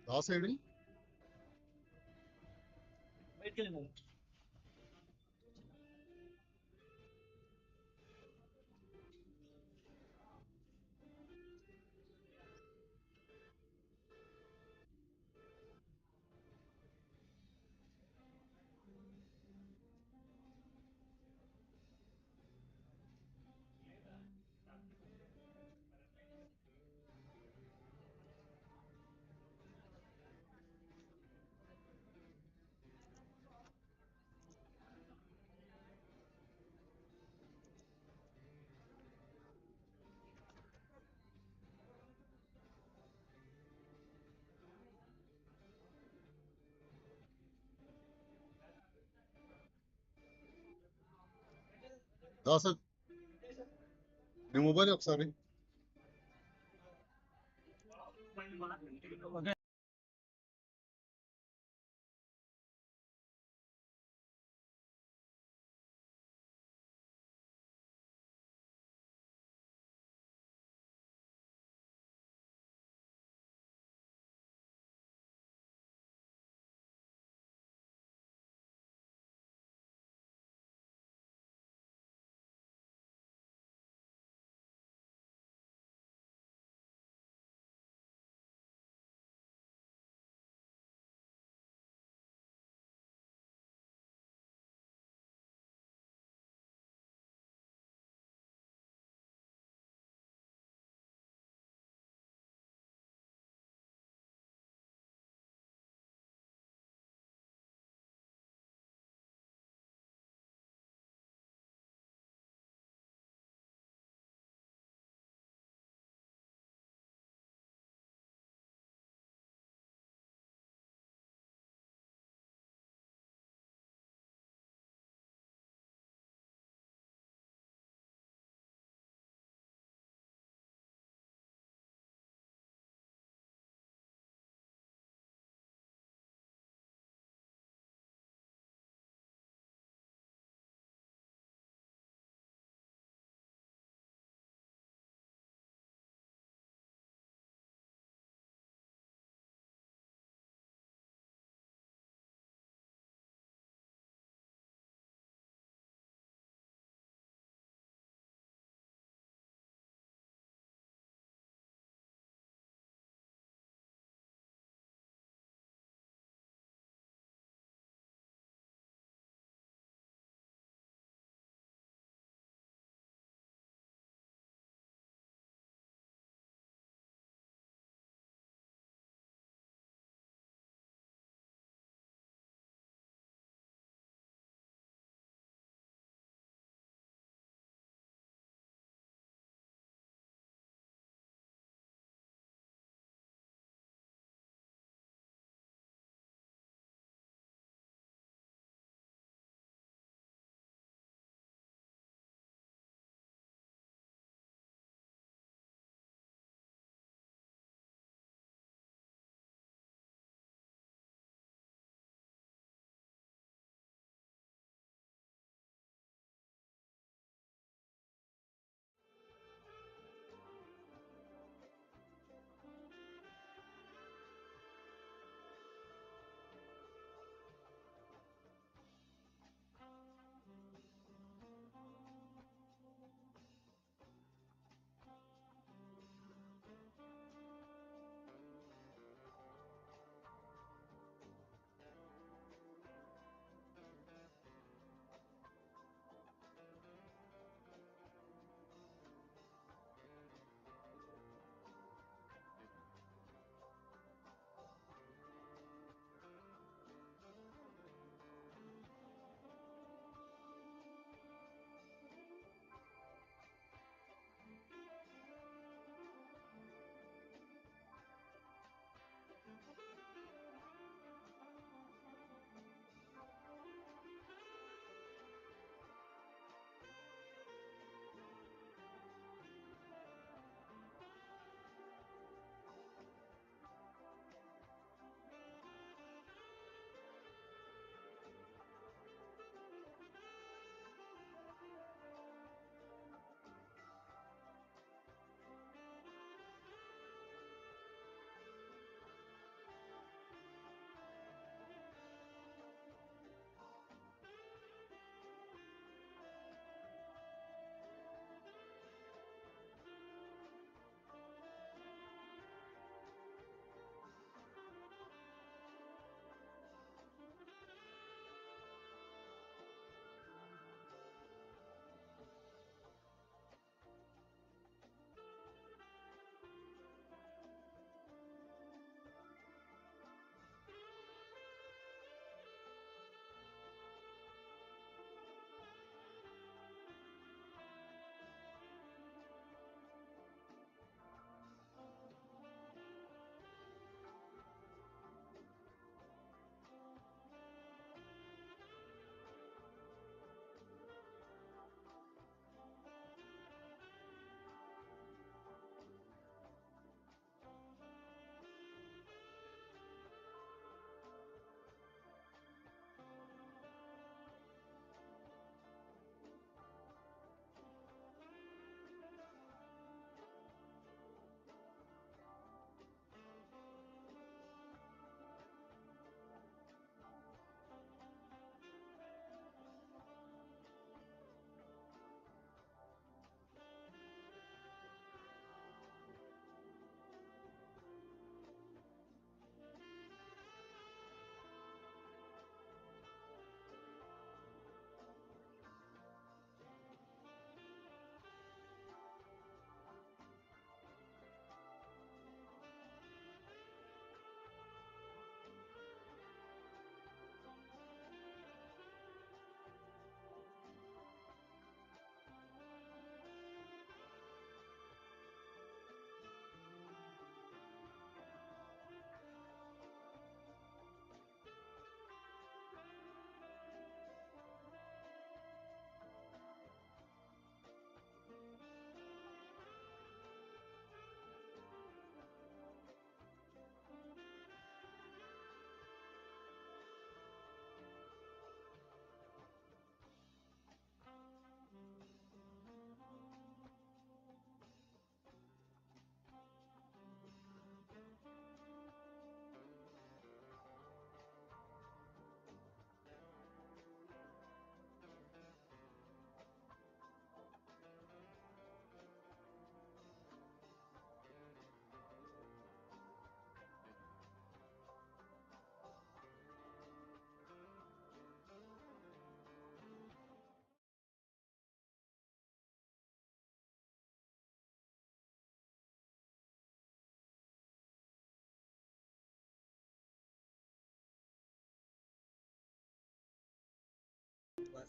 ఆ side sir నీ mobile ఒకసారి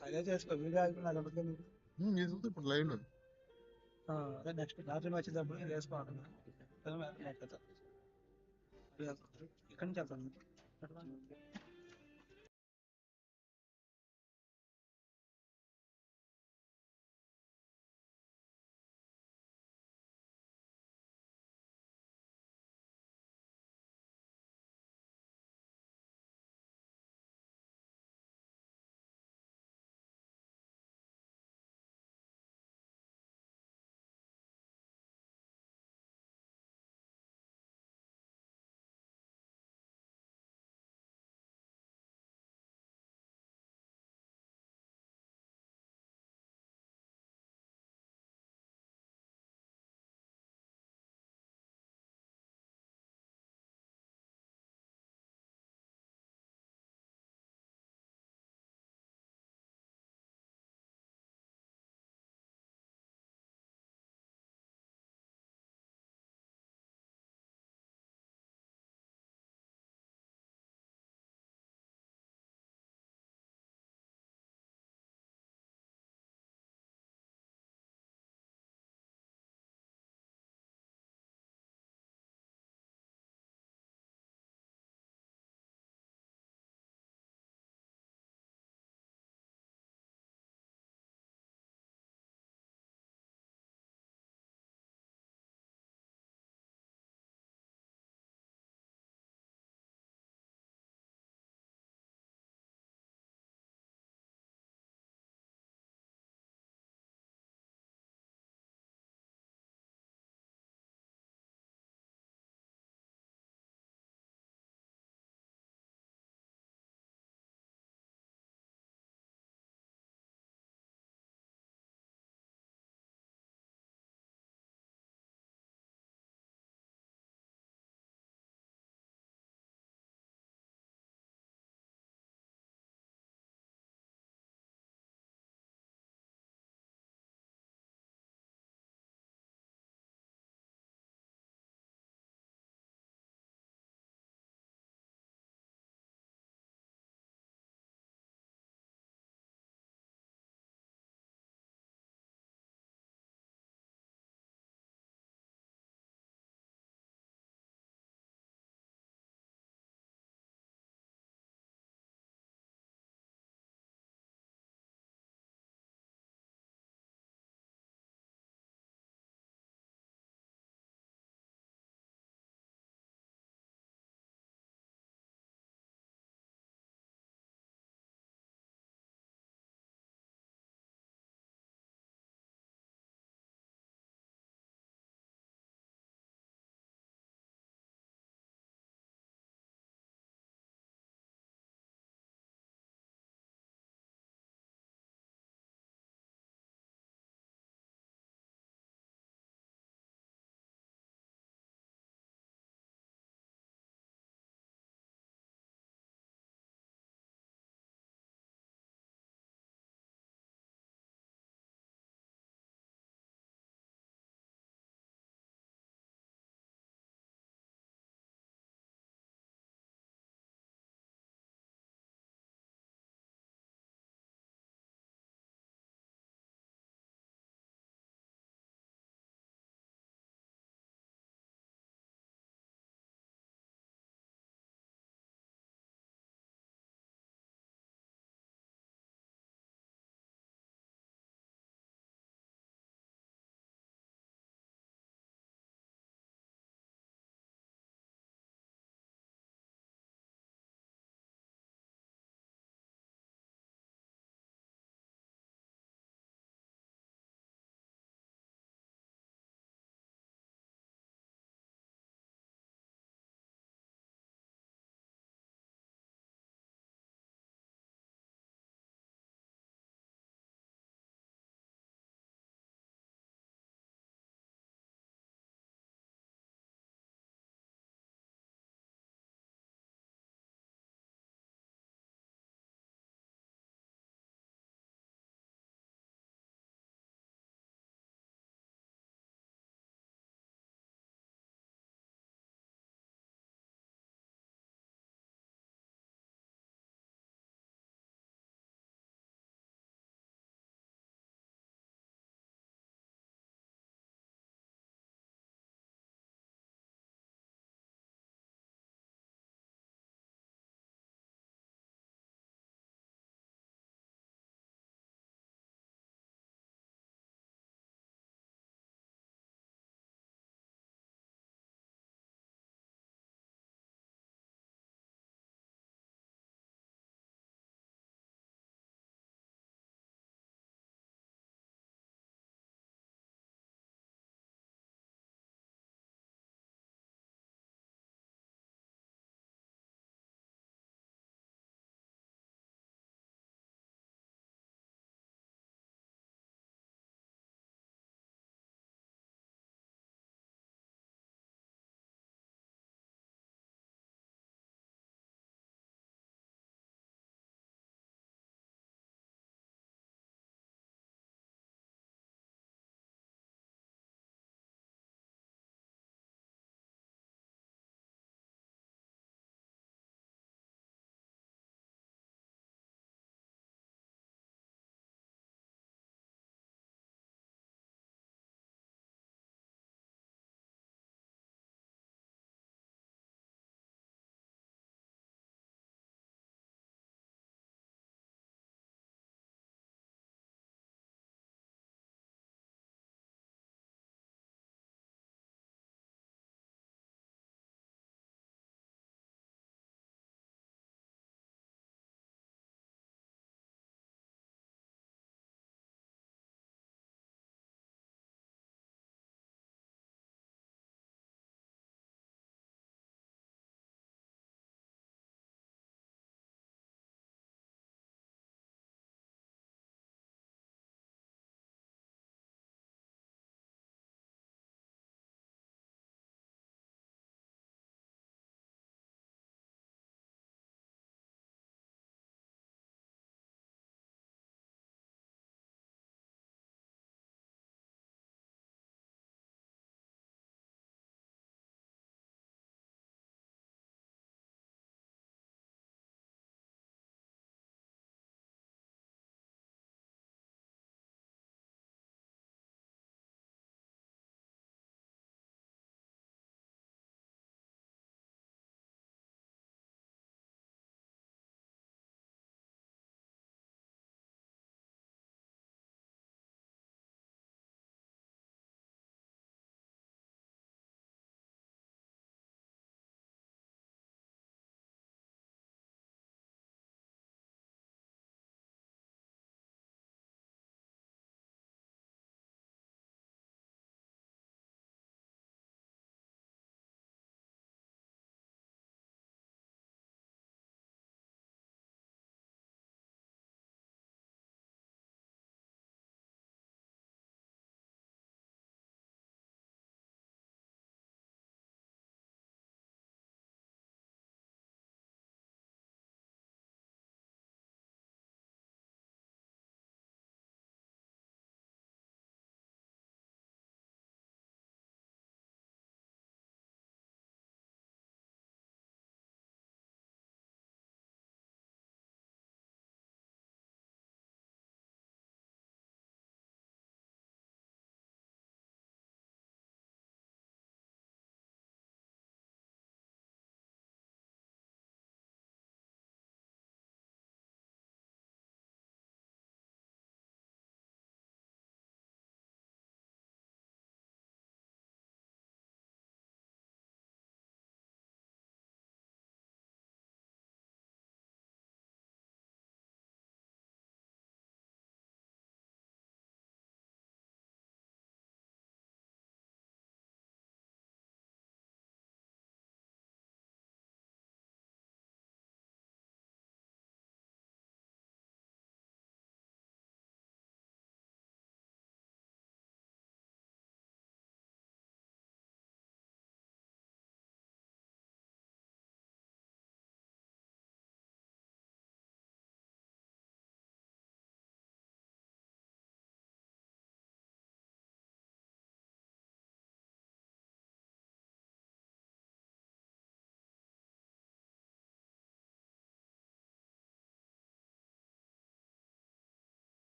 అదే చేసుకో వీడియో ఆడుకున్నా లేకపోతే నీకు ఇది ఉంది ఇప్పుడు లైవ్ లో. అదే నెక్స్ట్ రాత్రి మ్యాచ్ వచ్చేటప్పుడు నేను వేసుకోవాలి ఇక్కడి నుంచి వెళ్తాను.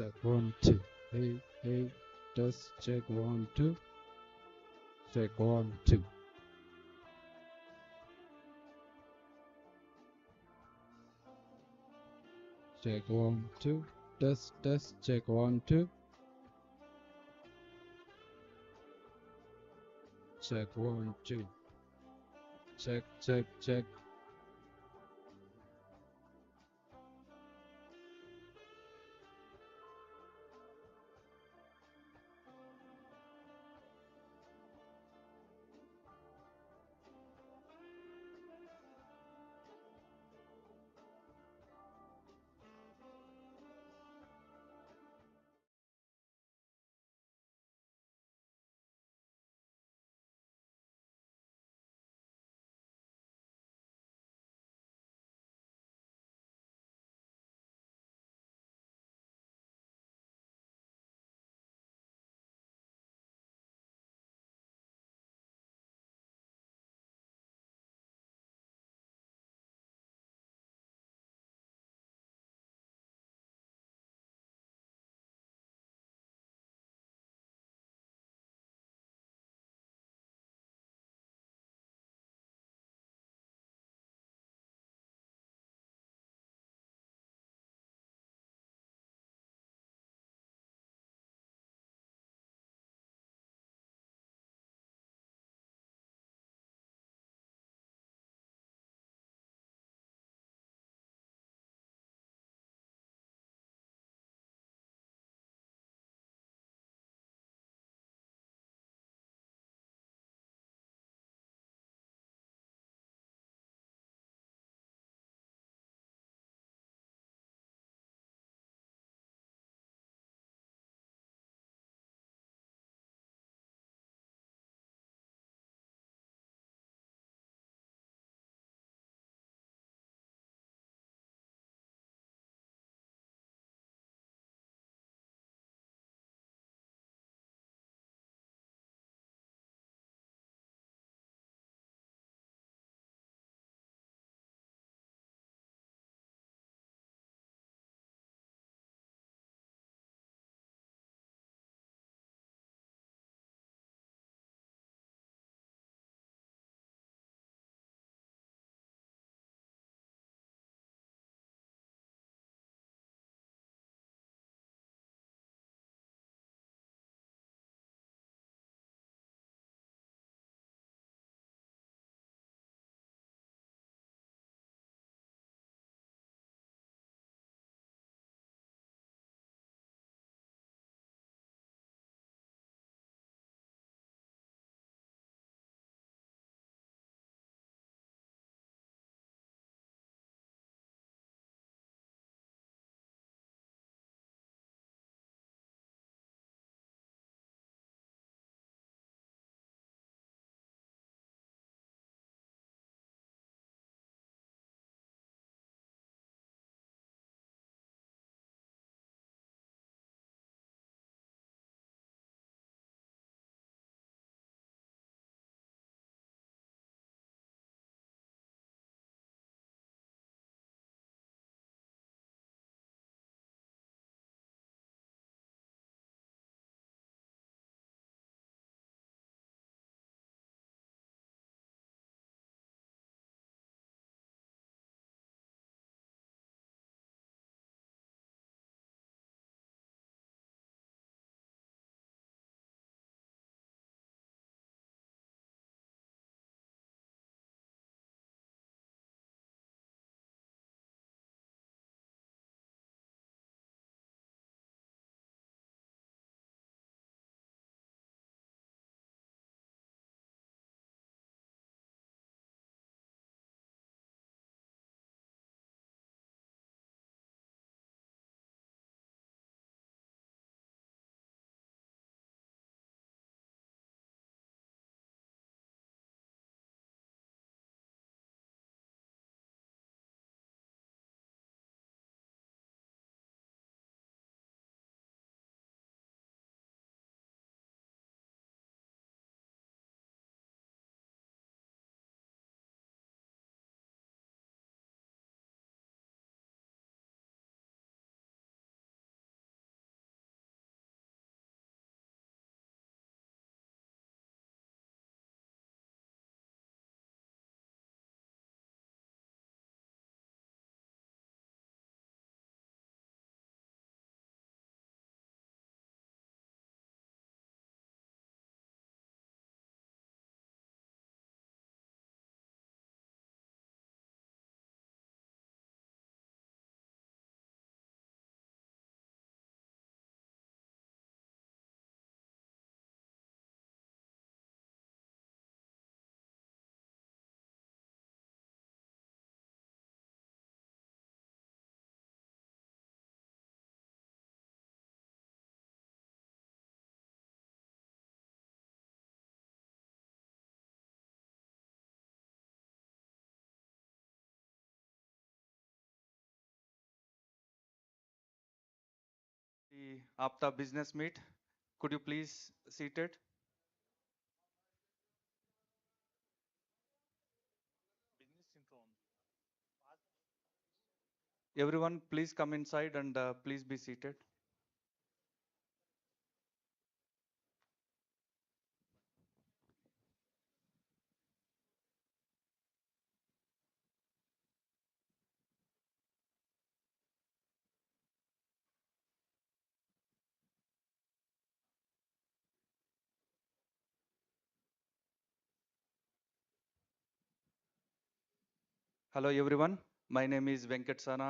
Check 1 2. Hey, hey, test check 1 2. Check 1 2. Check 1 2. Test check 1 2. Check 1 2. Check. the APTA business meet. Could you please seat it? Everyone, please come inside and please be seated. Hello, everyone. My name is Venkat Sana.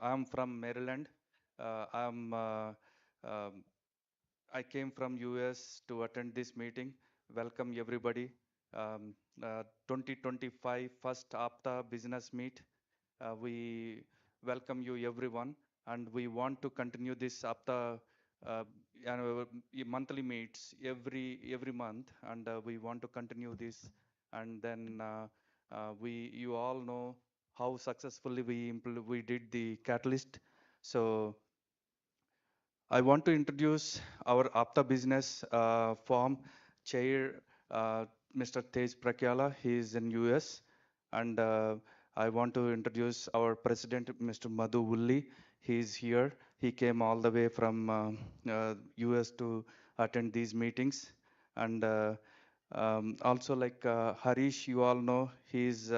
I'm from Maryland. I'm um, I came from US to attend this meeting. Welcome everybody. Um, 2025 first APTA business meet. We welcome you everyone, and we want to continue this APTA monthly meets every month, and we want to continue this. And then you all know how successfully we did the catalyst. So I want to introduce our APTA business firm chair, Mr. Tej Prakyala. He is in US. And I want to introduce our president, Mr. Madhu Wulli. He is here. He came all the way from US to attend these meetings. And also like Harish, you all know, he's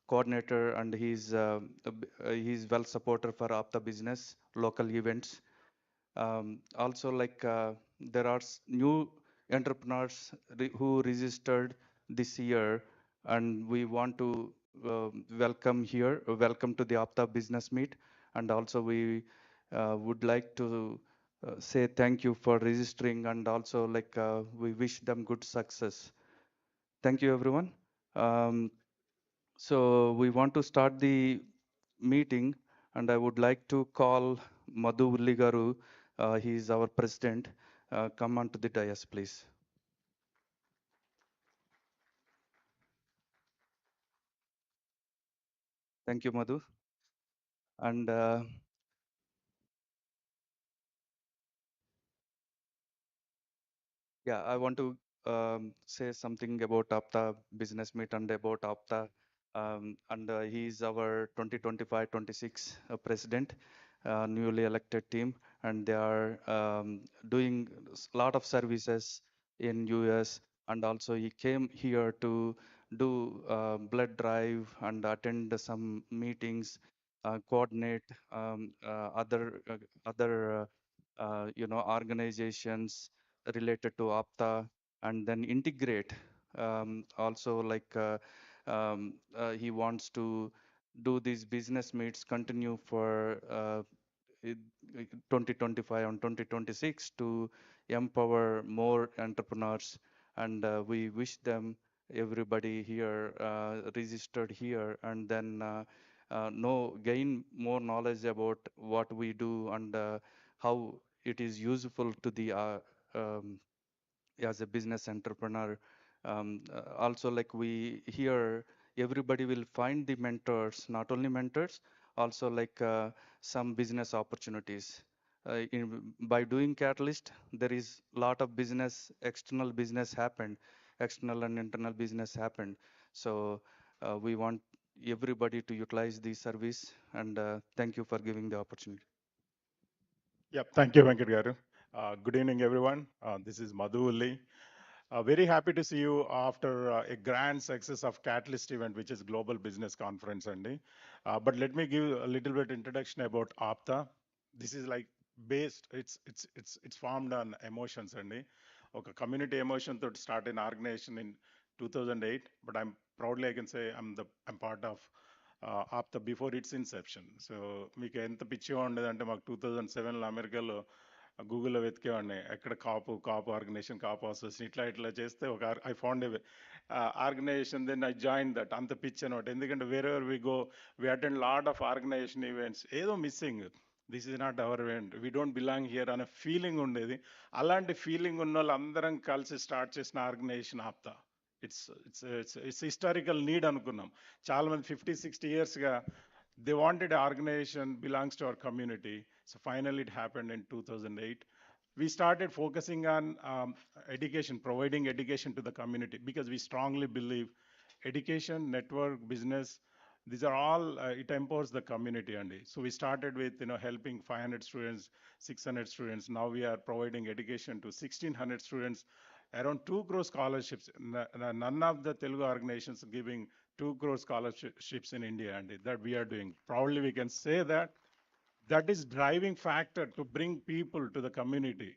coordinator and he's well supporter for APTA business, local events. Also, like there are new entrepreneurs who registered this year, and we want to welcome to the APTA business meet. And also, we would like to say thank you for registering, and also like we wish them good success. Thank you, everyone. Um, so we want to start the meeting, and I would like to call Madhu Ulligaru. He is our president. Come onto the dais, please. Thank you, Madhu. And yeah, I want to say something about APTA business meet and about APTA. And he is our 2025-26 president, newly elected team, and they are doing a lot of services in US. And also he came here to do blood drive and attend some meetings, coordinate other organizations related to APTA, and then integrate. Also, like he wants to do these business meets continue for 2025 and 2026 to empower more entrepreneurs. And we wish them everybody here registered here, and then know gain more knowledge about what we do and how it is useful to the um, as a business entrepreneur. Also, like we here, everybody will find the mentors, not only mentors, also like some business opportunities. By doing Catalyst, there is a lot of business, external business happened, external and internal business happened. So we want everybody to utilize the service, and thank you for giving the opportunity. Yep, thank you, Venkat Garu. Good evening, everyone. This is Madhu Ulli. Very happy to see you after a grand success of Catalyst event, which is Global Business Conference, Andy. But let me give a little bit introduction about APTA. This is like based. It's formed on emotions, Andy. Okay, community emotion to start an organization in 2008. But I'm proudly I can say I'm part of APTA before its inception. So మీకు ఎంత పిచ్చిగా ఉండేదంటే మాకు 2007లో అమెరికాలో గూగుల్లో వెతికేవాడిని ఎక్కడ కాపు organisation కాపు association ఇట్లా చేస్తే ఒక I found organisation then I join that అంత పిచ్ అనమాట ఎందుకంటే వేరే we go we attend lot of organisation events ఏదో missing this is not our event we don't belong here అనే ఫీలింగ్ ఉండేది అలాంటి ఫీలింగ్ ఉన్న వాళ్ళు అందరం కలిసి స్టార్ట్ చేసిన organisation APTA it's historical need అనుకున్నాం చాలా మంది 50-60 yearsగా they wanted organisation belongs to our community So finally, it happened in 2008. We started focusing on education, providing education to the community, because we strongly believe education, network, business, these are all, it empowers the community. And so we started with, helping 500 students, 600 students. Now we are providing education to 1,600 students, around 2 crore scholarships. None of the Telugu organizations giving 2 crore scholarships in India, and that we are doing. Proudly, we can say that that is driving factor to bring people to the community.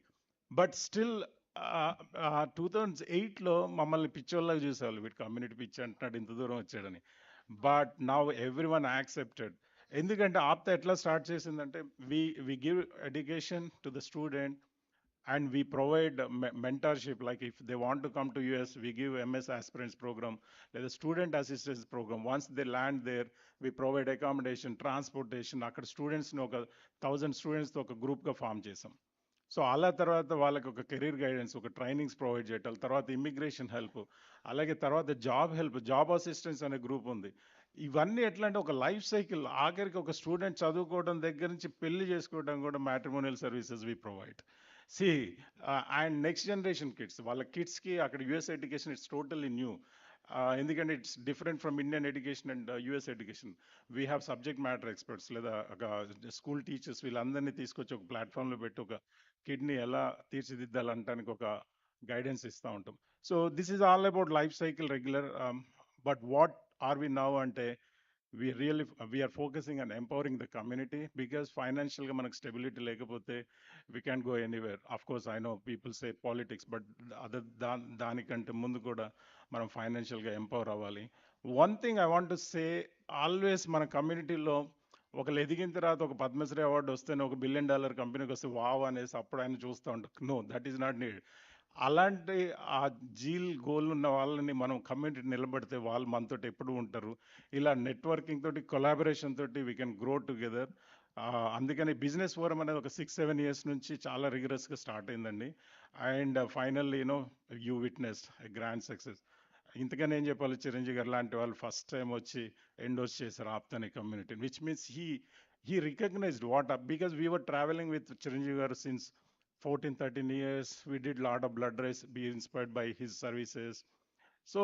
But still, 2008లో మమ్మల్ని పిచ్చోళ్ళగా చూసేవాళ్ళు, వీటి community పిచ్చి అంటున్నాడు, ఇంత దూరం వచ్చాడని. But now everyone accepted. ఎందుకంటే ఆప్త ఎట్లా స్టార్ట్ చేసిందంటే, we give education to the student, and we provide mentorship. Like if they want to come to US, we give MS aspirants program, like the student assistance program. Once they land there, we provide accommodation, transportation. అక్కడ స్టూడెంట్స్ని ఒక 1000 స్టూడెంట్స్తో ఒక గ్రూప్గా form చేసాం. So అలా తర్వాత వాళ్ళకి ఒక కెరీర్ గైడెన్స్, ఒక ట్రైనింగ్స్ ప్రొవైడ్ చేయటం, తర్వాత ఇమిగ్రేషన్ హెల్ప్, అలాగే తర్వాత జాబ్ హెల్ప్, జాబ్ అసిస్టెన్స్ అనే గ్రూప్ ఉంది. ఇవన్నీ ఎట్లా అంటే ఒక లైఫ్ సైకిల్. ఆఖరికి ఒక స్టూడెంట్ చదువుకోవడం దగ్గర నుంచి పెళ్లి చేసుకోవడం కూడా matrimonial services we provide. See, and next generation kids, వాళ్ళ కిడ్స్కి అక్కడ US education it's totally new. ఎందుకంటే it's different from Indian education and US education. We have subject matter experts, లేదా ఒక స్కూల్ టీచర్స్, వీళ్ళందరినీ తీసుకొచ్చి ఒక ప్లాట్ఫామ్లో పెట్టి ఒక కిడ్ని ఎలా తీర్చిదిద్దాలంటానికి ఒక గైడెన్స్ ఇస్తూ ఉంటాం. So this is all about life cycle regular. But what are we now అంటే, we are focusing on empowering the community, because financial మనకు stability లేకపోతే we can't go anywhere. Of course, I know people say politics, but other దానికంటే ముందు కూడా మనం ఫైనాన్షియల్గా empower అవ్వాలి. One thing I want to say, always మన కమ్యూనిటీలో ఒకళ్ళు ఎదిగిన తర్వాత ఒక పద్మశ్రీ అవార్డు వస్తేనే, ఒక $1 బిలియన్ కంపెనీకి వస్తే వావ్ అనేసి అప్పుడు ఆయన చూస్తూ ఉంటారు. No, that is not need. అలాంటి ఆ గోల్ ఉన్న వాళ్ళని మనం కమ్యూనిటీ నిలబడితే వాళ్ళు మనతో ఎప్పుడు ఉంటారు. ఇలా నెట్వర్కింగ్ తోటి, కొలాబరేషన్ తోటి వీ కెన్ గ్రో టుగెదర్. అందుకని బిజినెస్ ఫోరం అనేది ఒక 6-7 years నుంచి చాలా రిగరస్గా స్టార్ట్ అయిందండి. And finally you witnessed a grand success. ఇంతకని ఏం చెప్పాలి, చిరంజీవి గారు లాంటి వాళ్ళు ఫస్ట్ టైం వచ్చి ఎండోర్స్ చేశారు ఆప్తాని community, which means he recognized what, because we were traveling with Chiranjeevi garu since 14-13 years. We did lot of blood race, be inspired by his services. So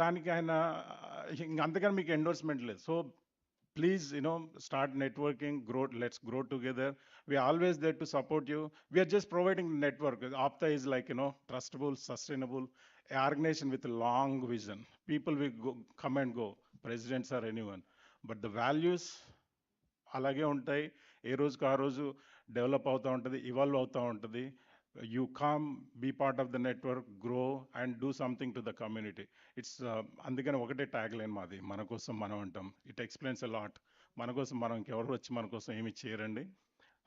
దానికి ఆయన అంతకని మీకు ఎండోర్స్మెంట్ లేదు. So please start networking, grow, let's grow together. We are always there to support you. We are just providing network. APTA is like, trustable, sustainable, an organization with a long vision. People will come and go, presidents or anyone, but the values అలాగే ఉంటాయి. ఏ రోజుకి ఆ రోజు develop అవుతూ ఉంటుంది, evolve అవుతూ ఉంటుంది. You come, be part of the network, grow and do something to the community. It's అందుకని ఒకటే ట్యాగ్ లైన్ మాది, మన కోసం మనం అంటాం. It explains a lot. మన కోసం మనం, ఇంకెవరు వచ్చి మన కోసం ఏమి చేయరండి.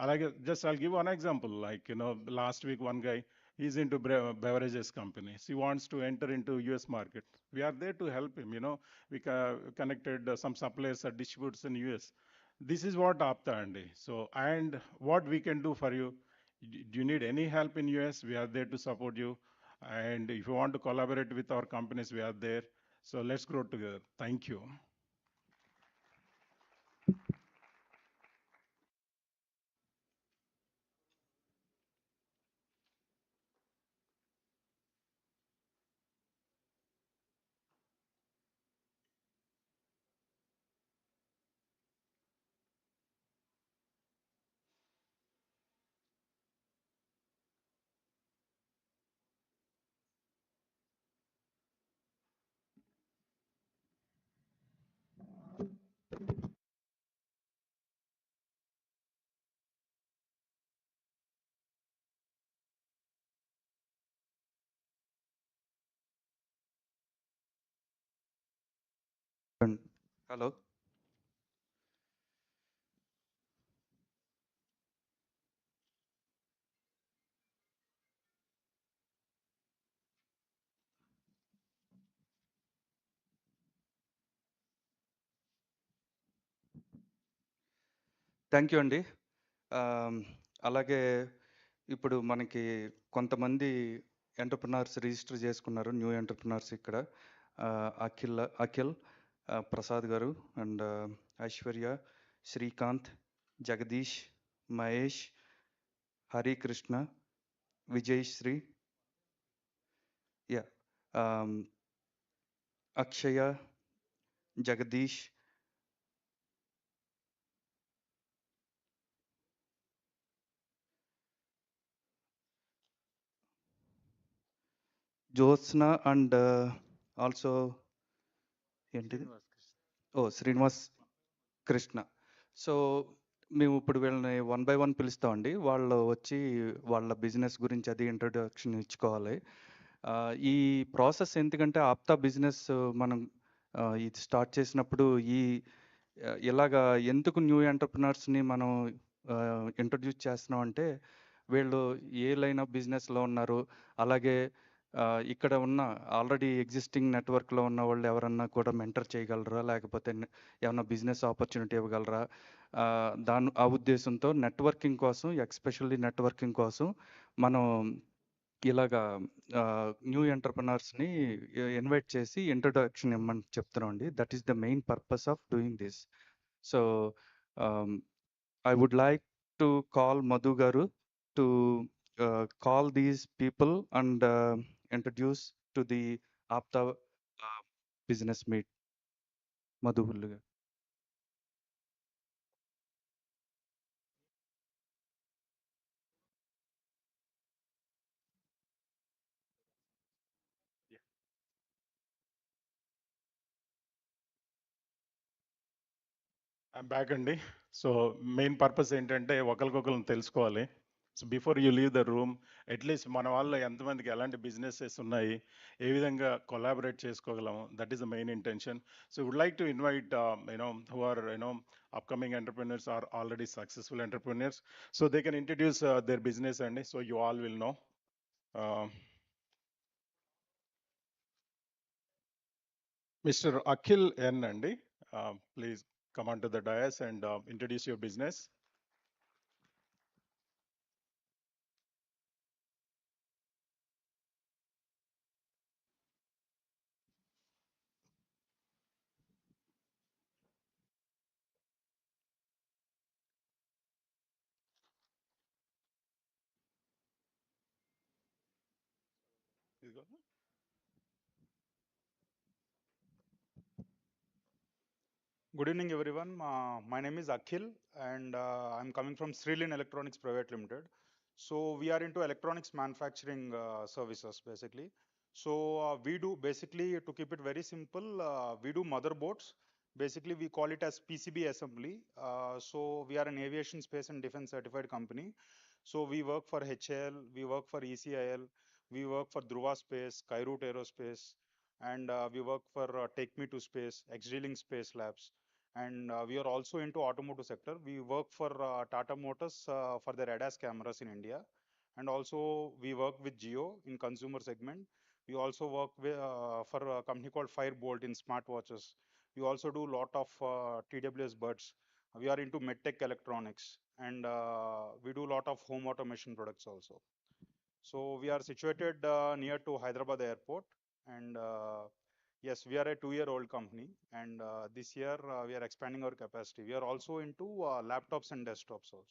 అలాగే just I'll give one example. Like last week one guy, he's into beverages companies. He wants to enter into US market. We are there to help him. We connected some suppliers or distributors in US. This is what APTA andi. So, and what we can do for you. Do you need any help in US? We are there to support you. And if you want to collaborate with our companies, we are there. So let's grow together. Thank you. Hello. Thank you అండి. అలాగే ఇప్పుడు మనకి కొంతమంది entrepreneurs register చేసుకున్నారు, new entrepreneurs ఇక్కడ. అఖిల్, ప్రసాద్ గారు, and Aishwarya, Srikanth, Jagadish, Mahesh, Hari Krishna, Vijay Sri, yeah, um, Akshaya, Jagadish, Jyotsna, and also ఏంటిది ఓ Srinivas Krishna. So మేము ఇప్పుడు వీళ్ళని వన్ బై వన్ పిలుస్తామండి. వాళ్ళు వచ్చి వాళ్ళ బిజినెస్ గురించి అది ఇంట్రొడక్షన్ ఇచ్చుకోవాలి. ఈ ప్రాసెస్ ఎందుకంటే ఆప్తా బిజినెస్ మనం ఇది స్టార్ట్ చేసినప్పుడు ఈ ఇలాగా ఎందుకు న్యూ ఎంటర్ప్రినర్స్ని మనం ఇంట్రొడ్యూస్ చేస్తున్నాం అంటే వీళ్ళు ఏ లైన్ ఆఫ్ బిజినెస్లో ఉన్నారు, అలాగే ఇక్కడ ఉన్న ఆల్రెడీ ఎగ్జిస్టింగ్ నెట్వర్క్లో ఉన్న వాళ్ళు ఎవరన్నా కూడా మెంటర్ చేయగలరా, లేకపోతే ఏమన్నా బిజినెస్ ఆపర్చునిటీ ఇవ్వగలరా, ఆ ఉద్దేశంతో నెట్వర్కింగ్ కోసం, ఎక్స్పెషల్లీ నెట్వర్కింగ్ కోసం మనం ఇలాగా న్యూ ఎంటర్ప్రినర్స్ని ఇన్వైట్ చేసి ఇంట్రొడక్షన్ ఇవ్వమని చెప్తున్నాం అండి. That is the main purpose of doing this. So I would like to call Madhu Garu to call these people and introduce to the APTA business meet. Madhu Garu. I'm back అండి. So main purpose ఏంటంటే ఒకరికొకరిని తెలుసుకోవాలి. So before you leave the room at least మన వాళ్ళు ఎంతమందికి ఎలాంటి businesses ఉన్నాయి, ఏ విధంగా కొలాబరేట్ చేసుకోగలము, that is the main intention. So would like to invite who are upcoming entrepreneurs or already successful entrepreneurs, so they can introduce their business and so you all will know. Mr. Akhil N Andi, please come onto the dais and introduce your business. Please go. Good evening, everyone. My name is Akhil, and I'm coming from Srilin Electronics Private Limited. So we are into electronics manufacturing services, basically. So we do basically, to keep it very simple, we do motherboards. Basically, we call it as PCB assembly. So we are an aviation, space, and defense certified company. So we work for HAL, we work for ECIL, we work for Dhruva Space, Kairoot Aerospace, and we work for Take Me to Space, X-Dealing Space Labs, and we are also into automotive sector. We work for Tata Motors for their ADAS cameras in India, and also we work with Geo in consumer segment. We also work with, for a company called Firebolt in smartwatches. We also do a lot of TWS buds. We are into medtech electronics, and we do a lot of home automation products also. So we are situated near to Hyderabad airport, and yes, we are a 2-year-old company, and this year we are expanding our capacity. We are also into laptops and desktops also.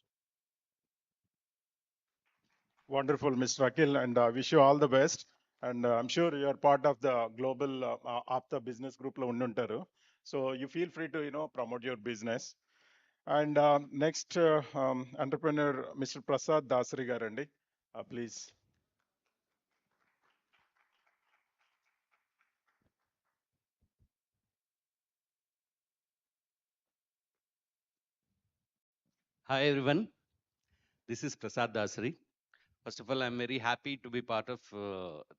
Wonderful, Mr. Akhil, and wish you all the best. And I'm sure you are part of the global APTA business group lo unduntaru. So you feel free to promote your business. And next entrepreneur, Mr. Prasad Dasari garandi, please. Hi everyone, this is Prasad Dasari. First of all, I'm very happy to be part of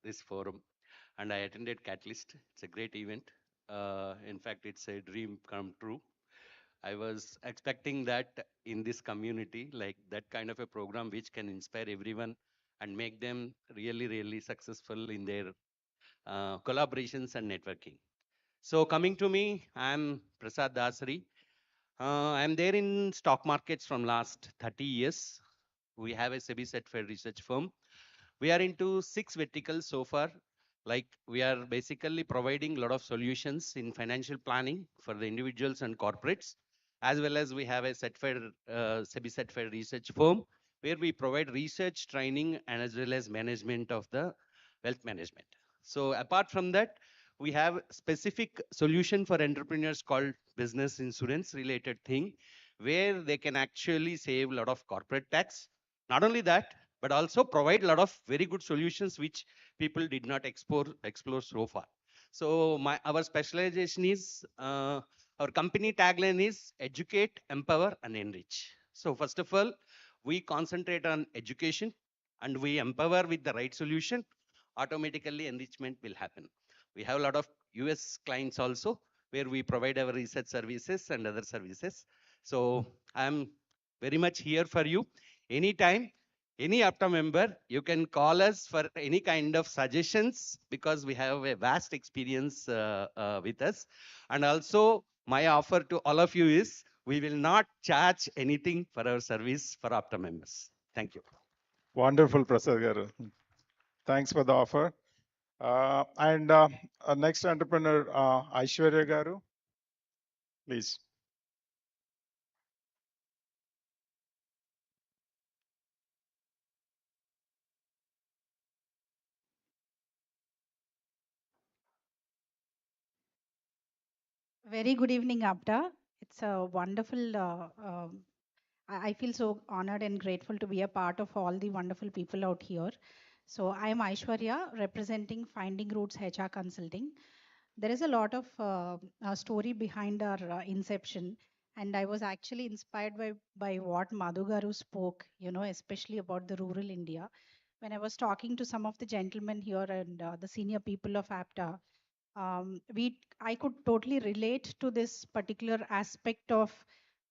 this forum, and I attended Catalyst. It's a great event. In fact, it's a dream come true. I was expecting that in this community, like that kind of a program which can inspire everyone and make them really, really successful in their collaborations and networking. So coming to me, I'm Prasad Dasari. I'm there in stock markets from last 30 years. We have a SEBI certified research firm. We are into 6 verticals so far. Like we are basically providing a lot of solutions in financial planning for the individuals and corporates. as well as we have a SEBI-certified research firm where we provide research training and as well as management of the wealth management. So apart from that, we have specific solution for entrepreneurs called business insurance related thing, where they can actually save a lot of corporate tax. Not only that, but also provide a lot of very good solutions which people did not explore so far. So our specialization is our company tagline is educate, empower, and enrich. So first of all, we concentrate on education and we empower with the right solution. Automatically enrichment will happen. We have a lot of US clients also where we provide our research services and other services. So I'm very much here for you. Anytime, any APTA member, you can call us for any kind of suggestions because we have a vast experience with us. And also my offer to all of you is we will not charge anything for our service for APTA members. Thank you. Wonderful, Prasad Garu. Thanks for the offer. And next entrepreneur, Aishwarya Garu, please. Very good evening, Apta. It's a wonderful. I feel so honored and grateful to be a part of all the wonderful people out here. So I am Aishwarya, representing Finding Roots HR Consulting. There is a lot of story behind our inception, and I was actually inspired by what Madhu Garu spoke. Especially about the rural India. When I was talking to some of the gentlemen here and the senior people of APTA, I could totally relate to this particular aspect of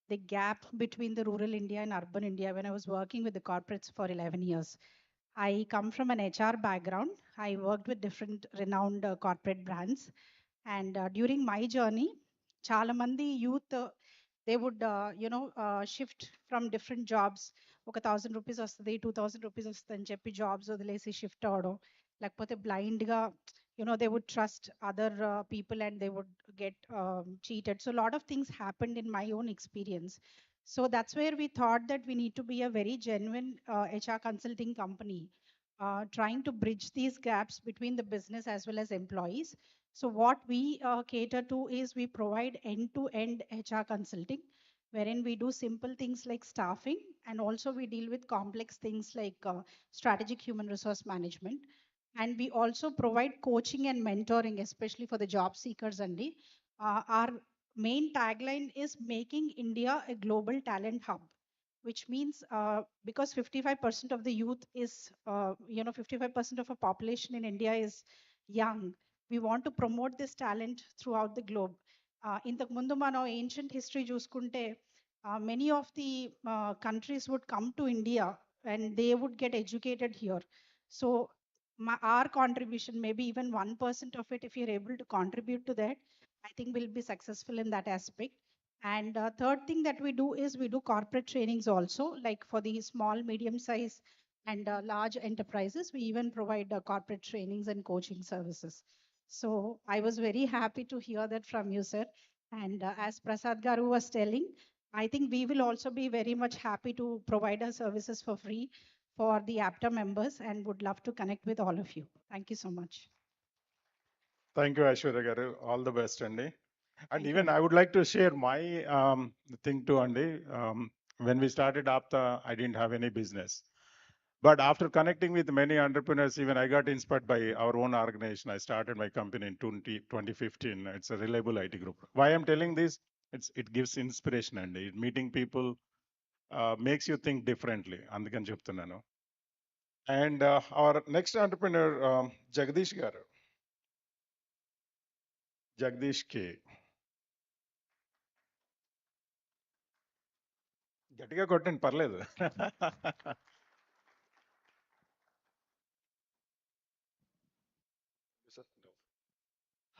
the gap between the rural India and urban India when I was working with the corporates for 11 years. I come from an HR background. I worked with different renowned corporate brands. And during my journey, చాలా మంది youth they would shift from different jobs. ఒక 1,000 rupees వస్తుంది 2,000 rupees వస్తుంది అని చెప్పి jobs వదిలేసి shift అవడం లేకపోతే బ్లైండ్గా they would trust other people and they would get cheated. So a lot of things happened in my own experience. So that's where we thought that we need to be a very genuine HR consulting company, trying to bridge these gaps between the business as well as employees. So what we cater to is we provide end-to-end HR consulting, wherein we do simple things like staffing, and also we deal with complex things like strategic human resource management. And we also provide coaching and mentoring, especially for the job seekers. Our main tagline is making India a global talent hub, which means because 55% of the youth is, 55% of a population in India is young. We want to promote this talent throughout the globe. ఇంతకు ముందు మనం ancient history చూసుకుంటే many of the countries would come to India and they would get educated here. So our contribution, maybe even 1% of it, if you're able to contribute to that, I think we'll be successful in that aspect. And third thing that we do is we do corporate trainings also, like for the small, medium size and large enterprises. We even provide corporate trainings and coaching services. So I was very happy to hear that from you, sir. And as Prasad Garu was telling, I think we will also be very much happy to provide our services for free for the APTA members and would love to connect with all of you. Thank you so much. Thank you, Aishwarya Garu. All the best, Andy. And Thank you, even I would like to share my thing too, Andy. When we started APTA, I didn't have any business. But after connecting with many entrepreneurs, even I got inspired by our own organization. I started my company in 2015. It's a reliable IT group. Why I'm telling this? It gives inspiration, Andy. Meeting people makes you think differently. అందుకని చెప్తున్నాను. And our next entrepreneur, Jagdish Garu. Jagdish K. గట్టిగా కొట్టండి పర్లేదు.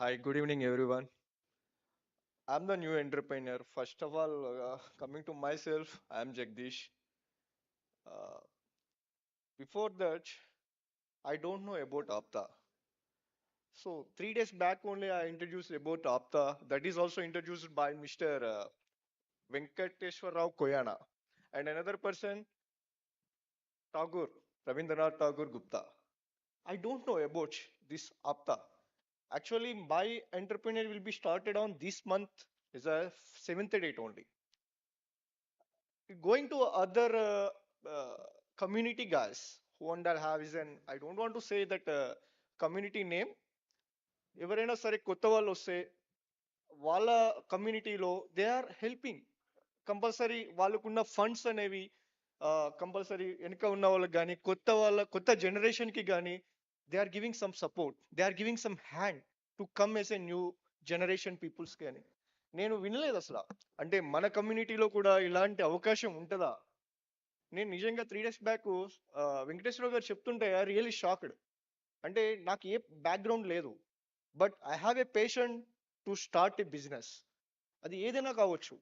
Hi, good evening, everyone. I'm the new entrepreneur. First of all, coming to myself, I'm Jagdish. Uh, Before that, I don't know about APTA. So 3 days back only, I introduced about APTA. That is also introduced by Mr. Venkateshwar Rao Koyana, and another person, Tagore, Rabindranath Tagore Gupta. I don't know about this APTA. Actually, my entrepreneur will be started on this month, is a 7th date only. Going to other community guys who under have is an, I don't want to say that community name. ఎవరైనా సరే కొత్త వాళ్ళు వస్తే వాళ్ళ కమ్యూనిటీలో they are helping compulsory వాళ్ళకున్న funds అనేవి compulsory వెనుక ఉన్న వాళ్ళకి కానీ కొత్త జనరేషన్కి కానీ they are giving some support, they are giving some hand to come as a new generation పీపుల్స్కి అని నేను వినలేదు అసలు. అంటే మన కమ్యూనిటీలో కూడా ఇలాంటి అవకాశం ఉంటుందా? నేను నిజంగా 3 days బ్యాక్ వెంకటేశ్వర గారు చెప్తుంటే ఐ రియలీ షాక్డ్. అంటే నాకు ఏ బ్యాక్గ్రౌండ్ లేదు, but I have a passion to start a business. అది ఏదైనా కావచ్చు,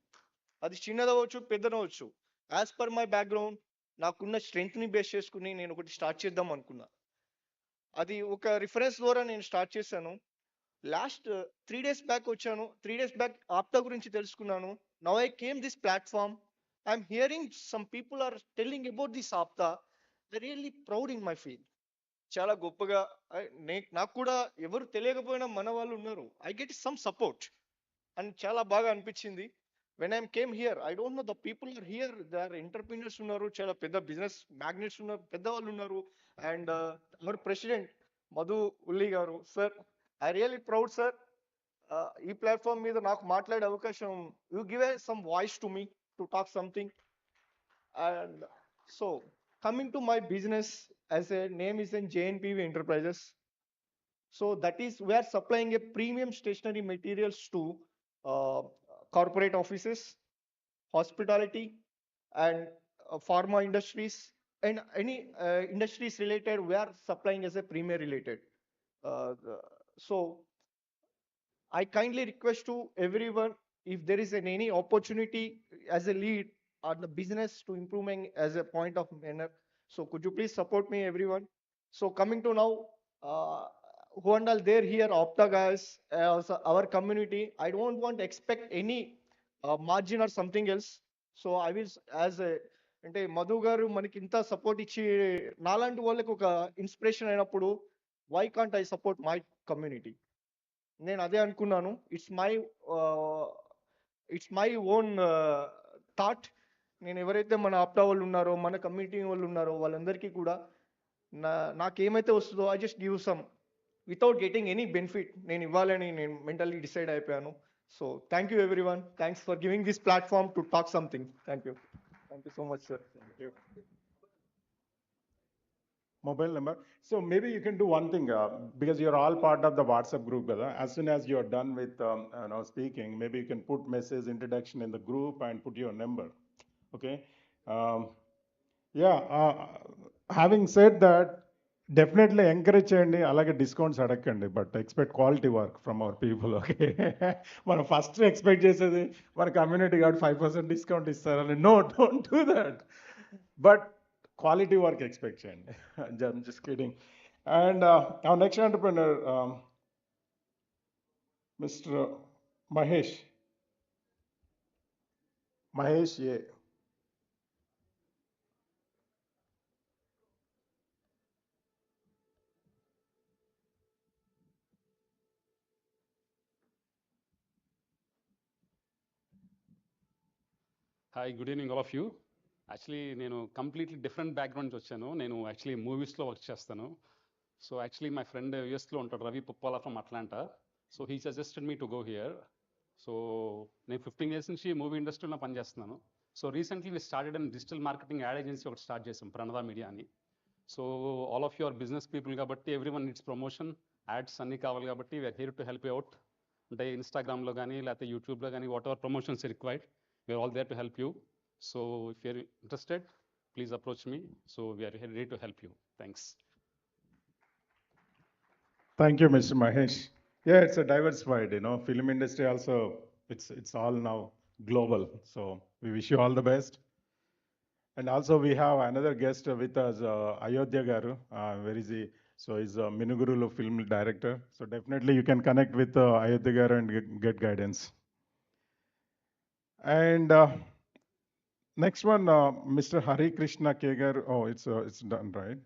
అది చిన్నదవచ్చు పెద్దదవచ్చు. యాజ్ పర్ మై బ్యాక్గ్రౌండ్ నాకున్న స్ట్రెంగ్త్ని బేస్ చేసుకుని నేను ఒకటి స్టార్ట్ చేద్దాం అనుకున్నా. అది ఒక రిఫరెన్స్ ద్వారా నేను స్టార్ట్ చేశాను. లాస్ట్ 3 days బ్యాక్ వచ్చాను, 3 days బ్యాక్ ఆప్టా గురించి తెలుసుకున్నాను. Now I came this platform, I'm hearing some people are telling about this APTA. I really proud in my feel. చాలా గొప్పగా నాకు కూడా ఎవరు తెలియకపోయినా మన వాళ్ళు ఉన్నారు, ఐ గెట్ సమ్ సపోర్ట్ అని చాలా బాగా అనిపించింది. When I came here, I don't know the people are here, they are entrepreneurs ఉన్నారు, చాలా పెద్ద బిజినెస్ మ్యాగ్నెట్స్ ఉన్నారు, పెద్దవాళ్ళు ఉన్నారు. అండ్ అవర్ ప్రెసిడెంట్ మధు ఉల్లి గారు, sir I really proud sir. ఈ ప్లాట్ఫామ్ మీద నాకు మాట్లాడే అవకాశం, you give a some voice to me to talk something. And so, coming to my business, as a name is in JNPV Enterprises. So that is, we are supplying a premium stationery materials to corporate offices, hospitality, and pharma industries, and any industries related. We are supplying as a premier related. So I kindly request to everyone, if there is any opportunity as a lead on the business to improving as a point of manner. So could you please support me, everyone? So coming to now, who and all there here, Opta guys, also our community, I don't want to expect any margin or something else. So I will, as a అంటే మధు గారు మనకి ఇంత support ఇచ్చి నాలాంటి వాళ్ళకి ఒక inspiration అయినప్పుడు, why can't I support my community? నేను అదే అనుకున్నాను. It's my own thought. నేను ఎవరైతే మన ఆప్టా వాళ్ళు ఉన్నారో, మన కమ్యూనిటీ వాళ్ళు ఉన్నారో, వాళ్ళందరికీ కూడా నాకేమైతే వస్తుందో I just give some without getting any benefit నేను ఇవ్వాలని నేను మెంటల్లీ డిసైడ్ అయిపోయాను. So thank you every one, thanks for giving this platform to talk something. Thank you so much sir. Mobile number. So maybe you can do one thing, because you're all part of the WhatsApp group, brother. As soon as you're done with speaking, maybe you can put message introduction in the group and put your number. Okay. Um, yeah. Having said that, definitely encourage చేయండి, అలాగే discounts అడగండి, but expect quality work from our people. Okay. మనం first expect చేసేది మన community guard 5% discount ఇస్తారని. No, don't do that. But quality work expectation. I'm just kidding. And our next entrepreneur, Mr. Mahesh. Mahesh, yeah. Hi, good evening all of you. Actually నేను completely different background నుంచి వచ్చాను. నేను actually మూవీస్లో work చేస్తాను. So actually my friend యూఎస్లో ఉంటాడు, Ravi Puppala from Atlanta. So he suggested me to go here. So నేను 15 years నుంచి మూవీ ఇండస్ట్రీలో పనిచేస్తున్నాను. So recently we started and digital marketing ad agency ఒకటి స్టార్ట్ చేసాం, ప్రణవ మీడియా అని. So all of you are business people కాబట్టి every one needs promotion, ads అన్నీ కావాలి కాబట్టి we're here to help you out. అంటే ఇన్స్టాగ్రామ్లో కానీ లేకపోతే యూట్యూబ్లో కానీ what promotions required, we are all there to help you. So if you're interested, please approach me. So we are ready to help you. Thanks. Thank you, Mr. Mahesh. Yeah, it's a diversified, film industry also, it's all now global. So we wish you all the best. And also we have another guest with us, Ayodhya Garu. Where is he? So he's a Minugurulu film director. So definitely you can connect with Ayodhya Garu and get guidance. And next one, Mr. Hari Krishna Kegar. Oh, it's done, right?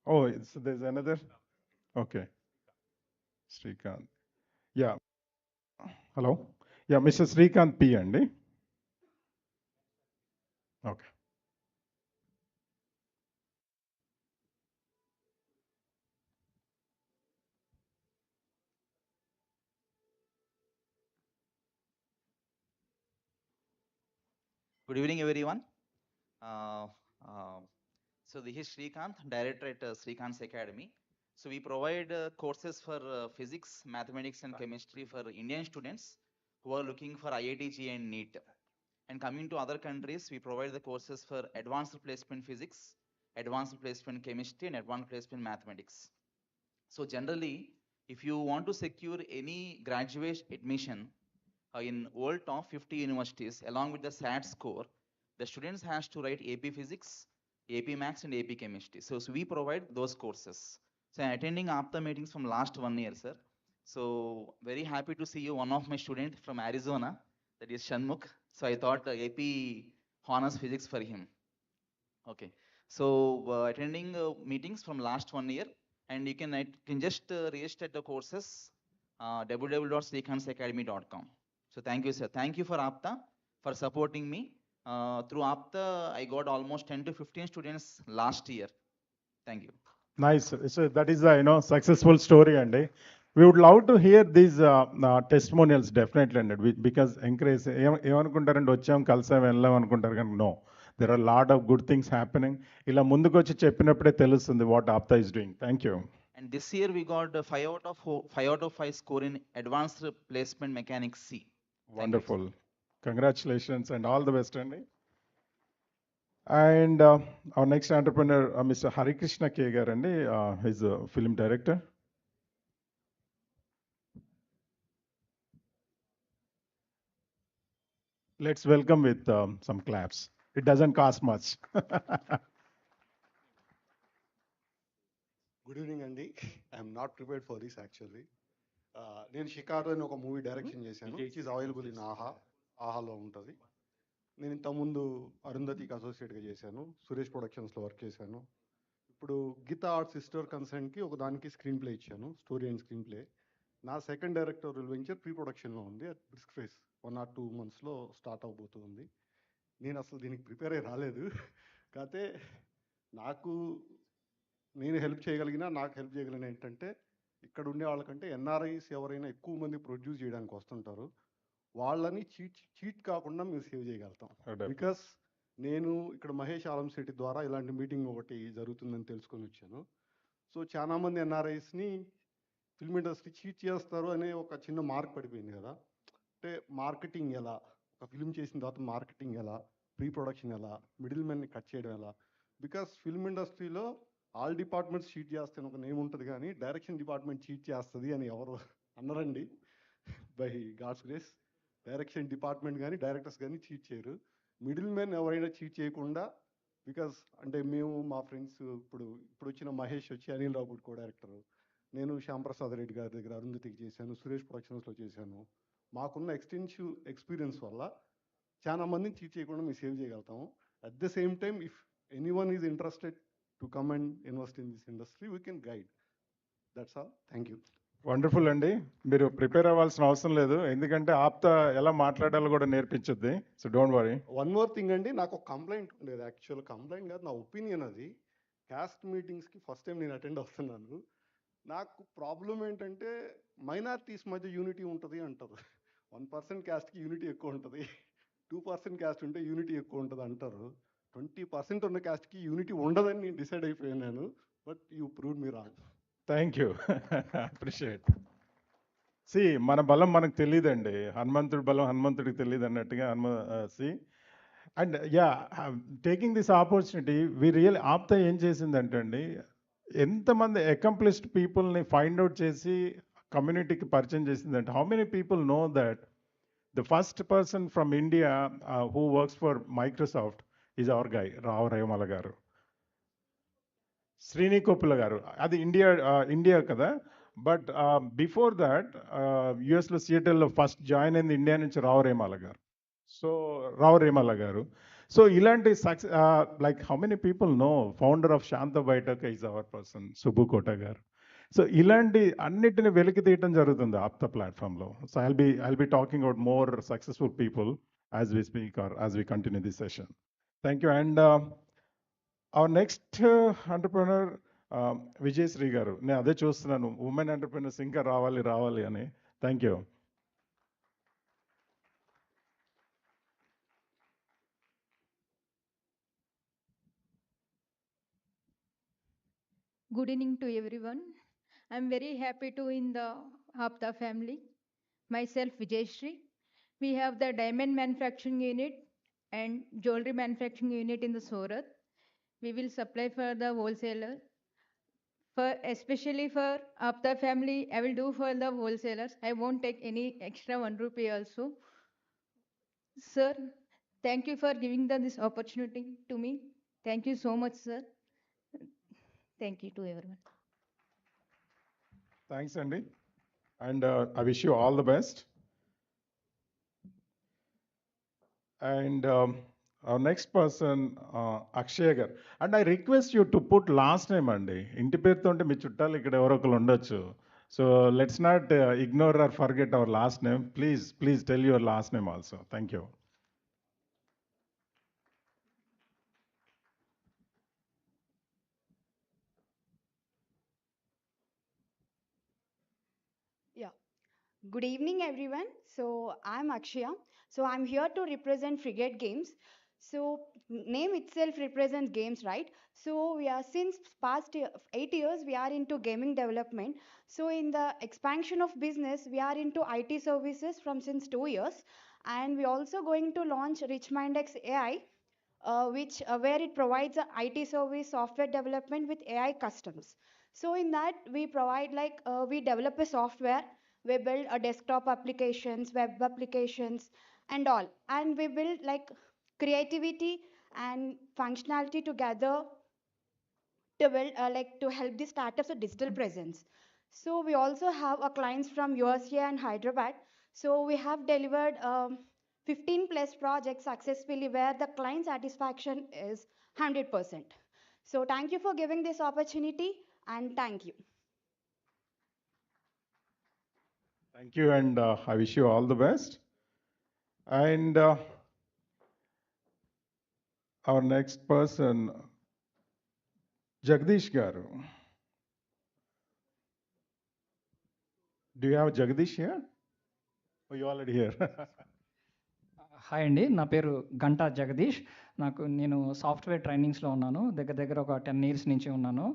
Oh, there's another. Okay, Srikanth. Yeah. Hello. Yeah, Mr. Srikanth P. Andy. Okay. Good evening, everyone. Uh, uh, so this is Srikanth, director at Srikanth's Academy. So we provide courses for physics, mathematics, and chemistry for Indian students who are looking for IIT and NEET. And coming to other countries, we provide the courses for advanced placement physics, advanced placement chemistry, and advanced placement mathematics. So generally, if you want to secure any graduate admission in world top 50 universities along with the SAT score, the students has to write AP Physics, AP Maths, and AP Chemistry. So we provide those courses. So I'm attending APTA meetings from last 1 year, sir. So very happy to see you, one of my student from Arizona, that is Shanmukh. So I thought AP honors physics for him. Okay. So attending meetings from last 1 year, and you can just register the courses www.srikantsacademy.com. So thank you, sir. Thank you for APTA for supporting me. Through APTA, I got almost 10 to 15 students last year. Thank you. Nice. So that is a successful story, Andy. We would love to hear these testimonials definitely, Andy, because encourage ఏమనుకుంటారండి వచ్చాం కలిసాం వెళ్ళాం అనుకుంటారు కానీ no there are lot of good things happening ఇలా ముందుకు వచ్చి చెప్పినప్పుడే తెలుస్తుంది what APTA is doing thank you And this year we got 5 out of 5 score in advanced placement mechanics C. Wonderful congratulations and all the best అండి and our next entrepreneur, Mr. Harikrishna K. Garandi, he's a film director. Let's welcome with some claps. It doesn't cost much. Good evening అండి. I'm not prepared for this actually. నేను షికారు అని ఒక movie direction చేశాను, which is available in ఆహాలో ఉంటుంది. నేను ఇంతకుముందు అరుంధతికి అసోసియేట్గా చేశాను, సురేష్ ప్రొడక్షన్స్లో వర్క్ చేశాను. ఇప్పుడు గీతా ఆర్ట్ సిస్టర్ కన్సర్న్కి ఒక దానికి స్క్రీన్ ప్లే ఇచ్చాను, స్టోరీ అండ్ స్క్రీన్ ప్లే. నా సెకండ్ డైరెక్టోరియల్ వెంచర్ ప్రీ ప్రొడక్షన్లో ఉంది, అది బ్రిస్క్ ఫేస్ 1 or 2 monthsలో స్టార్ట్ అవబోతుంది. నేను అసలు దీనికి ప్రిపేర్ అయ్యి రాలేదు, కాకపోతే నేను హెల్ప్ చేయగలిగినా నాకు హెల్ప్ చేయగలిగిన ఏంటంటే ఇక్కడ ఉండే వాళ్ళకంటే ఎన్ఆర్ఐస్ ఎవరైనా ఎక్కువ మంది ప్రొడ్యూస్ చేయడానికి వస్తుంటారు, వాళ్ళని చీట్ కాకుండా మీరు సేవ్ చేయగలుగుతాం. బికాస్ నేను ఇక్కడ మహేష్ ఆలంశెట్టి ద్వారా ఇలాంటి మీటింగ్ ఒకటి జరుగుతుందని తెలుసుకొని వచ్చాను. సో చాలామంది ఎన్ఆర్ఐస్ని ఫిల్మ్ ఇండస్ట్రీ చీట్ చేస్తారు అనే ఒక చిన్న మార్క్ పడిపోయింది కదా. అంటే మార్కెటింగ్ ఎలా, ఒక ఫిల్మ్ చేసిన తర్వాత మార్కెటింగ్ ఎలా, ప్రీ ప్రొడక్షన్ ఎలా, మిడిల్ మెన్ని కట్ చేయడం ఎలా. బికాస్ ఫిల్మ్ ఇండస్ట్రీలో ఆల్ డిపార్ట్మెంట్స్ చీట్ చేస్తాను ఒక నేమ్ ఉంటుంది, కానీ డైరెక్షన్ డిపార్ట్మెంట్ చీట్ చేస్తుంది అని ఎవరు అన్నారండి. By God's grace direction department కానీ డైరెక్టర్స్ కానీ చీట్ చేయరు. మిడిల్ మ్యాన్ ఎవరైనా చీట్ చేయకుండా, బికాస్ అంటే మేము మా ఫ్రెండ్స్ ఇప్పుడు వచ్చిన మహేష్ వచ్చి అనిల్ రావుడ్ కో డైరెక్టర్, నేను శ్యాంప్రసాద్ రెడ్డి గారి దగ్గర అరుంధతికి చేశాను, సురేష్ ప్రొడక్షన్స్లో చేశాను. మాకున్న ఎక్స్టెన్సివ్ ఎక్స్పీరియన్స్ వల్ల చాలా మందిని చీట్ చేయకుండా మేము సేవ్ చేయగలుగుతాము. At the same time if anyone is interested to come and invest in this industry we can guide. That's all. Thank you. Wonderful అండి. మీరు ప్రిపేర్ అవ్వాల్సిన అవసరం లేదు, ఎందుకంటే ఆప్తా ఎలా మాట్లాడాలో కూడా నేర్పించుద్ది. So don't worry. One more thing అండి, నాకు ఒక కంప్లైంట్ ఉండేది. యాక్చువల్ కంప్లైంట్ కాదు, నా ఒపీనియన్ అది. క్యాస్ట్ మీటింగ్స్కి ఫస్ట్ టైం నేను అటెండ్ అవుతున్నాను. నాకు ప్రాబ్లం ఏంటంటే మైనారిటీస్ మధ్య యూనిటీ ఉంటుంది అంటారు. 1% క్యాస్ట్కి యూనిటీ ఎక్కువ ఉంటుంది, 2% క్యాస్ట్ ఉంటే యూనిటీ ఎక్కువ ఉంటుంది అంటారు. 20% ఉన్న క్యాస్ట్కి యూనిటీ ఉండదని నేను డిసైడ్ అయిపోయాను. But you prove me wrong. Thank you, appreciate. See మన బలం మనకు తెలియదండి, హనుమంతుడి బలం హనుమంతుడికి తెలియదు అన్నట్టుగా see and yeah taking this opportunity we real APTA ఏం చేసిందంటే అండి, ఎంతమంది అకంప్లిష్డ్ పీపుల్ని ఫైండ్ అవుట్ చేసి కమ్యూనిటీకి పరిచయం చేసిందంటే, how many people know that the first person from India who works for Microsoft is our guy Rao Remala garu, Srini Koppula గారు. అది ఇండియా కదా. బట్ బిఫోర్ దాట్ యుఎస్లో సియాటల్లో ఫస్ట్ జాయిన్ అయింది ఇండియా నుంచి రావు రేమాల గారు. సో రావు రేమల్ల గారు. సో ఇలాంటి success like how many people know founder of Shanta Baithak is our person Subbu Kota garu. So ఇలాంటి అన్నిటిని వెలికి తీయటం జరుగుతుంది ఆప్తా ప్లాట్ఫామ్లో. So I'll be talking about more successful people as we speak or as we continue this session. Thank you. And our next entrepreneur Vijayasri garu. నేను అదే చూస్తున్నాను, women entrepreneurs ఇంకా రావాలి రావాలి అని. Thank you. Good evening to everyone. I'm very happy to in the APTA family. Myself Vijayshri. We have the diamond manufacturing unit and jewelry manufacturing unit in the Surat. We will supply for the wholesaler. For especially for APTA family, I will do for the wholesalers. I won't take any extra 1 rupee also. Sir, thank you for giving this opportunity to me. Thank you so much, sir. Thank you to everyone. Thanks అండి. And I wish you all the best. And our next person, Akshay garu. And I request you to put last name అండి. ఇంటి పేరుతో ఉంటే మీ చుట్టాలు ఇక్కడ ఎవరో ఒకరు ఉండొచ్చు. So let's not ignore or forget our last name. Please tell your last name also. Thank you. Yeah. Good evening, everyone. So I'm Akshaya. So I'm here to represent Frigate Games. So name itself represents games, right? So we are since past 8 years we are into gaming development. So in the expansion of business, we are into IT services from since 2 years, and we also going to launch RichMindX AI, which where it provides a IT service software development with AI customs. So in that we provide like we develop a software, we build a desktop applications, web applications, and all, and we build like creativity and functionality together to build like to help the startups with digital presence. So we also have clients from USA and Hyderabad. So we have delivered 15 plus projects successfully where the client satisfaction is 100%. So thank you for giving this opportunity, and thank you. Thank you. And I wish you all the best. And our next person Jagadish గారు. Do you have Jagdish here? Oh, you already here. Hi అండి, నా పేరు గంటా జగదీష్. నేను software ట్రైనింగ్స్లో ఉన్నాను, దగ్గర ఒక 10 years నుంచి ఉన్నాను.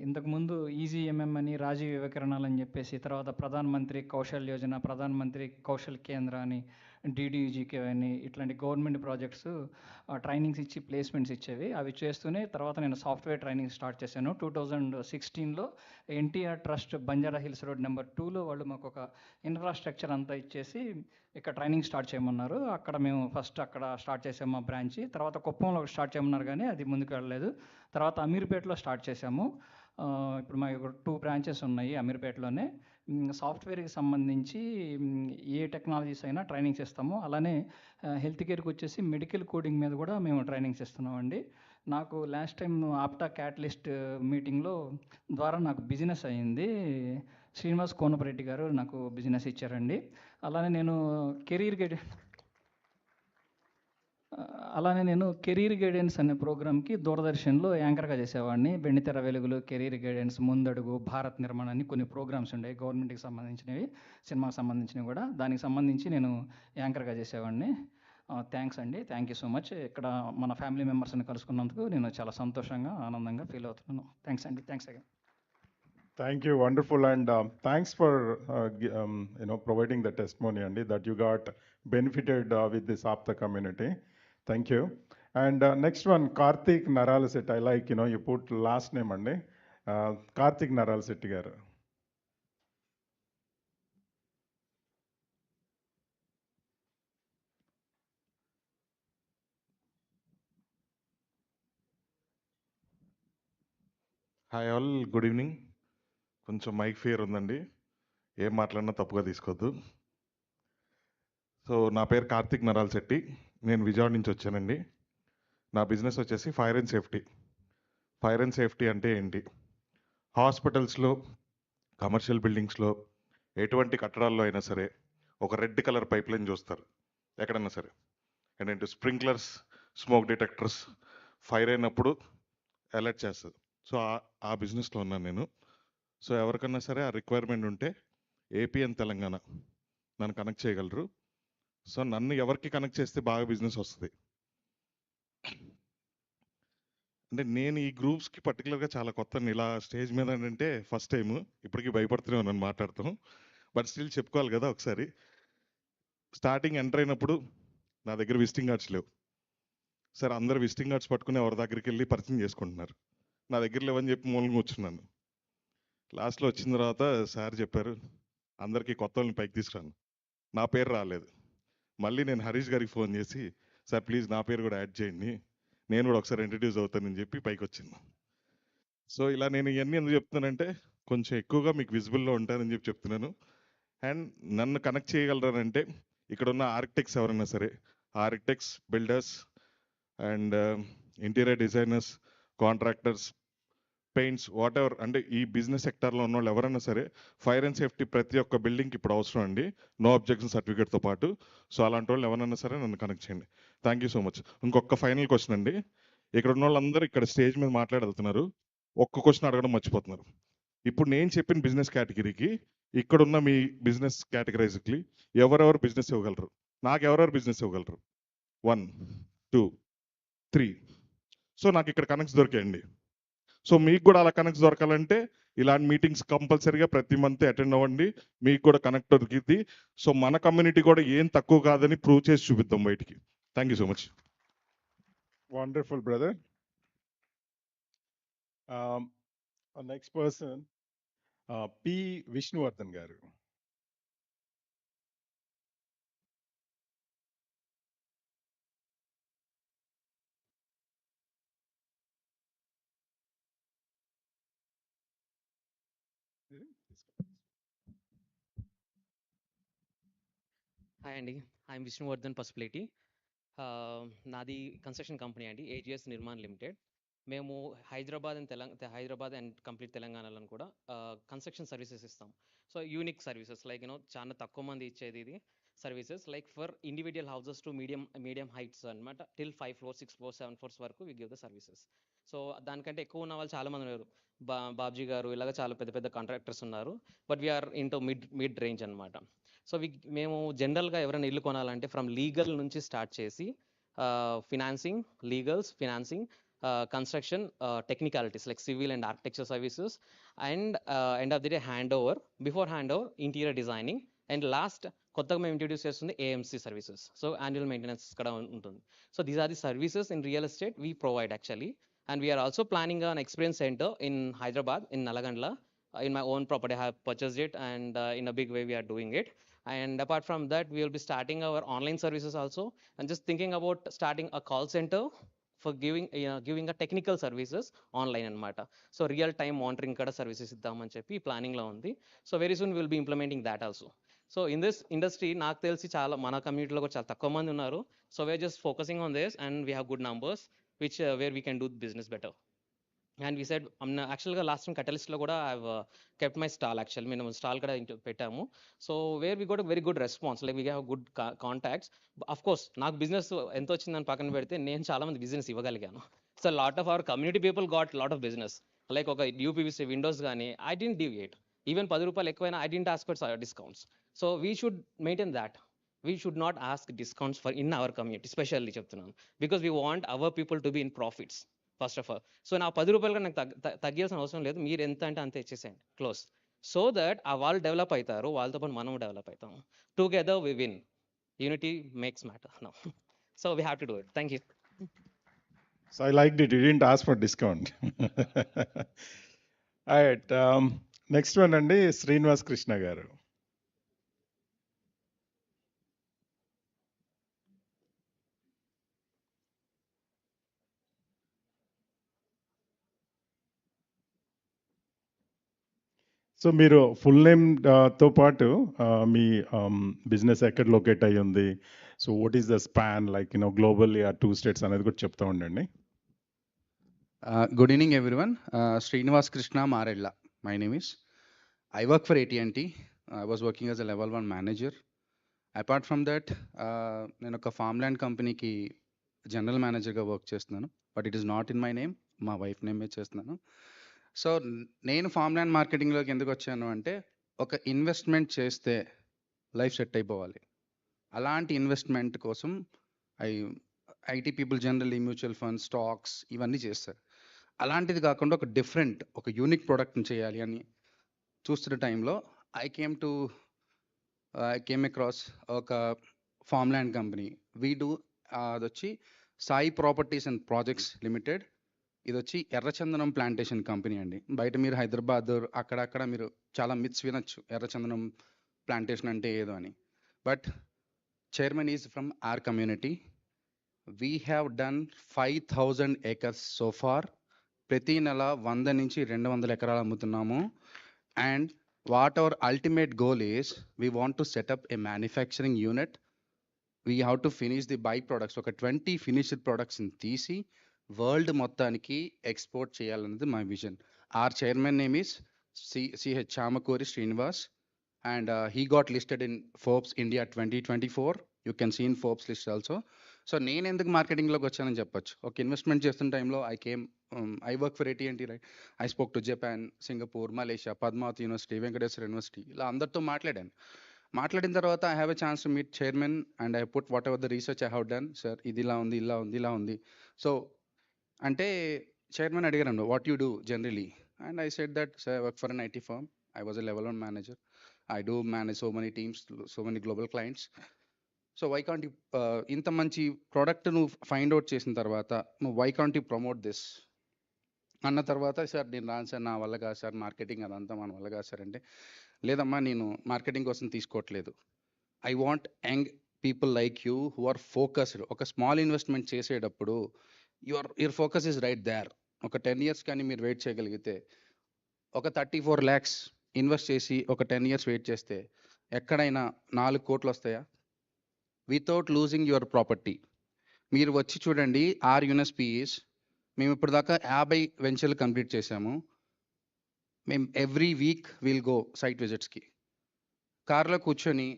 ఇంతకుముందు ఈజీఎంఎం అని, రాజీవ్ యువకిరణాలు అని చెప్పేసి, తర్వాత ప్రధాన్ మంత్రి కౌశల్ యోజన, ప్రధాన్ మంత్రి కౌశల్ కేంద్ర అని, డిడియూజీకే అని, ఇట్లాంటి గవర్నమెంట్ ప్రాజెక్ట్స్ ట్రైనింగ్స్ ఇచ్చి ప్లేస్మెంట్స్ ఇచ్చేవి. అవి చేస్తూనే తర్వాత నేను సాఫ్ట్వేర్ ట్రైనింగ్ స్టార్ట్ చేశాను 2016లో. NTR trust Banjara Hills road number 2లో వాళ్ళు మాకు ఒక ఇన్ఫ్రాస్ట్రక్చర్ అంతా ఇచ్చేసి ఇక్కడ ట్రైనింగ్ స్టార్ట్ చేయమన్నారు. అక్కడ మేము ఫస్ట్ అక్కడ స్టార్ట్ చేసాము మా బ్రాంచ్. తర్వాత కుప్పంలో స్టార్ట్ చేయమన్నారు కానీ అది ముందుకు వెళ్ళలేదు. తర్వాత అమీర్పేటలో స్టార్ట్ చేసాము. ఇప్పుడు మాకు 2 బ్రాంచెస్ ఉన్నాయి అమీర్పేటలోనే. సాఫ్ట్వేర్కి సంబంధించి ఏ టెక్నాలజీస్ అయినా ట్రైనింగ్స్ ఇస్తాము. అలానే హెల్త్ కేర్కి వచ్చేసి మెడికల్ కోడింగ్ మీద కూడా మేము ట్రైనింగ్స్ ఇస్తున్నామండి. నాకు లాస్ట్ టైం ఆప్టా క్యాటలిస్ట్ మీటింగ్లో ద్వారా నాకు బిజినెస్ అయ్యింది. శ్రీనివాస్ కోనపరెడ్డి గారు నాకు బిజినెస్ ఇచ్చారండి. అలానే నేను కెరీర్ గైడెన్స్ అనే ప్రోగ్రామ్కి దూరదర్శన్లో యాంకర్గా చేసేవాడిని. వెండితెర వెలుగులు, కెరీర్ గైడెన్స్, ముందడుగు, భారత్ నిర్మాణం అని కొన్ని ప్రోగ్రామ్స్ ఉండేవి, గవర్నమెంట్కి సంబంధించినవి, సినిమాకి సంబంధించినవి కూడా. దానికి సంబంధించి నేను యాంకర్గా చేసేవాడిని. థ్యాంక్స్ అండి, థ్యాంక్ యూ సో మచ్. ఇక్కడ మన ఫ్యామిలీ మెంబర్స్ని కలుసుకున్నందుకు నేను చాలా సంతోషంగా, ఆనందంగా ఫీల్ అవుతున్నాను. థ్యాంక్స్ అండి, thanks again. Thank you, wonderful, and thanks for providing the testimony, Andy, that you got benefited with this APTA community. Thank you. And next one, Karthik Naralasetti. I like, you put last name, Andy. Karthik Naralasetti garu. Hi all, good evening. కొంచెం mic fear ఉందండి, ఏం మాట్లాడినా తప్పుగా తీసుకోవద్దు. So నా పేరు కార్తిక్ నరాల్ శెట్టి. నేను విజయవాడ నుంచి వచ్చానండి. నా బిజినెస్ వచ్చేసి fire and safety. Fire and safety అంటే ఏంటి? హాస్పిటల్స్లో, కమర్షియల్ బిల్డింగ్స్లో, ఎటువంటి కట్టడాల్లో అయినా సరే ఒక రెడ్ కలర్ పైప్ లైన్ చూస్తారు ఎక్కడన్నా సరే. ఏంటంటే స్ప్రింక్లర్స్, స్మోక్ డిటెక్టర్స్ ఫైర్ అయినప్పుడు అలర్ట్ చేస్తుంది. సో ఆ బిజినెస్లో ఉన్నాను నేను. సో ఎవరికన్నా సరే ఆ రిక్వైర్మెంట్ ఉంటే ఏపీ అండ్ తెలంగాణ నన్ను కనెక్ట్ చేయగలరు. సో నన్ను ఎవరికి కనెక్ట్ చేస్తే బాగా బిజినెస్ వస్తుంది అంటే నేను ఈ గ్రూప్స్కి పర్టికులర్గా చాలా కొత్త. ఇలా స్టేజ్ మీద ఏంటంటే ఫస్ట్ టైం, ఇప్పటికీ భయపడుతూనే ఉన్నాను మాట్లాడతాం, బట్ స్టిల్ చెప్పుకోవాలి కదా ఒకసారి. స్టార్టింగ్ ఎంటర్ అయినప్పుడు నా దగ్గర విజిటింగ్ కార్డ్స్ లేవు. సార్ అందరు విజిటింగ్ కార్డ్స్ పట్టుకుని ఎవరి దగ్గరికి వెళ్ళి పరిచయం చేసుకుంటున్నారు. నా దగ్గర లేవని చెప్పి మూలంగా కూర్చున్నాను. లాస్ట్లో వచ్చిన తర్వాత సార్ చెప్పారు అందరికీ కొత్త వాళ్ళని పైకి తీసుకురాను. నా పేరు రాలేదు. మళ్ళీ నేను హరీష్ గారికి ఫోన్ చేసి సార్ ప్లీజ్ నా పేరు కూడా యాడ్ చేయండి, నేను కూడా ఒకసారి ఇంట్రడ్యూస్ అవుతానని చెప్పి పైకి వచ్చింది. సో ఇలా నేను ఇవన్నీ ఎందుకు చెప్తున్నానంటే కొంచెం ఎక్కువగా మీకు విజిబుల్లో ఉంటానని చెప్పి చెప్తున్నాను. అండ్ నన్ను కనెక్ట్ చేయగలరానంటే ఇక్కడ ఉన్న ఆర్కిటెక్ట్స్ ఎవరైనా సరే, architects, builders and interior designers, contractors, paints, what ever, అంటే ఈ బిజినెస్ సెక్టార్లో ఉన్న వాళ్ళు ఎవరైనా సరే ఫైర్ అండ్ సేఫ్టీ ప్రతి ఒక్క బిల్డింగ్కి ఇప్పుడు అవసరం అండి, నో అబ్జెక్షన్ సర్టిఫికేట్తో పాటు. సో అలాంటి వాళ్ళు ఎవరైనా సరే నన్ను కనెక్ట్ చేయండి. Thank you so much. ఇంకొక ఫైనల్ క్వశ్చన్ అండి. ఇక్కడ ఉన్న వాళ్ళందరూ ఇక్కడ స్టేజ్ మీద మాట్లాడెళ్తున్నారు, ఒక్క క్వశ్చన్ అడగడం మర్చిపోతున్నారు. ఇప్పుడు నేను చెప్పిన బిజినెస్ కేటగిరీకి ఇక్కడున్న మీ బిజినెస్ కేటగరైజ్కి ఎవరెవరు బిజినెస్ ఇవ్వగలరు? నాకు ఎవరెవరు బిజినెస్ ఇవ్వగలరు? 1 2 3. సో నాకు ఇక్కడ కనెక్ట్స్ దొరికాయండి. సో మీకు కూడా అలా కనెక్ట్స్ దొరకాలంటే ఇలాంటి మీటింగ్స్ కంపల్సరీగా ప్రతి మంత్ అటెండ్ అవ్వండి, మీకు కూడా కనెక్ట్ దొరికింది. సో మన కమ్యూనిటీ కూడా ఏం తక్కువ కాదని ప్రూవ్ చేసి చూపిద్దాం బయటికి. Thank you so much. Wonderful brother. Next person P Vishnuvardhan గారు. హాయ్ అండి, ఐఎమ్ విష్ణువర్ధన్ పసుపులేటి. నాది కన్స్ట్రక్షన్ కంపెనీ అండి, ఏజిఎస్ నిర్మాణ్ లిమిటెడ్. మేము హైదరాబాద్ అండ్ కంప్లీట్ తెలంగాణలో కూడా కన్స్ట్రక్షన్ సర్వీసెస్ ఇస్తాం. సో యూనిక్ సర్వీసెస్ లైక్ చాలా తక్కువ మంది ఇచ్చేది ఇది services like for individual houses to medium heights అనమాట. టిల్ 5 floors 6 floors 7 floors వరకు we give the services. So దానికంటే ఎక్కువ ఉన్న వాళ్ళు చాలా మంది ఉన్నారు. బాబ్జీ గారు ఇలాగ చాలా పెద్ద పెద్ద కాంట్రాక్టర్స్ ఉన్నారు. But we are into mid range అనమాట. సో మేము జనరల్గా ఎవరైనా ఇల్లు కొనాలంటే ఫ్రమ్ లీగల్ నుంచి స్టార్ట్ చేసి financing, financing, construction, technicalities like civil and architecture services, and end of the day before hand over interior designing, and last కొత్తగా మేము ఇంట్రడ్యూస్ చేస్తుంది AMC services. So annual maintenance కూడా ఉంటుంది. So these are the services in real estate we provide actually. And we are also planning an experience center in Hyderabad, in Nalagandla. In my own property, I have purchased it, and in a big way we are doing it. And apart from that, we will be starting our online services also, and just thinking about starting a call center for giving a technical services online anamata. So real time monitoring kada services iddamani cheppi planning lo undi. So very soon we will be implementing that also. So in this industry నాకు తెలిసి చాలా మన కమ్యూనిటీలో కూడా చాలా తక్కువ మంది ఉన్నారు. So we are just focusing on this, and we have good numbers which where we can do business better. And we said యాక్చువల్గా లాస్ట్ టైం కటలిస్ట్లో కూడా I kept my stall. Actually మేము స్టాల్ కూడా పెట్టాము. So where we got very good response, like we have good contacts. Of course నాకు business ఎంత వచ్చిందని పక్కన పెడితే నేను చాలా మంది బిజినెస్ ఇవ్వగలిగాను. So lot of our community people got lot of business. Like ఒక యూపీవీసీ విండోస్ కానీ ఐ డెంట్ డివియేట్, ఈవెన్ 10 రూపాయలు ఎక్కువైనా I didn't ask for discounts. So we should maintain that. We should not ask discounts for in our community, especially చెప్తున్నాను, because we want our people to be in profits first of all. So నా 10 రూపాయలుగా నాకు తగ్గాల్సిన అవసరం లేదు, మీరు ఎంత అంటే అంత ఇచ్చేసేయండి క్లోజ్. సో దట్ ఆ వాళ్ళు డెవలప్ అవుతారు, వాళ్ళతో పాటు మనం డెవలప్ అవుతాం. Together we win. Unity makes matter now. So we have to do it. Thank you. So I liked it. You didn't ask for discount. All right. Next one అండి శ్రీనివాస్ కృష్ణ గారు. So మీరు full name తో పాటు మీ business ఎక్కడ locate అయ్యి ఉంది, so what is the span like globally ఆ 2 states అనేది కూడా చెప్తా ఉండండి. Good evening, everyone. Srinivas Krishna Marella. My name is. I work for AT&T. I was working as a level 1 manager. Apart from that, నేను ఒక ఫార్మ్ల్యాండ్ కంపెనీకి general మేనేజర్గా work చేస్తున్నాను. But it is not in my name, మా wife నేమే చేస్తున్నాను. So నేను ఫార్మ్ల్యాండ్ మార్కెటింగ్లోకి ఎందుకు వచ్చాను అంటే, ఒక ఇన్వెస్ట్మెంట్ చేస్తే లైఫ్ సెట్ అయిపోవాలి. అలాంటి ఇన్వెస్ట్మెంట్ కోసం IT people generally mutual funds, stocks ఇవన్నీ చేస్తారు. అలాంటిది కాకుండా ఒక డిఫరెంట్, ఒక యూనిక్ ప్రోడక్ట్ని చేయాలి అని చూస్తున్న టైంలో ఐ కేమ్ అక్రాస్ ఒక ఫార్మ్ల్యాండ్ కంపెనీ. అది వచ్చి Sai properties and projects limited. ఇది వచ్చి ఎర్రచందనం ప్లాంటేషన్ కంపెనీ అండి. బయట మీరు హైదరాబాద్ అక్కడక్కడ మీరు చాలా మిత్స్ వినొచ్చు, ఎర్రచందనం ప్లాంటేషన్ అంటే ఏదో అని. But chairman is from our community. We have done 5,000 acres so far. ప్రతి నెల 100 నుంచి 200 ఎకరాలు అమ్ముతున్నాము. And what our ultimate goal is, we want to set up a manufacturing unit. We have to finish the by products, ఒక 20 finished ప్రొడక్ట్స్ని తీసి world మొత్తానికి export చేయాలన్నది my vision. Our chairman name is CH Chamakuri Srinivas, and he got listed in Forbes India 2024. You can see in Forbes list also. So నేను ఎందుకు మార్కెటింగ్లోకి వచ్చానని చెప్పొచ్చు. ఒక ఇన్వెస్ట్మెంట్ చేస్తున్న టైంలో I work for AT&T, right. I spoke to Japan, Singapore, Malaysia, Padmavati university, Venkateswara university, ఇలా అందరితో మాట్లాడిన తర్వాత I have a chance to meet chairman and I put whatever the research I have done. Sir ఇది ఇలా ఉంది. So అంటే chairman అడిగారు, what you do generally, and I said that sir I work for an IT firm. I was a level 1 manager. I do manage so many teams, so many global clients. So why can't you, ఇంత మంచి product నువ్వు find out చేసిన తర్వాత why can't you promote this అన్న తర్వాత, sir నేను రాను sir, నా వల్ల కాదు సార్, మార్కెటింగ్ అదంతా మన వల్ల కాదు సార్ అంటే, లేదమ్మా నేను మార్కెటింగ్ కోసం తీసుకోవట్లేదు. I want young people like you who are focused. ఒక స్మాల్ ఇన్వెస్ట్మెంట్ చేసేటప్పుడు your focus is right there. ఒక 10 years కానీ మీరు వెయిట్ చేయగలిగితే, ఒక 34 lakhs ఇన్వెస్ట్ చేసి ఒక 10 years వెయిట్ చేస్తే ఎక్కడైనా 4 కోట్లు వస్తాయా, వితౌట్ లూజింగ్ యువర్ ప్రాపర్టీ. మీరు వచ్చి చూడండి, ఆర్ యూఎస్పీఈస్, మేము ఇప్పుడు దాకా 50 వెంచర్లు కంప్లీట్ చేశాము. మేము every week will go site విజిట్స్కి. కార్లో కూర్చొని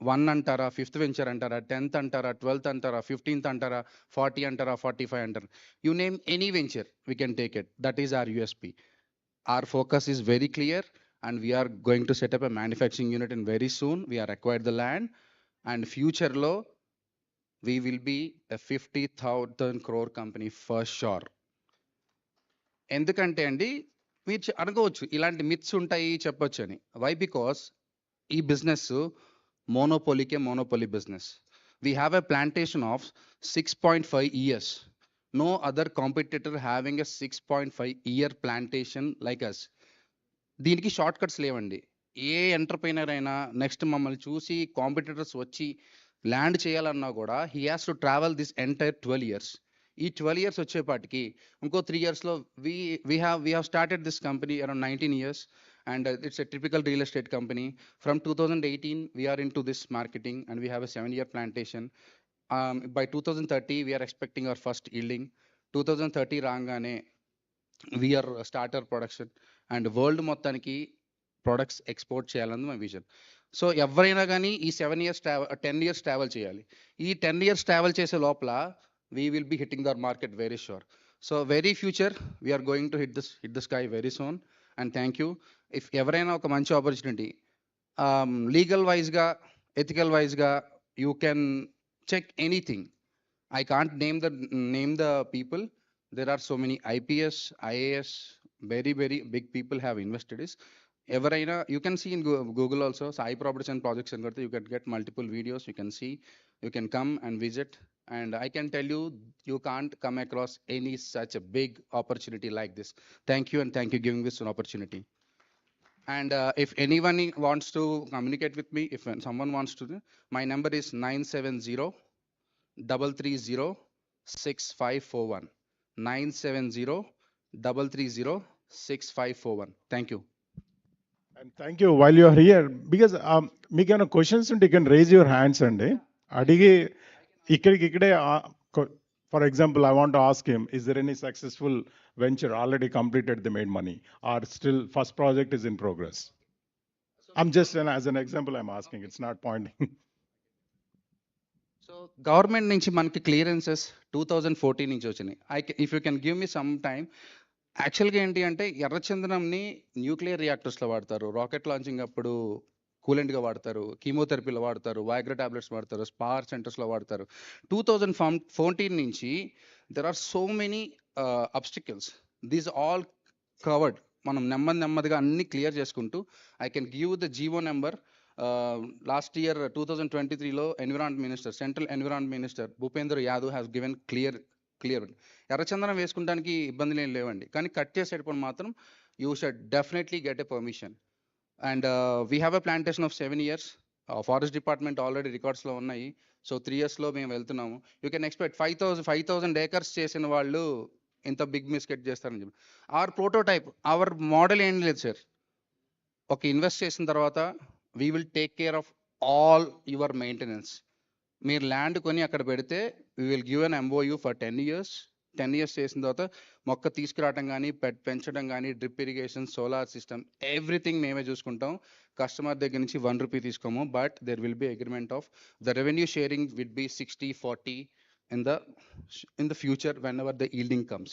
1 అంటారా, 5th వెంచర్ అంటారా, 10th అంటారా, 12th అంటారా, 15th అంటారా, 40 అంటారా, 45 అంటారా, you name any venture, we can take it. That is our USP. Our focus is very clear, and we are going to set up a manufacturing unit in very soon. We are acquired the land, and future lo we will be a 50,000 crore company for sure. ఎందుకంటే అండి, మీరు అనుకోవచ్చు ఇలాంటి myths ఉంటాయి చెప్పొచ్చు అని. Why? Because ఈ business monopoly business. We have a plantation of 6.5 years. No other competitor having a 6.5 year plantation like us. దీనికి షార్ట్ కట్స్ లేవండి. ఏ ఎంటర్ప్రైనర్ అయినా నెక్స్ట్ మమ్మల్ని చూసి కాంపిటీటర్స్ వచ్చి ల్యాండ్ చేయాలన్నా కూడా he has to travel this entire 12 years. ఈ 12 years వచ్చేపాటికి ఇంకో 3 yearsలో we have started this company around 19 years, and it's a typical real estate company. From 2018 we are into this marketing, and we have a 7-year plantation. By 2030 we are expecting our first yielding. 2030 రాగానే we are starter production, and world మొత్తానికి products export చేయాలన్నది మా vision. So ఎవరైనా కానీ ఈ 10 years travel చేయాలి. ఈ 10 years travel చేసే లోపల we will be hitting the market very sure. So very future we are going to hit the sky very soon, and thank you. If ఎవరైనా ఒక మంచి ఆపర్చునిటీ లీగల్ వైజ్గా, ఎథికల్ వైజ్గా, you can check anything. I can't name the people. There are so many IPS, IAS, very big people have invested this. Everaina, you can see in Google also, Sai Properties and Projects, and you can get multiple videos. You can see, you can come and visit, and I can tell you, you can't come across any such a big opportunity like this. Thank you, and thank you giving this an opportunity. And if anyone wants to communicate with me, if someone wants to, my number is 970-330-6541. 970-330-6541. Thank you. And thank you. While you are here, because మీకు ఏమైనా questions ఉంటే you can raise your hands అండి. అడిగి ఇక్కడే for example I want ask him, is there any successful venture already completed the made money or still first project is in progress? I'm just as an example I'm asking, it's not pointing. So government నుంచి మనకి clearances 2014 నుంచి వచ్చినాయి. If you can give me some time, యాక్చువల్గా ఏంటి అంటే ఎర్రచందనంని nuclear రియాక్టర్స్లో వాడతారు, rocket launching అప్పుడు కూలెంట్గా వాడతారు, కీమోథెరపీలో వాడతారు, వైగ్రా టాబ్లెట్స్ వాడతారు, స్పార్ సెంటర్స్లో వాడతారు. 2014 నుంచి there are so many obstacles, these all covered. మనం నెమ్మదిగా అన్ని క్లియర్ చేసుకుంటూ, I can give the GO number. Last year 2023లో environment minister, central environment minister Bhupendra Yadav has given clear. ఎర్రచందనం వేసుకుంటానికి ఇబ్బందులు ఏం లేవండి, కానీ కట్ చేసేటప్పుడు మాత్రం you should definitely get a permission. And we have a plantation of 7 years. Forest department already రికార్డ్స్లో ఉన్నాయి. సో 3 yearsలో మేము వెళ్తున్నాము. యూ కెన్ ఎక్స్పెక్ట్ 5,000 acres చేసిన వాళ్ళు ఇంత బిగ్ మిస్కెట్ చేస్తారని చెప్పి. అవర్ ప్రోటోటైప్, అవర్ మోడల్ ఏం లేదు సార్. ఒక ఇన్వెస్ట్ చేసిన తర్వాత we will take care of all your maintenance. మీరు ల్యాండ్ కొని అక్కడ పెడితే we will give an MOU for 10 years. 10 years చేసిన తర్వాత మొక్క తీసుకురావడం కానీ, పెంచడం కానీ, drip irrigation, solar system, everything మేమే చూసుకుంటాం. కస్టమర్ దగ్గర నుంచి 1 rupee తీసుకోము. But there will be agreement of the revenue sharing will be 60-40 in the future whenever the yielding comes.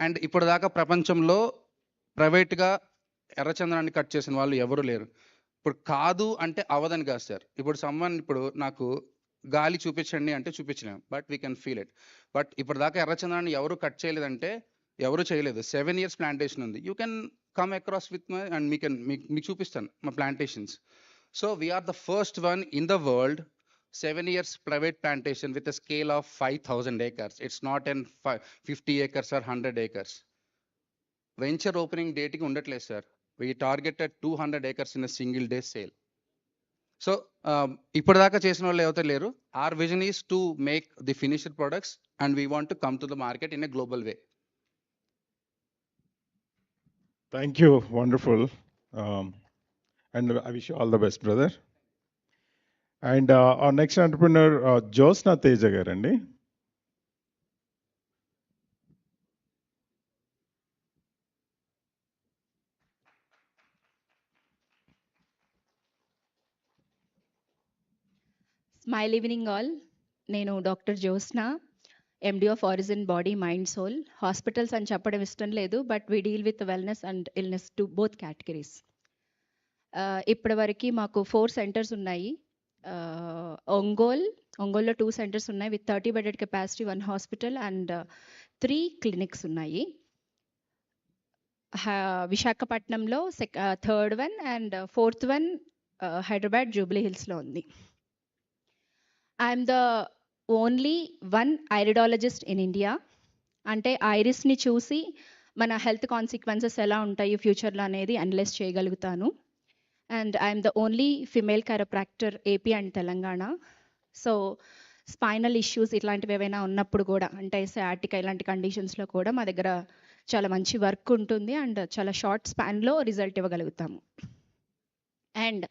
And ఇప్పుడు దాకా ప్రపంచంలో ప్రైవేట్గా ఎర్రచందనాన్ని కట్ చేసిన వాళ్ళు ఎవరు లేరు. ఇప్పుడు కాదు అంటే అవదని కాదు సార్. ఇప్పుడు నాకు గాలి చూపించండి అంటే చూపించలేము, but we can feel it. But ఇప్పుడు దాకా ఎర్రచందనాన్ని ఎవరు కట్ చేయలేదంటే ఎవరు చేయలేదు. 7 years ప్లాంటేషన్ ఉంది. You can come across with my and మీకు చూపిస్తాను మా plantations. So we are the first one in the world 7 years private plantation with a scale of 5,000 acres. It's not in 50 acres or 100 acres. Venture opening date ki undatలేదు sir. We targeted 200 acres in a single day sale. So ఇప్పటిదాకా చేసిన వాళ్ళు ఎవరైతే లేరు. Our vision is to make the finished products and we want to come to the market in a global way. Thank you, wonderful. And I wish you all the best, brother. And our next entrepreneur, Josna Teja garandi. Smile evening all. నేను doctor Jyotsna, MD of origin body mind soul. Hospitals అని చెప్పడం ఇష్టం లేదు, but we deal with wellness and illness to both categories. ఇప్పటివరకు మాకు 4 centers ఉన్నాయి. ఒంగోల్లో 2 centers ఉన్నాయి with 30 bedded capacity, 1 hospital and 3 clinics ఉన్నాయి. విశాఖపట్నంలో 3rd one and 4th one Hyderabad Jubilee హిల్స్లో ఉంది. I'm the only 1 iridologist in India. అంటే ఐరిస్ని చూసి మన హెల్త్ కాన్సిక్వెన్సెస్ ఎలా ఉంటాయి ఫ్యూచర్లో అనేది అనలైజ్ చేయగలుగుతాను. And I'm the only female chiropractor AP and Telangana. So spinal issues ఇట్లాంటివి ఏవైనా ఉన్నప్పుడు కూడా, అంటే సయాటికా ఇలాంటి కండిషన్స్లో కూడా మా దగ్గర చాలా మంచి వర్క్ ఉంటుంది అండ్ చాలా షార్ట్ స్పాన్లో రిజల్ట్ ఇవ్వగలుగుతాము. అండ్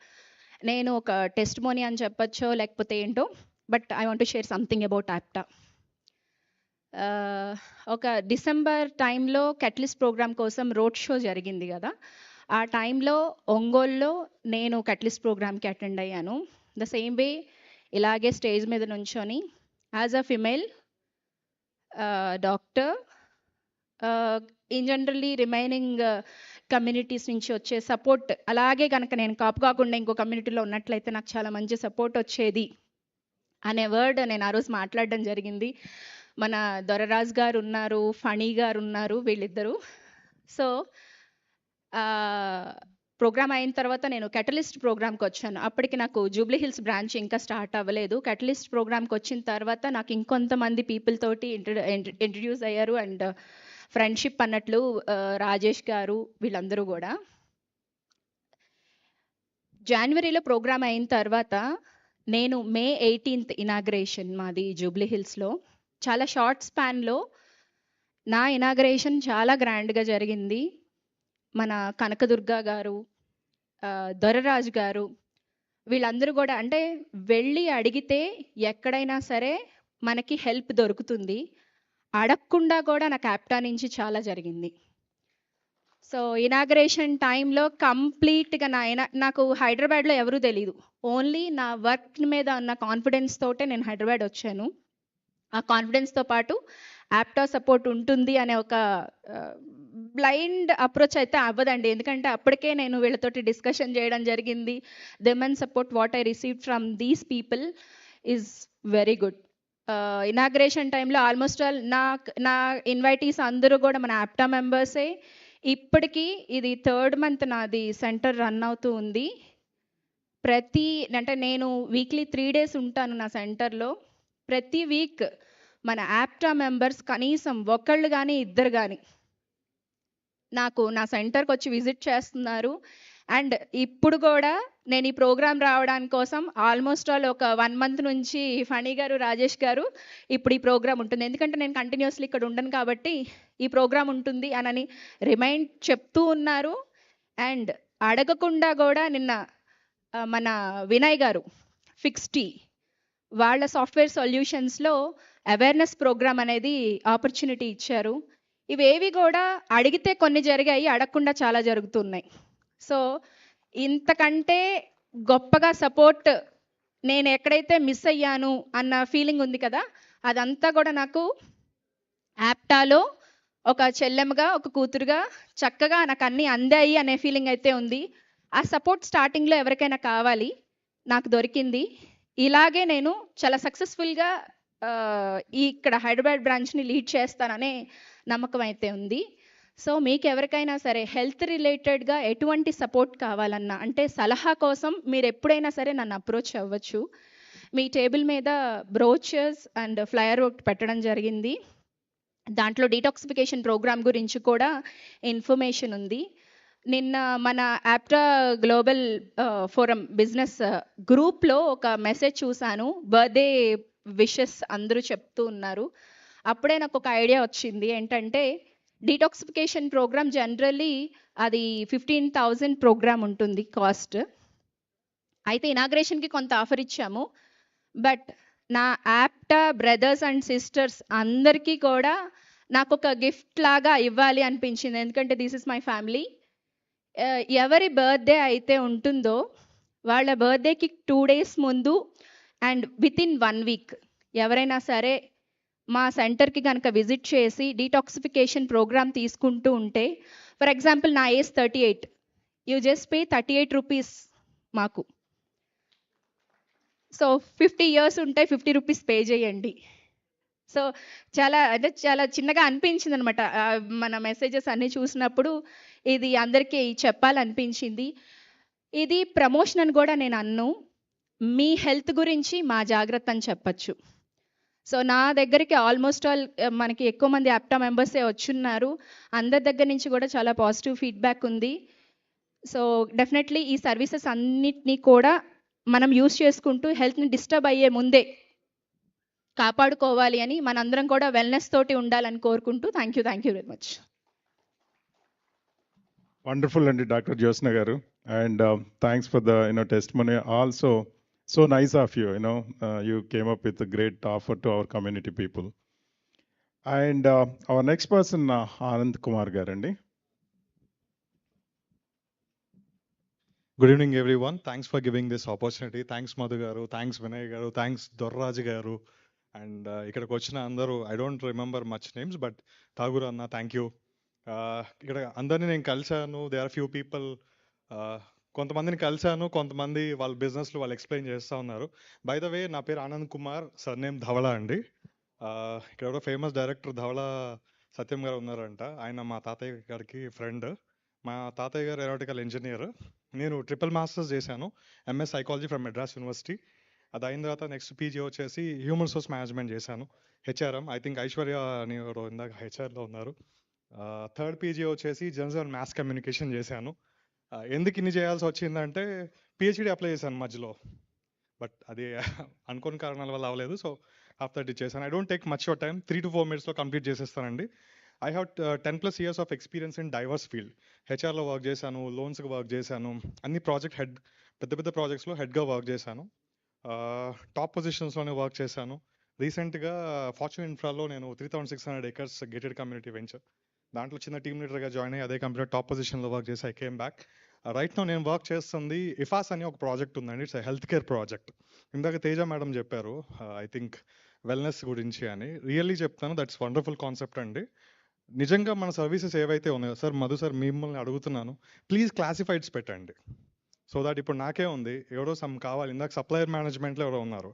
నేను ఒక టెస్టిమోనీ అని చెప్పచ్చో లేకపోతే ఏంటో, but I want to share something about APTA. ఒక డిసెంబర్ టైంలో కెటలిస్ట్ ప్రోగ్రామ్ కోసం రోడ్ షో జరిగింది కదా. ఆ టైంలో ఒంగోల్లో నేను కెటలిస్ట్ ప్రోగ్రామ్కి అటెండ్ అయ్యాను. ద సేమ్ వే ఇలాగే స్టేజ్ మీద నుంచొని as a female doctor, in generally remaining communities నుంచి వచ్చే సపోర్ట్, అలాగే కనుక నేను కాపు కాకుండా ఇంకో కమ్యూనిటీలో ఉన్నట్లయితే నాకు చాలా మంచి సపోర్ట్ వచ్చేది అనే వర్డ్ నేను ఆ రోజు మాట్లాడడం జరిగింది. మన దొరరాజ్ గారు ఉన్నారు, ఫణి గారు ఉన్నారు, వీళ్ళిద్దరూ. సో ప్రోగ్రామ్ అయిన తర్వాత నేను కెటలిస్ట్ ప్రోగ్రామ్కి వచ్చాను. అప్పటికి నాకు జూబ్లీ హిల్స్ బ్రాంచ్ ఇంకా స్టార్ట్ అవ్వలేదు. కెటలిస్ట్ ప్రోగ్రామ్కి వచ్చిన తర్వాత నాకు ఇంకొంతమంది పీపుల్ తోటి ఇంట్రడ్యూస్ అయ్యారు అండ్ ఫ్రెండ్షిప్ అన్నట్లు రాజేష్ గారు వీళ్ళందరూ కూడా. జనవరిలో ప్రోగ్రామ్ అయిన తర్వాత నేను May 18th ఇనాగ్రేషన్ మాది జూబ్లీ హిల్స్లో. చాలా షార్ట్ స్పాన్లో నా ఇనాగ్రేషన్ చాలా గ్రాండ్గా జరిగింది. మన కనకదుర్గ గారు, దొరరాజు గారు, వీళ్ళందరూ కూడా అంటే వెళ్ళి అడిగితే ఎక్కడైనా సరే మనకి హెల్ప్ దొరుకుతుంది. అడగకుండా కూడా నాకు యాప్టా నుంచి చాలా జరిగింది. సో ఇనాగరేషన్ టైంలో కంప్లీట్గా నాకు హైదరాబాద్లో ఎవరూ తెలీదు. ఓన్లీ నా వర్క్ మీద ఉన్న కాన్ఫిడెన్స్ తోటే నేను హైదరాబాద్ వచ్చాను. ఆ కాన్ఫిడెన్స్తో పాటు యాప్టా సపోర్ట్ ఉంటుంది అనే ఒక బ్లైండ్ అప్రోచ్ అయితే అవ్వదండి. ఎందుకంటే అప్పటికే నేను వీళ్ళతోటి డిస్కషన్ చేయడం జరిగింది. The men support what I receive from these people is very good. Inauguration టైంలో ఆల్మోస్ట్ ఆల్ నా ఇన్వైటీస్ అందరూ కూడా మన యాప్టా మెంబర్సే. ఇప్పటికీ ఇది 3rd month నాది సెంటర్ రన్ అవుతూ ఉంది. అంటే నేను వీక్లీ 3 days ఉంటాను నా సెంటర్లో. ప్రతి వీక్ మన యాప్టా మెంబర్స్ కనీసం ఒకళ్ళు కానీ ఇద్దరు కానీ నాకు నా సెంటర్కి వచ్చి విజిట్ చేస్తున్నారు. అండ్ ఇప్పుడు కూడా నేను ఈ ప్రోగ్రామ్ రావడానికి కోసం ఆల్మోస్ట్ ఆల్ ఒక 1 month నుంచి ఫణి గారు, రాజేష్ గారు ఇప్పుడు ఈ ప్రోగ్రామ్ ఉంటుంది. ఎందుకంటే నేను కంటిన్యూస్లీ ఇక్కడ ఉండను కాబట్టి ఈ ప్రోగ్రామ్ ఉంటుంది అని రిమైండ్ చెప్తూ ఉన్నారు. అండ్ అడగకుండా కూడా నిన్న మన వినయ్ గారు ఫిక్స్టీ వాళ్ళ సాఫ్ట్వేర్ సొల్యూషన్స్లో అవేర్నెస్ ప్రోగ్రామ్ అనేది ఆపర్చునిటీ ఇచ్చారు. ఇవేవి కూడా అడిగితే కొన్ని జరిగాయి, అడగకుండా చాలా జరుగుతున్నాయి. సో ఇంతకంటే గొప్పగా సపోర్ట్ నేను ఎక్కడైతే మిస్ అయ్యాను అన్న ఫీలింగ్ ఉంది కదా, అదంతా కూడా నాకు యాప్టాలో ఒక చెల్లెమ్మగా, ఒక కూతురుగా చక్కగా నాకు అన్నీ అందాయి అనే ఫీలింగ్ అయితే ఉంది. ఆ సపోర్ట్ స్టార్టింగ్లో ఎవరికైనా కావాలి, నాకు దొరికింది. ఇలాగే నేను చాలా సక్సెస్ఫుల్గా ఇక్కడ హైదరాబాద్ బ్రాంచ్ని లీడ్ చేస్తాననే నమ్మకం అయితే ఉంది. సో మీకు ఎవరికైనా సరే హెల్త్ రిలేటెడ్గా ఎటువంటి సపోర్ట్ కావాలన్నా, అంటే సలహా కోసం మీరు ఎప్పుడైనా సరే నన్ను అప్రోచ్ అవ్వచ్చు. మీ టేబుల్ మీద బ్రోచర్స్ అండ్ ఫ్లయర్ ఒకటి పెట్టడం జరిగింది. దాంట్లో డీటాక్సిఫికేషన్ ప్రోగ్రామ్ గురించి కూడా ఇన్ఫర్మేషన్ ఉంది. నిన్న మన యాప్టా గ్లోబల్ ఫోరం బిజినెస్ గ్రూప్లో ఒక మెసేజ్ చూశాను, బర్త్డే విషెస్ అందరూ చెప్తూ ఉన్నారు. అప్పుడే నాకు ఒక ఐడియా వచ్చింది. ఏంటంటే డీటాక్సిఫికేషన్ ప్రోగ్రామ్ జనరల్లీ అది 15,000 ప్రోగ్రామ్ ఉంటుంది కాస్ట్. అయితే ఇనాగ్రేషన్కి కొంత ఆఫర్ ఇచ్చాము. బట్ నా యాప్టా బ్రదర్స్ అండ్ సిస్టర్స్ అందరికీ కూడా నాకు ఒక గిఫ్ట్ లాగా ఇవ్వాలి అనిపించింది. ఎందుకంటే దిస్ ఇస్ మై ఫ్యామిలీ. ఎవరి బర్త్డే అయితే ఉంటుందో వాళ్ళ బర్త్డేకి 2 days ముందు అండ్ వితిన్ 1 week ఎవరైనా సరే మా సెంటర్కి కనుక విజిట్ చేసి డీటాక్సిఫికేషన్ ప్రోగ్రామ్ తీసుకుంటూ ఉంటే, ఫర్ ఎగ్జాంపుల్ నా age 38, you just pay 38 rupees మాకు. సో 50 years ఉంటే 50 rupees పే చేయండి. సో చాలా చిన్నగా అనిపించింది అనమాట. మన మెసేజెస్ అన్నీ చూసినప్పుడు ఇది అందరికీ చెప్పాలనిపించింది. ఇది ప్రమోషన్ అని కూడా నేను అన్ను, మీ హెల్త్ గురించి మా జాగ్రత్త అని చెప్పచ్చు. సో నా దగ్గరికి ఆల్మోస్ట్ ఆల్ మనకి ఎక్కువ మంది యాప్టా మెంబర్సే వచ్చున్నారు. అందరి దగ్గర నుంచి కూడా చాలా పాజిటివ్ ఫీడ్బ్యాక్ ఉంది. సో డెఫినెట్లీ ఈ సర్వీసెస్ అన్నిటినీ కూడా మనం యూస్ చేసుకుంటూ హెల్త్ని డిస్టర్బ్ అయ్యే ముందే కాపాడుకోవాలి అని మనందరం కూడా వెల్నెస్ తోటి ఉండాలని కోరుకుంటూ thank you very much. Wonderful అండి డాక్టర్ జ్యోత్స్న గారు, and thanks for the testimony. Also so nice of you, you came up with a great offer to our community people. And our next person, Anand Kumar garandi. Good evening, everyone. Thanks for giving this opportunity. Thanks, Madhu garu. Thanks, Vinay garu. Thanks, Dorraj garu. And ikkadiki vachina andaru, I don't remember much names, but Thagur Anna, thank you. ఇక్కడ అందరినీ నేను కలిశాను. They are few people, కొంతమందిని కలిశాను, కొంతమంది వాళ్ళ బిజినెస్లు వాళ్ళు ఎక్స్ప్లెయిన్ చేస్తూ ఉన్నారు. బై ద వే, నా పేరు ఆనంద్ కుమార్, సర్నేమ్ ధవళ అండి. ఇక్కడ ఎవరో ఫేమస్ డైరెక్టర్ ధవళ సత్యం గారు ఉన్నారంట, ఆయన మా తాతయ్య గారికి ఫ్రెండ్. మా తాతయ్య గారు ఏరోటికల్ ఇంజనీర్. నేను ట్రిపుల్ మాస్టర్స్ చేశాను, MS psychology from Madras university. అది అయిన తర్వాత నెక్స్ట్ పీజీ వచ్చేసి హ్యూమన్ రిసోర్స్ మేనేజ్మెంట్ చేశాను, హెచ్ఆర్ఎం. ఐ థింక్ ఐశ్వర్య అని ఇందాక హెచ్ఆర్లో ఉన్నారు. థర్డ్ పీజీ వచ్చేసి జర్నలిజం మ్యాస్ కమ్యూనికేషన్ చేశాను. ఎందుకు ఇన్ని చేయాల్సి వచ్చిందంటే పిహెచ్డి అప్లై చేశాను మధ్యలో, బట్ అది అనుకోని కారణాల వల్ల అవ్వలేదు. సో ఆఫ్టర్ ఇట్ చేశాను. I don't take much your time, 3 to 4 minutes complete చేసేస్తానండి. I have 10+ years of experience in diverse field. హెచ్ఆర్లో వర్క్ చేశాను, లోన్స్కి వర్క్ చేశాను, అన్ని ప్రాజెక్ట్ హెడ్, పెద్ద పెద్ద ప్రాజెక్ట్స్లో హెడ్గా వర్క్ చేశాను. టాప్ పొజిషన్స్లోనే వర్క్ చేశాను. రీసెంట్గా ఫార్చ్యూన్ ఇన్ఫ్రాలో నేను 3600 acres గేటెడ్ కమ్యూనిటీ వెంచర్, దాంట్లో చిన్న టీమ్ లీడర్గా జాయిన్ అయ్యి అదే కంపెనీలో టాప్ పొజిషన్లో వర్క్ చేసి I came back. Right now నేను వర్క్ చేస్తుంది ఇఫాస్ అని ఒక ప్రాజెక్ట్ ఉందండి. It's health care project. ఇందాక తేజ మేడం చెప్పారు ఐ థింక్ వెల్నెస్ గురించి అని. రియల్లీ చెప్తాను, దట్స్ వండర్ఫుల్ కాన్సెప్ట్ అండి. నిజంగా మన సర్వీసెస్ ఏవైతే ఉన్నాయో సార్, మధు సార్ మిమ్మల్ని అడుగుతున్నాను, ప్లీజ్ క్లాసిఫైడ్స్ పెట్టండి. సో దాట్ ఇప్పుడు నాకే ఉంది, ఎవరో సమ్ కావాలి, ఇందాక సప్లయర్ మేనేజ్మెంట్లో ఎవరో ఉన్నారు,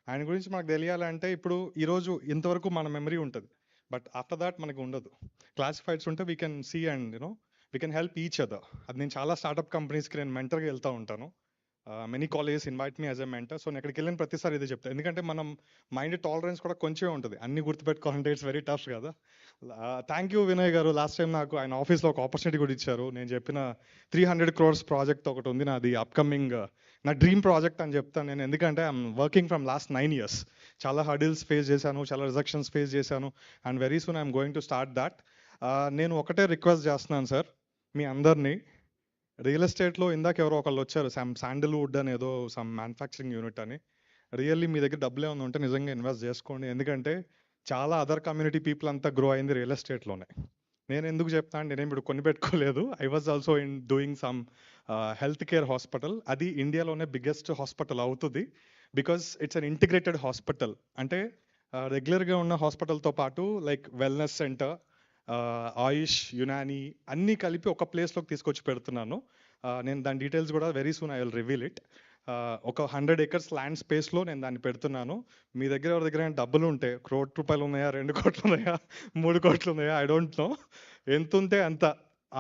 ఆయన గురించి మనకు తెలియాలంటే ఇప్పుడు ఈరోజు ఇంతవరకు మన మెమరీ ఉంటుంది, బట్ ఆఫ్టర్ దాట్ మనకు ఉండదు. క్లాసిఫైడ్స్ ఉంటే we can see and you know we can help each other. అది నేను చాలా స్టార్ట్అప్ కంపెనీస్కి నేను మెంటర్గా వెళ్తూ ఉంటాను. Many colleges invite me as a mentor. So నేను ఎక్కడికి వెళ్ళిన ప్రతిసారి ఇదే చెప్తాను, ఎందుకంటే మనం మైండ్ టాలరెన్స్ కూడా కొంచెమే ఉంటుంది, అన్ని గుర్తుపెట్టుకోవాలంటే ఇట్స్ వెరీ టఫ్ కదా. థ్యాంక్ యూ వినయ్ గారు, లాస్ట్ టైం నాకు ఆయన ఆఫీస్లో ఒక ఆపర్చునిటీ కూడా ఇచ్చారు. నేను చెప్పిన 300 crores ప్రాజెక్ట్ ఒకటి ఉంది నాది అప్కమింగ్, నా డ్రీమ్ ప్రాజెక్ట్ అని చెప్తాను నేను, ఎందుకంటే I'm working from last 9 years. చాలా హర్డిల్స్ ఫేస్ చేశాను, చాలా రిజెక్షన్స్ ఫేస్ చేశాను, and very soon I'm going to start that. నేను ఒకటే రిక్వెస్ట్ చేస్తున్నాను సార్ మీ అందరినీ, రియల్ ఎస్టేట్లో ఇందాక ఎవరో ఒకళ్ళు వచ్చారు, శాండిల్వుడ్ అని ఏదో సమ్ మ్యానుఫ్యాక్చరింగ్ యూనిట్ అని. రియల్లీ మీ దగ్గర డబ్బులు ఏమైనా ఉంటే నిజంగా ఇన్వెస్ట్ చేసుకోండి, ఎందుకంటే చాలా అదర్ కమ్యూనిటీ పీపుల్ అంతా గ్రో అయింది రియల్ ఎస్టేట్లోనే. నేను ఎందుకు చెప్తాను, నేనేం ఇప్పుడు కొని పెట్టుకోలేదు. I was also in doing some health care hospital. అది ఇండియాలోనే బిగ్గెస్ట్ హాస్పిటల్ అవుతుంది, because it's an integrated hospital. అంటే రెగ్యులర్గా ఉన్న హాస్పిటల్తో పాటు లైక్ వెల్నెస్ సెంటర్, ఆయుష్, యునాని అన్నీ కలిపి ఒక ప్లేస్లోకి తీసుకొచ్చి పెడుతున్నాను. నేను దాని డీటెయిల్స్ కూడా very soon I will reveal it. ఒక 100 acres ల్యాండ్ స్పేస్లో నేను దాన్ని పెడుతున్నాను. మీ దగ్గర ఎవరి దగ్గర డబ్బులు ఉంటే, ₹1 crore ఉన్నాయా, 2 crores ఉన్నాయా, 3 crores ఉన్నాయా, ఐ డోంట్ నో, ఎంత ఉంటే అంత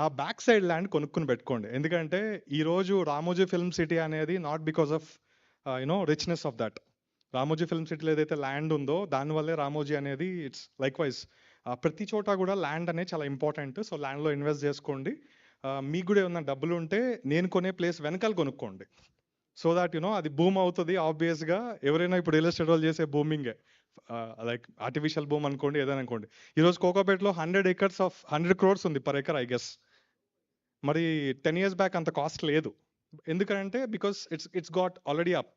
ఆ బ్యాక్ సైడ్ ల్యాండ్ కొనుక్కుని పెట్టుకోండి. ఎందుకంటే ఈరోజు రామోజీ ఫిల్మ్ సిటీ అనేది not because of you know richness of that. Ramoji film సిటీలో ఏదైతే ల్యాండ్ ఉందో దానివల్లే రామోజీ అనేది ఇట్స్ లైక్ వైజ్. ప్రతి చోట కూడా ల్యాండ్ అనేది చాలా ఇంపార్టెంట్. సో ల్యాండ్లో ఇన్వెస్ట్ చేసుకోండి. మీకు కూడా ఏమన్నా డబ్బులు ఉంటే నేను కొనే ప్లేస్ వెనకాల కొనుక్కోండి, సో దాట్ యునో అది బూమ్ అవుతుంది. ఆబ్వియస్గా ఎవరైనా ఇప్పుడు రియల్ ఎస్టేట్ వాళ్ళు చేసే బూమింగే, లైక్ ఆర్టిఫిషియల్ బూమ్ అనుకోండి, ఏదైనా అనుకోండి. ఈరోజు కోకాపేటలో 100 acres ఆఫ్ 100 crores ఉంది పర్ ఎకర్ ఐ గెస్. మరి 10 years బ్యాక్ అంత కాస్ట్ లేదు, ఎందుకంటే because it's got already up.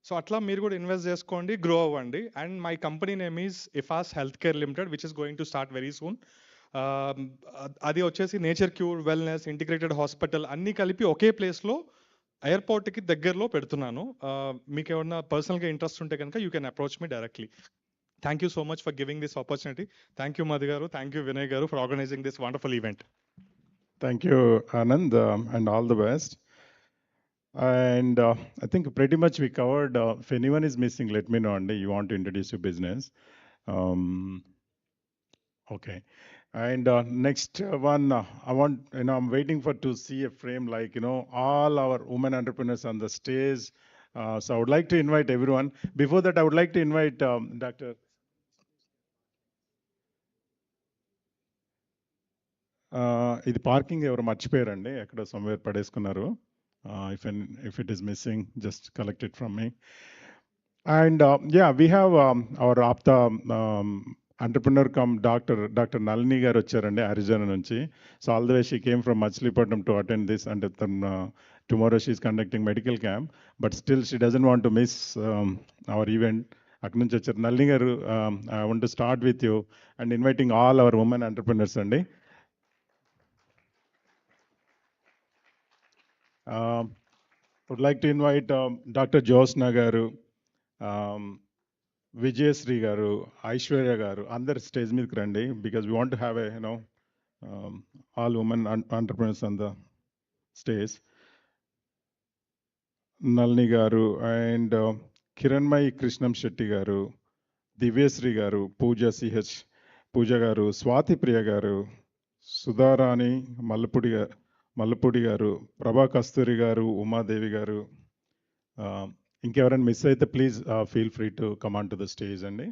సో అట్లా మీరు కూడా ఇన్వెస్ట్ చేసుకోండి, గ్రో అవ్వండి. And my company name is ఇఫాస్ health care limited, which is going to start very soon. అది వచ్చేసి nature cure, wellness, integrated hospital అన్నీ కలిపి ఒకే ప్లేస్లో ఎయిర్పోర్ట్కి దగ్గరలో పెడుతున్నాను. మీకు ఏమన్నా పర్సనల్గా ఇంట్రెస్ట్ ఉంటే కనుక you can approach me directly. Thank you so much for giving this opportunity. Thank you Madhu గారు, థ్యాంక్ యూ వినయ్ గారు for organising this wonderful event. Thank you, Anand, and all the best. And I think pretty much we covered. If anyone is missing, let me know, and you want to introduce your business. Um, okay. And next one, I'm waiting for to see a frame like, all our women entrepreneurs on the stage. So I would like to invite everyone. Before that, I would like to invite Dr. ఇది parking ఎవరు మర్చిపోయారండి, ఎక్కడ somewhere పడేసుకున్నారు. If it is missing, just collect it from me. And yeah, we have our APTA entrepreneur come Dr. Nalini garu వచ్చారండి Arizona నుంచి. So all the way she came from Machilipatnam to attend this, and then tomorrow she is conducting medical camp, but still she doesn't want to miss our event. అక్కడి నుంచి వచ్చారు నళిని గారు. I want to start with you and inviting all our women entrepreneurs అండి. Would like to invite Dr. Josna garu, Vijayasri garu, Aishwarya garu, అందరు stage మీదకి రండి, because we want to have a all women entrepreneurs on the stage. Nalini garu and Kiranmai Krishnam Shetty garu, Divyasri garu, Pooja CH Pooja garu, Swati Priya garu, Sudharani Mallapudi garu, Prabha Kasturi garu, Uma Devi garu. ఇంకెవరైనా miss అయితే please feel free to come on to the stage అండి.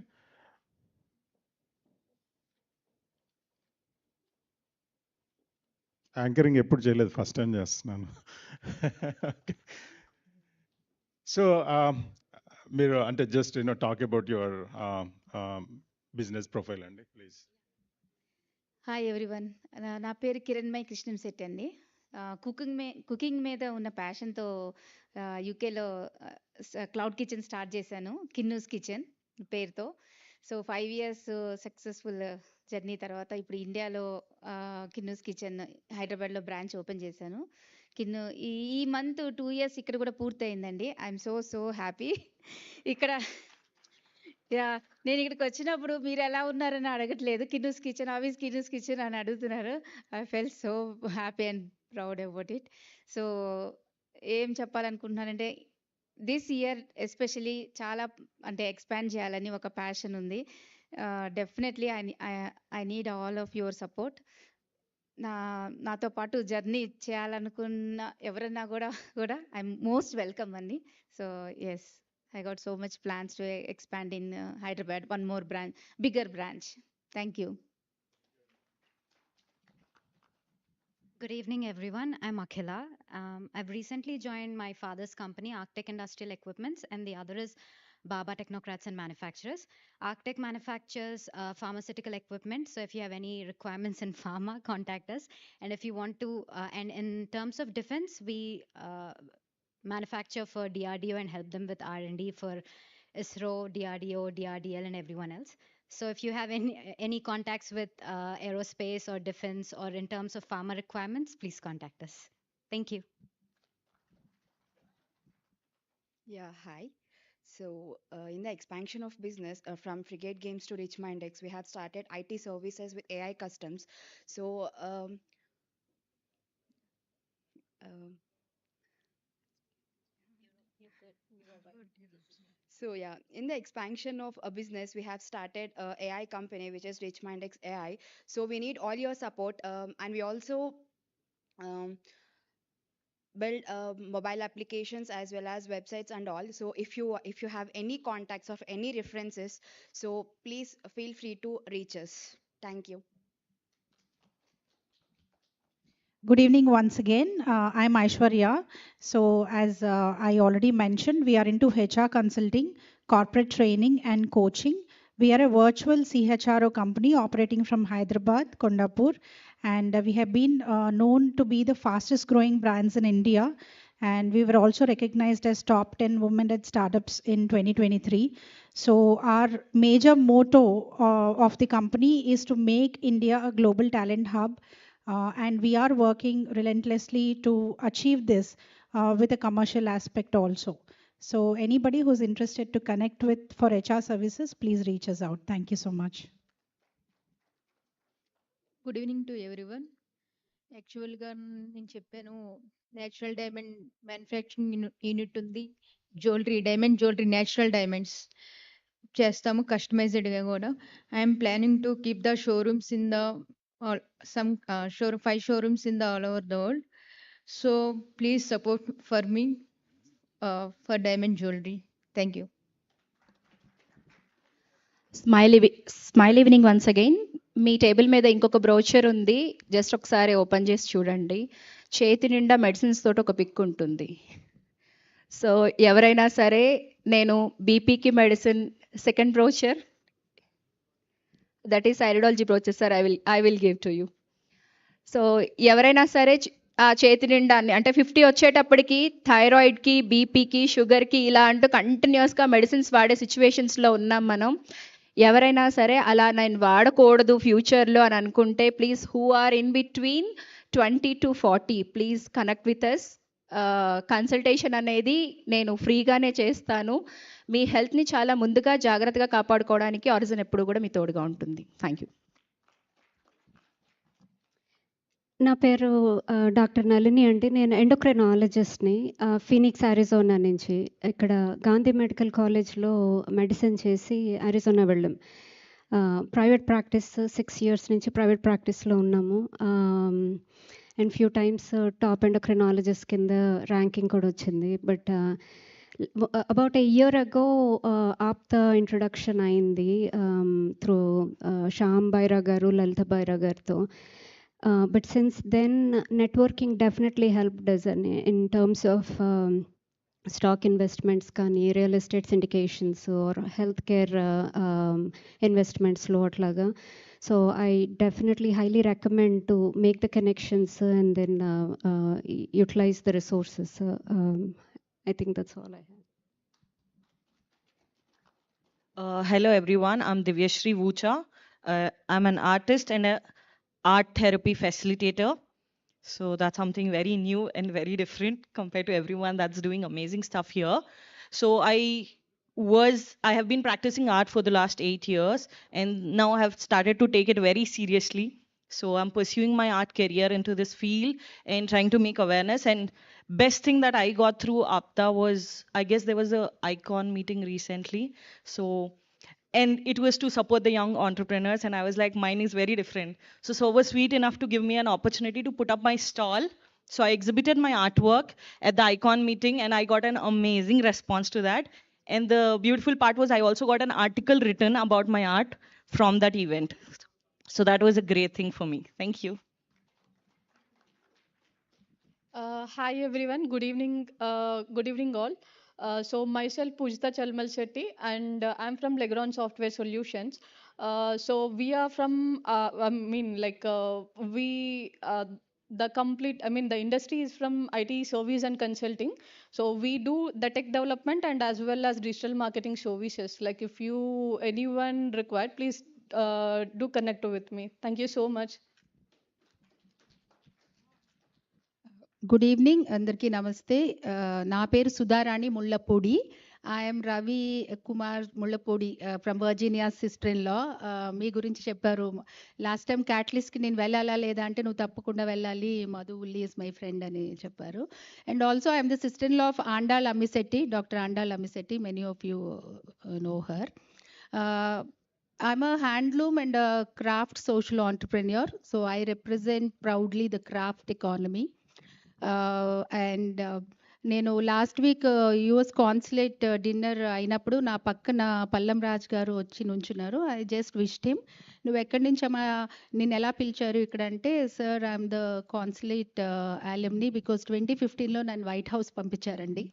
Anchoring ఎప్పుడు చేయలేదు, first time చేస్తున్నాను. So మీరు అంటే just talk about your business profile అండి please. Hi everyone. నా పేరు కిరణ్మయి కృష్ణంశెట్టి అండి. కుకింగ్ మీద ఉన్న ప్యాషన్‌తో యూకేలో క్లౌడ్ కిచెన్ స్టార్ట్ చేశాను. కిన్నూస్ కిచెన్ పేరుతో. సో 5 ఇయర్స్ సక్సెస్‌ఫుల్ జర్నీ తర్వాత ఇప్పుడు ఇండియాలో కిన్నూస్ కిచెన్ హైదరాబాద్‌లో బ్రాంచ్ ఓపెన్ చేశాను. ఈ ఈ మంత్ 2 ఇయర్స్ ఇక్కడ కూడా పూర్తయిందండి. I'm so happy. ఇక్కడ యాహ్! నేనిక్కడికొచ్చినప్పుడు మీరెలా ఉన్నారని అడగట్లేదు. Kinnu's Kitchen, how is Kinnu's Kitchen అని అడుగుతున్నారు. I felt so happy and proud about it. So, ఏం చెప్పాలనుకుంటున్నానంటే, దిస్ ఇయర్ ఎస్పెషల్లీ చాలా అంటే ఎక్స్‌పాండ్ చేయాలని ఒక ప్యాషన్ ఉంది. Definitely I need all of your support. నాతో పాటు జర్నీ చేయాలనుకున్న ఎవరన్నా కూడా ఐయామ్ మోస్ట్ వెల్కమ్ అండి. So, yes. I got so much plans to expand in Hyderabad, one more branch, bigger branch. Thank you. Good evening, everyone. I'm Akhila. I've recently joined my father's company, Arctic Industrial Equipments, and the other is Baba Technocrats and Manufacturers. Arctic manufactures pharmaceutical equipment. So if you have any requirements in pharma, contact us. And if you want to, and in terms of defense, we manufacture for DRDO and help them with R&D for ISRO, DRDO, DRDL, and everyone else. So if you have any contacts with aerospace or defense or in terms of pharma requirements, please contact us. Thank you. Yeah, hi. So, in the expansion of business from Frigate Games to Rich Mindex, we have started IT services with AI Customs. So, yeah, in the expansion of a business, we have started a AI company, which is Rich Mindex AI. So we need all your support, and we also build mobile applications as well as websites and all. So if you have any contacts of any references, so please feel free to reach us. Thank you. Good evening once again. I'm Aishwarya. So, as I already mentioned, we are into HR consulting, corporate training, and coaching. We are a virtual CHRO company operating from Hyderabad, Kondapur, and we have been known to be the fastest growing brands in India. And we were also recognized as top 10 women-led startups in 2023. So, our major motto of the company is to make India a global talent hub. And we are working relentlessly to achieve this with a commercial aspect also. So anybody who's interested to connect with for HR services, please reach us out. Thank you so much. Good evening to everyone. యాక్చువల్గా నేను చెప్పాను natural diamond manufacturing unit ఉంది. Diamond jewellery natural diamonds చేస్తాము కస్టమైజ్డ్గా కూడా. I'm planning to keep the showrooms in the some 5 showrooms in the all over the world. So please support for me for diamond jewelry. Thank you. Smile evening once again. Me table మీద ఇంకొక brochure ఉంది, just ఒకసారి open చేసి చూడండి. చేతి నిండా medicines తోటి ఒక పిక్ ఉంటుంది. సో ఎవరైనా సరే, నేను బీపీకి medicine second brochure, that is iridology brochure sir, I will give to you. So ఎవరైనా సరే ఆ చేతి నిండా అంటే 50 వచ్చేటప్పటికి థైరాయిడ్కి, బీపీకి, షుగర్కి ఇలా అంటూ కంటిన్యూస్గా మెడిసిన్స్ వాడే సిచ్యువేషన్స్లో ఉన్నాం మనం. ఎవరైనా సరే అలా నేను వాడకూడదు ఫ్యూచర్లో అని అనుకుంటే, please who are in between 20 to 40 please connect with us. Consultation అనేది నేను ఫ్రీగానే చేస్తాను. మీ హెల్త్ని చాలా ముందుగా జాగ్రత్తగా కాపాడుకోవడానికి ఆరిజిన్ ఎప్పుడు కూడా మీ తోడుగా ఉంటుంది. Thank you. నా పేరు డాక్టర్ నళిని అండి. నేను ఎండోక్రైనాలజిస్ట్ని, ఫీనిక్స్ అరిజోనా నుంచి. ఇక్కడ గాంధీ మెడికల్ కాలేజ్లో మెడిసిన్ చేసి అరిజోనా వెళ్ళాం. ప్రైవేట్ ప్రాక్టీస్ 6 years నుంచి ప్రైవేట్ ప్రాక్టీస్లో ఉన్నాము. And few times top endocrinologist కింద ర్యాంకింగ్ కూడా వచ్చింది. But about a year ago APTA introduction అయింది త్రూ శ్యామ్ బైరా గారు, లలిత బైరా గారితో. But since then, networking definitely helped us in terms of stock investments, real estate syndications, or healthcare investments. So I definitely highly recommend to make the connections and then utilize the resources. I think that's all I have. Hello everyone, I'm Divyashri Vucha. I'm an artist and a art therapy facilitator. So that's something very new and very different compared to everyone that's doing amazing stuff here. So I have been practicing art for the last 8 years, and now I have started to take it very seriously. So I'm pursuing my art career into this field and trying to make awareness. And best thing that I got through APTA was, I guess there was a icon meeting recently. So and it was to support the young entrepreneurs, and I was like, mine is very different. So was sweet enough to give me an opportunity to put up my stall. So I exhibited my artwork at the icon meeting, and I got an amazing response to that. And the beautiful part was I also got an article written about my art from that event. So that was a great thing for me. Thank you. Hi everyone. Good evening all. So myself Pujita Chalmal Shetty, and I'm from Legron Software Solutions. So we are from the complete. I mean the industry is from IT service and consulting. So we do the tech development and as well as digital marketing services. Like if you anyone required, please do connect with me. Thank you so much. Good evening అందరికీ నమస్తే. నా పేరు Sudharani Mullapudi. I'm Ravi Kumar Mullapudi from Virginia sister in law. మీ గురించి చెప్పారు last time క్యాటలిస్ట్కి నేను వెళ్ళాలా లేదా అంటే నువ్వు తప్పకుండా వెళ్ళాలి, మధు ఉల్లి ఇస్ మై ఫ్రెండ్ అని చెప్పారు. And also I'm the sister in law of Andal Ammisetti, doctor Andal Ammisetti. Many of you know her. I'm a handloom and a craft social entrepreneur, so I represent proudly the craft economy. And నేను last week US consulate dinner అయినప్పుడు నా పక్కన పల్లం రాజ్ గారు వచ్చి నుంచున్నారు. I just wished him, నువ్వు ఎక్కడి నుంచి అమ్మా, నేను ఎలా పిలిచారు ఇక్కడ అంటే, sir I'm the consulate alumni because 2015లో నన్ను వైట్ హౌస్ పంపించారండి.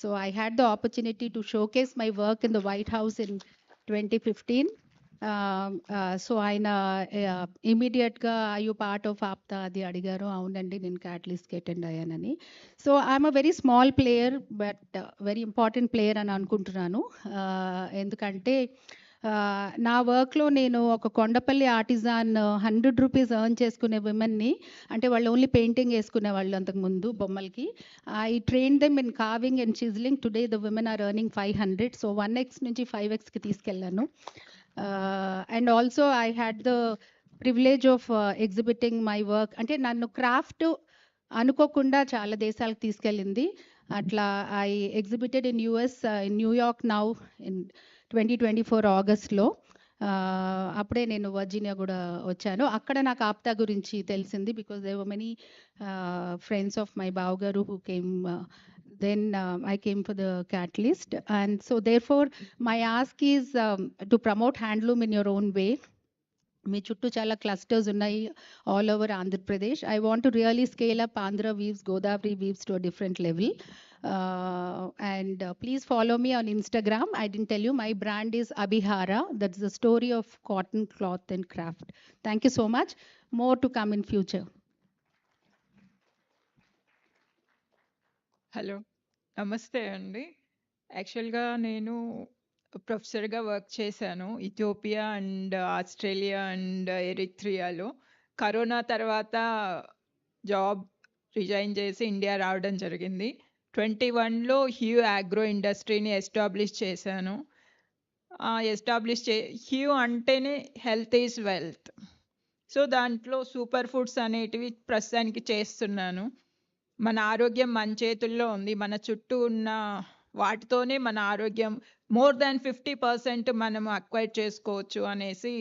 So I had the opportunity to showcase my work in the White House in 2015. So ఆయన ఇమీడియట్గా అయ్యో పార్ట్ ఆఫ్ ఆప్తా అది అడిగారు. అవునండి నేను క్యాటలిస్ట్కి అటెండ్ అయ్యానని. So I'm a very small player but very important player అని అనుకుంటున్నాను. ఎందుకంటే నా వర్క్లో నేను ఒక కొండపల్లి ఆర్టిజాన్ 100 రూపీస్ ఎర్న్ చేసుకునే విమెన్ని, అంటే వాళ్ళు ఓన్లీ పెయింటింగ్ వేసుకునే వాళ్ళు అంతకుముందు బొమ్మలకి. I train them in carving and chiselling. Today the women are earning 500. So 1x నుంచి 5xకి తీసుకెళ్ళాను. And also I had the privilege of exhibiting my work. అంటే నన్ను క్రాఫ్ట్ అనుకోకుండా చాలా దేశాలకు తీసుకెళ్ళింది. అట్లా I exhibited in US, in New York now in 2024 ఆగస్ట్లో. అప్పుడే నేను వర్జీనియా కూడా వచ్చాను. అక్కడ నాకు ఆప్తా గురించి తెలిసింది because they were many friends of my బావ్ గారు who came. Then I came for the catalyst, and so therefore my ask is to promote handloom in your own way. మీ చుట్టూ చాలా క్లస్టర్స్ ఉన్నాయి all over Andhra Pradesh. I want to really scale up Andhra weaves, Godavari weaves to a different level. And please follow me on Instagram. I didn't tell you, my brand is Abhihara. That's the story of cotton, cloth and craft. Thank you so much. More to come in future. Hello, నమస్తే అండి. యాక్చువల్గా నేను ప్రొఫెసర్గా work చేశాను Ethiopia and Australia and ఎరిత్రియాలో. Corona తర్వాత job resign చేసి India రావడం జరిగింది. 21లో హ్యూ అగ్రో ఇండస్ట్రీని ఎస్టాబ్లిష్ చేశాను. హ్యూ అంటేనే హెల్త్ ఈజ్ వెల్త్. సో దాంట్లో సూపర్ ఫుడ్స్ అనేటివి ప్రస్తుతానికి చేస్తున్నాను. మన ఆరోగ్యం మన చేతుల్లో ఉంది. మన చుట్టూ ఉన్న వాటితోనే మన ఆరోగ్యం మోర్ దాన్ 50% మనం అక్వైర్ చేసుకోవచ్చు అనేసి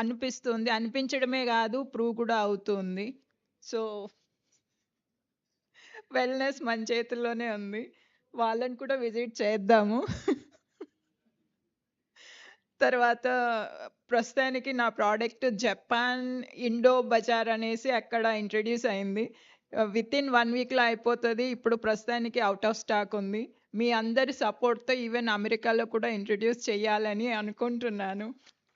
అనిపిస్తుంది. అనిపించడమే కాదు, ప్రూవ్ కూడా అవుతుంది. సో వెల్నెస్ మన చేతుల్లోనే ఉంది. వాళ్ళని కూడా విజిట్ చేద్దాము. తర్వాత ప్రస్తుతానికి నా ప్రోడక్ట్ జపాన్ ఇండో బజార్ అనేసి అక్కడ ఇంట్రడ్యూస్ అయింది. విత్ ఇన్ 1 వీక్లో అయిపోతుంది. ఇప్పుడు ప్రస్తుతానికి అవుట్ ఆఫ్ స్టాక్ ఉంది. మీ అందరి సపోర్ట్తో ఈవెన్ అమెరికాలో కూడా ఇంట్రడ్యూస్ చేయాలని అనుకుంటున్నాను.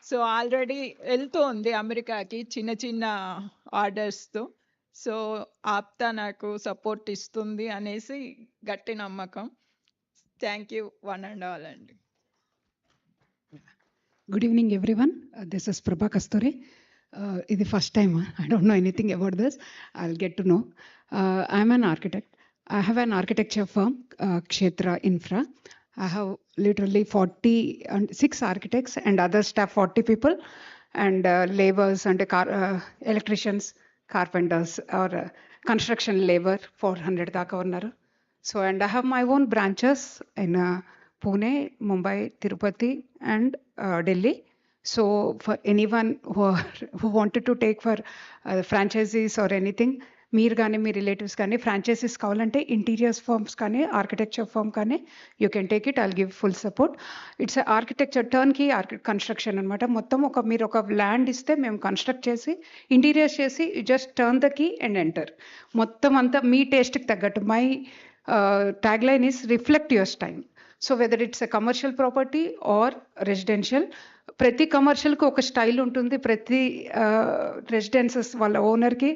సో ఆల్రెడీ వెళ్తోంది అమెరికాకి చిన్న చిన్న ఆర్డర్స్తో. సో ఆప్తా నాకు సపోర్ట్ ఇస్తుంది అనేసి గట్టి నమ్మకం. Thank you one and all అండి. Good evening, everyone. This is Prabha Kasturi. It's the first time. I don't know anything about this. I'll get to know. I'm an architect. I have an architecture firm, Kshetra Infra. I have literally 46 architects and other staff 40 people and laborers and electricians, carpenters or construction labor 400 daaka unnaru. So and I have my own branches in Pune, Mumbai, Tirupati and Delhi. So for anyone who wanted to take for franchises or anything, మీరు కానీ మీ relatives కానీ franchisees కావాలంటే interiors firms కానీ architecture firm కానీ you can take it. I'll give full support. It's architecture turnkey construction అనమాట. మొత్తం మీరు ఒక ల్యాండ్ ఇస్తే మేము కన్స్ట్రక్ట్ చేసి ఇంటీరియర్స్ చేసి just turn the key and enter. మొత్తం అంతా మీ టేస్ట్కి తగ్గట్టు. My tagline is reflect your time. So whether it's a commercial property or residential, ప్రతి కమర్షియల్కి ఒక స్టైల్ ఉంటుంది. ప్రతి రెసిడెన్సెస్ వాళ్ళ ఓనర్కి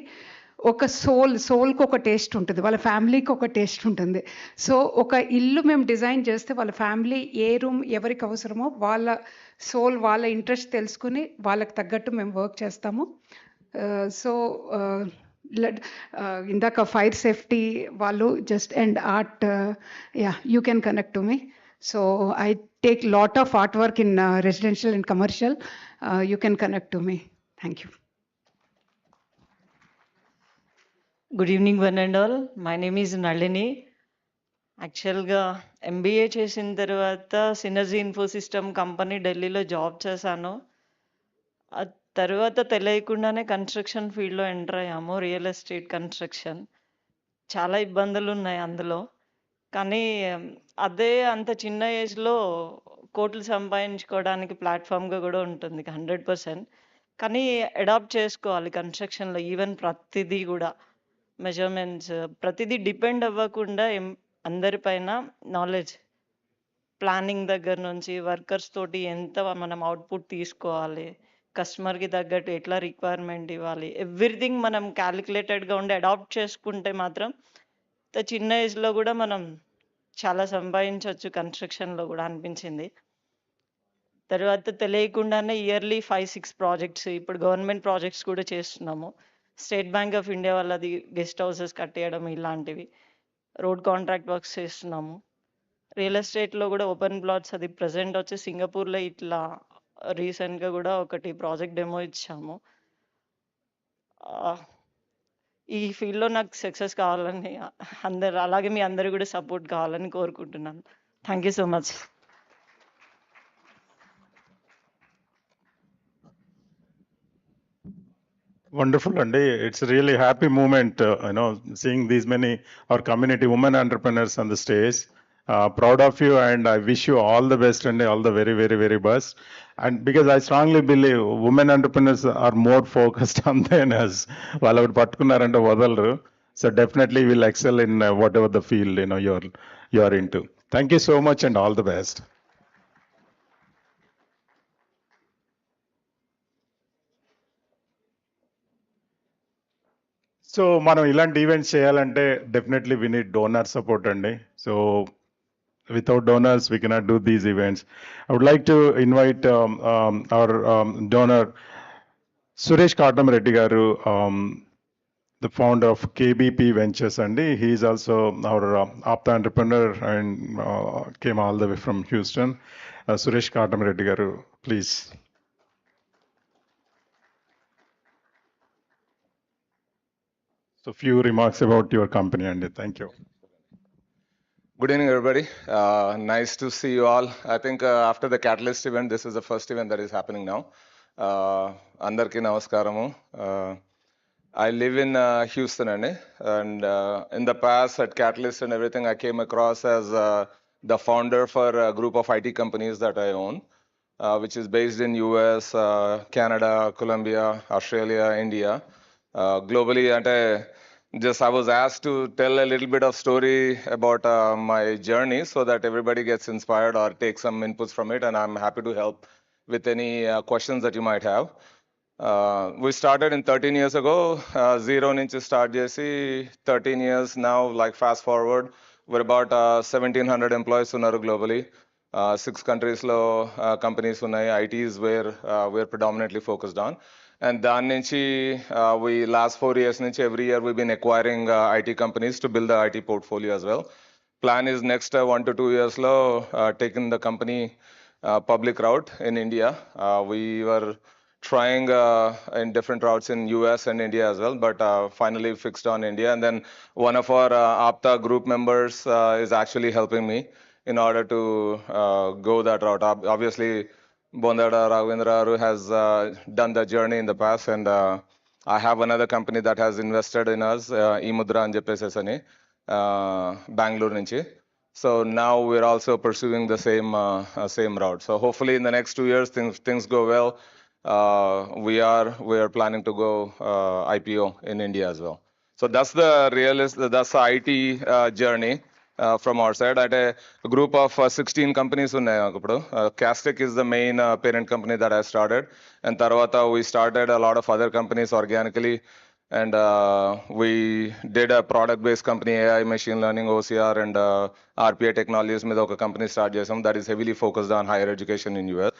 ఒక సోల్కి ఒక టేస్ట్ ఉంటుంది, వాళ్ళ ఫ్యామిలీకి ఒక టేస్ట్ ఉంటుంది. సో ఒక ఇల్లు మేము డిజైన్ చేస్తే వాళ్ళ ఫ్యామిలీ ఏ రూమ్ ఎవరికి అవసరమో వాళ్ళ సోల్ వాళ్ళ ఇంట్రెస్ట్ తెలుసుకుని వాళ్ళకి తగ్గట్టు మేము వర్క్ చేస్తాము. సో ఇందాక ఫైర్ సేఫ్టీ వాళ్ళు just and art, yeah you can connect to me. So I take lot of art work in residential and commercial. You can connect to me. Thank you. Good evening one and all. My name is Nalini. యాక్చువల్గా MBA చేసిన తర్వాత synergy ఇన్ఫోసిస్టమ్ company ఢిల్లీలో job చేశాను. ఆ తర్వాత తెలియకుండానే construction ఫీల్డ్లో enter అయ్యాము. రియల్ ఎస్టేట్ కన్స్ట్రక్షన్ చాలా ఇబ్బందులు ఉన్నాయి అందులో. కానీ అదే అంత చిన్న ఏజ్లో కోట్లు సంపాదించుకోవడానికి ప్లాట్ఫామ్గా కూడా ఉంటుంది 100%. కానీ అడాప్ట్ చేసుకోవాలి కన్స్ట్రక్షన్లో. ఈవెన్ ప్రతిదీ కూడా మెజర్మెంట్స్ ప్రతిదీ డిపెండ్ అవ్వకుండా అందరిపైన నాలెడ్జ్, ప్లానింగ్ దగ్గర నుంచి వర్కర్స్ తోటి ఎంత మనం అవుట్పుట్ తీసుకోవాలి, కస్టమర్కి తగ్గట్టు ఎట్లా రిక్వైర్మెంట్ ఇవ్వాలి, ఎవ్రీథింగ్ మనం క్యాలిక్యులేటెడ్గా ఉండి అడాప్ట్ చేసుకుంటే మాత్రం చిన్న ఏజ్లో కూడా మనం చాలా సంపాదించవచ్చు కన్స్ట్రక్షన్లో కూడా అనిపించింది. తర్వాత తెలియకుండానే ఇయర్లీ 5-6 ప్రాజెక్ట్స్, ఇప్పుడు గవర్నమెంట్ ప్రాజెక్ట్స్ కూడా చేస్తున్నాము. స్టేట్ బ్యాంక్ ఆఫ్ ఇండియా వాళ్ళది గెస్ట్ హౌసెస్ కట్టేయడం ఇలాంటివి, రోడ్ కాంట్రాక్ట్ వర్క్స్ చేస్తున్నాము. రియల్ ఎస్టేట్లో కూడా ఓపెన్ ప్లాట్స్, అది ప్రజెంట్ వచ్చి సింగపూర్లో ఇట్లా రీసెంట్గా కూడా ఒకటి ప్రాజెక్ట్ డెమో ఇచ్చాము. ఈ ఫీల్డ్లో నాకు సక్సెస్ కావాలని అలాగే మీ అందరూ కూడా సపోర్ట్ కావాలని కోరుకుంటున్నాను. Thank you so much. Wonderful, Andy. It's a really happy moment, seeing these many our community women entrepreneurs on the stage. Proud of you, and I wish you all the best, and all the very, very, very best. And because I strongly believe women entrepreneurs are more focused on than us. While pattukunnarante vadalru. So definitely will excel in whatever the field you're into. Thank you so much, and all the best. So మనం ఇలాంటి events చేయాలంటే definitely we need donor support అండి. So without donors we cannot do these events. I would like to invite our donor Suresh Kartam Reddy garu, the founder of KBP Ventures, and he is also our APTA entrepreneur and came all the way from Houston. Suresh Kartam Reddy garu, please. So few remarks about your company, and thank you. Good evening, everybody. Nice to see you all. I think after the Catalyst event, this is the first event that is happening now. Andarki namaskaramu. I live in Houston, and in the past at Catalyst and everything, I came across as the founder for a group of IT companies that I own, which is based in US, Canada, Colombia, Australia, India. Globally, I was asked to tell a little bit of story about my journey so that everybody gets inspired or takes some inputs from it, and I'm happy to help with any questions that you might have. We started in 13 years ago, zero నుంచి start చేసి 13 years now, like fast forward, we're about 1,700 employees ఉన్నారు globally. 6 countries లో companies ఉన్నాయి. IT is where we're predominantly focused on. And దాని నుంచి we last 4 years నుంచి every year we've been acquiring IT companies to build the IT portfolio as well. Plan is next 1 to 2 years lo taking the company public route in India. We were trying in different routes in US and India as well, but finally fixed on India. And then one of our APTA group members is actually helping me in order to go that route. Obviously, Bondada Raghavendra has done the journey in the past, and I have another company that has invested in us, eMudra అని చెప్పేసేసని, Bangalore నుంచి. So now we're also pursuing the same route. So hopefully in the next 2 years, things go well. We are planning to go IPO in India as well. So that's the IT journey from our side. At a group of 16 companies ఉన్నాయి నాకు ఇప్పుడు. Castec is the main parent company that I started, and తర్వాత we started a lot of other companies organically. And we did a product-based company, AI, machine learning, OCR, and RPA technologies మీద ఒక company start చేసాం that is heavily focused on higher education in US.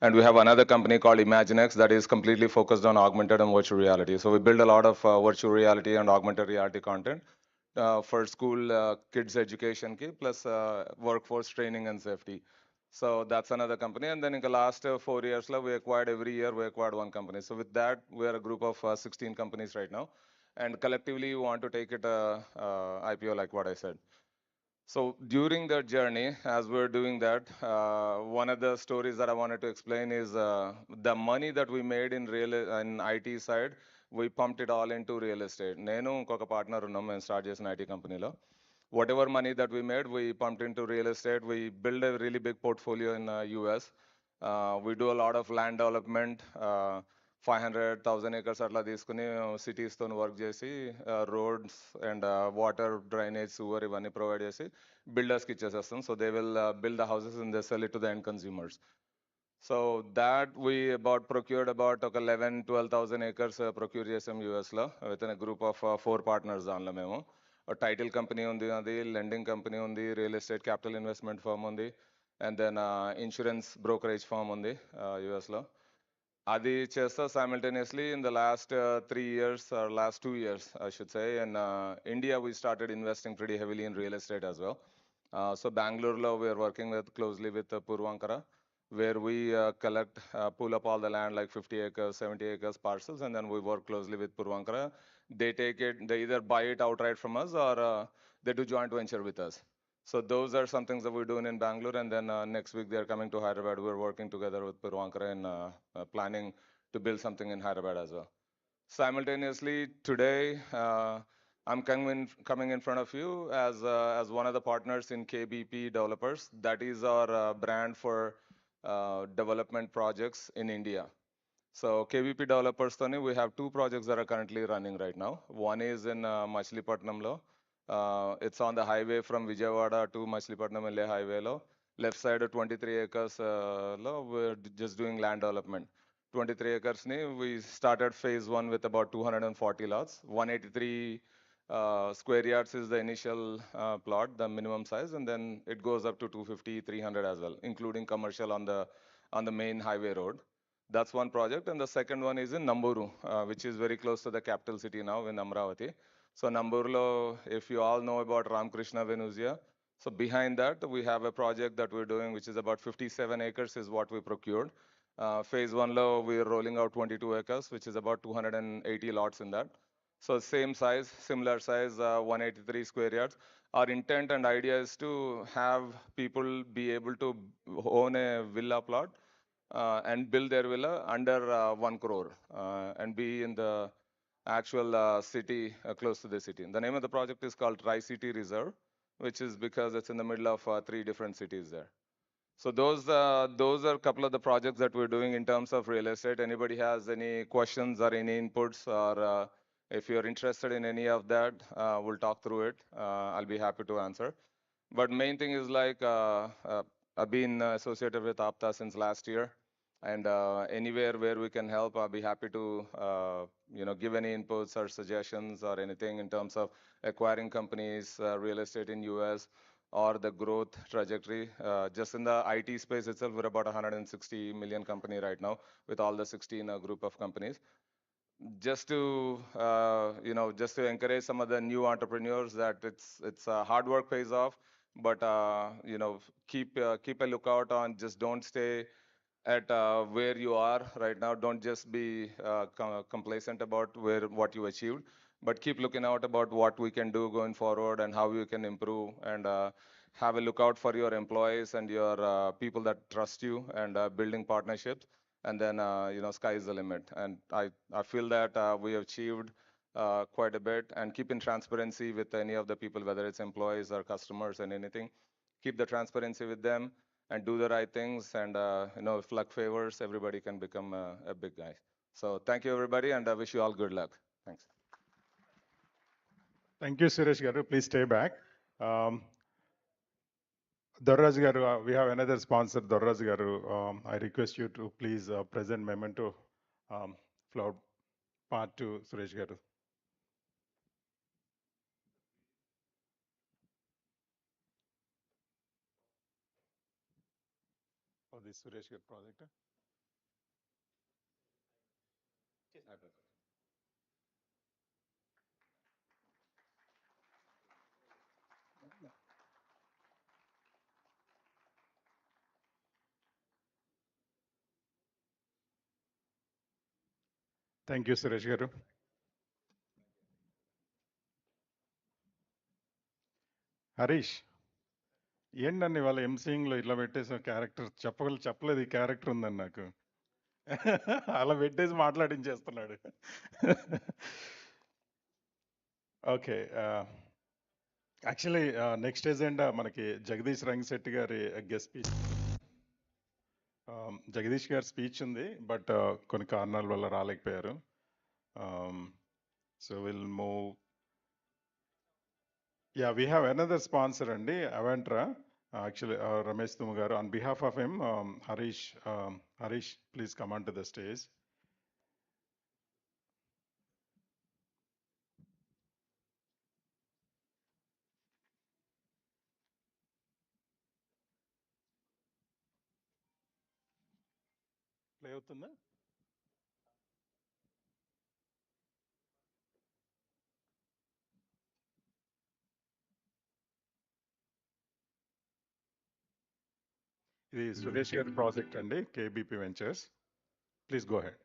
And we have another company called ImagineX that is completely focused on augmented and virtual reality. So we build a lot of virtual reality and augmented reality content for school kids education ki, plus workforce training and safety. So that's another company. And then in the last 4 years, we acquired every year, we acquired one company. So with that, we are a group of 16 companies right now. And collectively, we want to take it IPO like what I said. So during that journey, as we're doing that, one of the stories that I wanted to explain is the money that we made in IT side, we pumped it all into real estate. నేను ఇంకొక partner ఉన్నాం మేము start చేసిన IT కంపెనీలో. Whatever money that we made, we pumped into real estate. We built a really big portfolio in US. We do a lot of land development. 500,000 acres అట్లా తీసుకుని సిటీస్తో work చేసి roads and water drainage sewer ఇవన్నీ provide చేసి బిల్డర్స్కి ఇచ్చేసేస్తాం. So they will build the houses and they sell it to the end consumers. So that we procured about ఒక 11,000-12,000 acres procure చేసాం యూఎస్లో with in group of 4 partners దానిలో మేము. Title company ఉంది, అది లెండింగ్ కంపెనీ ఉంది, real estate capital investment firm ఉంది, and then insurance brokerage firm ఉంది యూఎస్లో. అది చేస్తా simultaneously in the last 3 years or last 2 years, I should say, in India we started investing pretty heavily in real estate as well. So Bangalore lo we are working closely with Purvankara, where we pull up all the land like 50 acres, 70 acres parcels, and then we work closely with Purvankara. They take it, they either buy it outright from us or they do joint venture with us. So those are some things that we're doing in Bangalore, and then next week they're coming to Hyderabad. We're working together with Purvankara and planning to build something in Hyderabad as well. Simultaneously, today I'm coming in front of you as one of the partners in KBP Developers. That is our brand for development projects in India. So KBP Developers, we have 2 projects that are currently running right now. One is in Machilipatnamlo. It's on the highway from Vijayawada to Machilipatnam highway lo. Left side 23 acres lo, we're just doing land development. 23 acres ni we started phase 1 with about 240 lots. 183 square yards is the initial plot, the minimum size, and then it goes up to 250, 300 as well, including commercial on the main highway road. That's one project. And the second one is in Namburu, which is very close to the capital city now in Amravati. So Namburlo, if you all know about Ramakrishna Venusia, so behind that we have a project that we're doing which is about 57 acres is what we procured. Phase 1 lo we're rolling out 22 acres, which is about 280 lots in that. So same size, similar size, 183 square yards. Our intent and idea is to have people be able to own a villa plot and build their villa under 1 crore and be in the actual city, close to the city. The name of the project is called Tri-City Reserve, which is because it's in the middle of 3 different cities there. So those are a couple of the projects that we're doing in terms of real estate. Anybody has any questions or any inputs, or if you're interested in any of that, we'll talk through it. I'll be happy to answer. But main thing is like I've been associated with APTA since last year. And anywhere where we can help, I'll be happy to give any inputs or suggestions or anything in terms of acquiring companies, real estate in US, or the growth trajectory. Just in the IT space itself, we're about 160 million company right now with all the 16 group of companies. Just to just to encourage some of the new entrepreneurs that it's hard work pays off, but keep a lookout on, just don't stay at where you are right now. Don't just be complacent about what you achieved, but keep looking out about what we can do going forward and how we can improve, and have a lookout for your employees and your people that trust you, and building partnerships. And then sky is the limit. And I feel that we have achieved quite a bit, and keeping transparency with any of the people, whether it's employees or customers and anything. Keep the transparency with them and do the right things. And if luck favors, everybody can become a big guy. So thank you, everybody, and I wish you all good luck. Thanks. Thank you, Suresh Garu. Please stay back. Dorraj Garu, we have another sponsor, Dorraj Garu. I request you to please present memento flower part to Suresh Garu. For the Suresh Garu project. Thank you, Suresh Garu. Harish ఏంటండి వాళ్ళ ఎంసీయింగ్లో ఇట్లా పెట్టేసిన character చెప్పలేదు ఈ character ఉందని నాకు అలా పెట్టేసి మాట్లాడించేస్తున్నాడు ఓకే యాక్చువల్లీ నెక్స్ట్ ఎజెండా మనకి జగదీష్ రంగశెట్టి గారి గెస్ట్ స్పీచ్ జగదీష్ గారి స్పీచ్ ఉంది బట్ కొన్ని కారణాల వల్ల రాలేకపోయారు so will move Yeah, we have another sponsor, Andy, Avantra. Actually, Ramesh Tumagaru. On behalf of him, Harish, please come onto the stage. Play అవుతుందా? ఇది సురేష్ గారి ప్రాజెక్ట్ అండి, KBP Ventures. Please go ahead.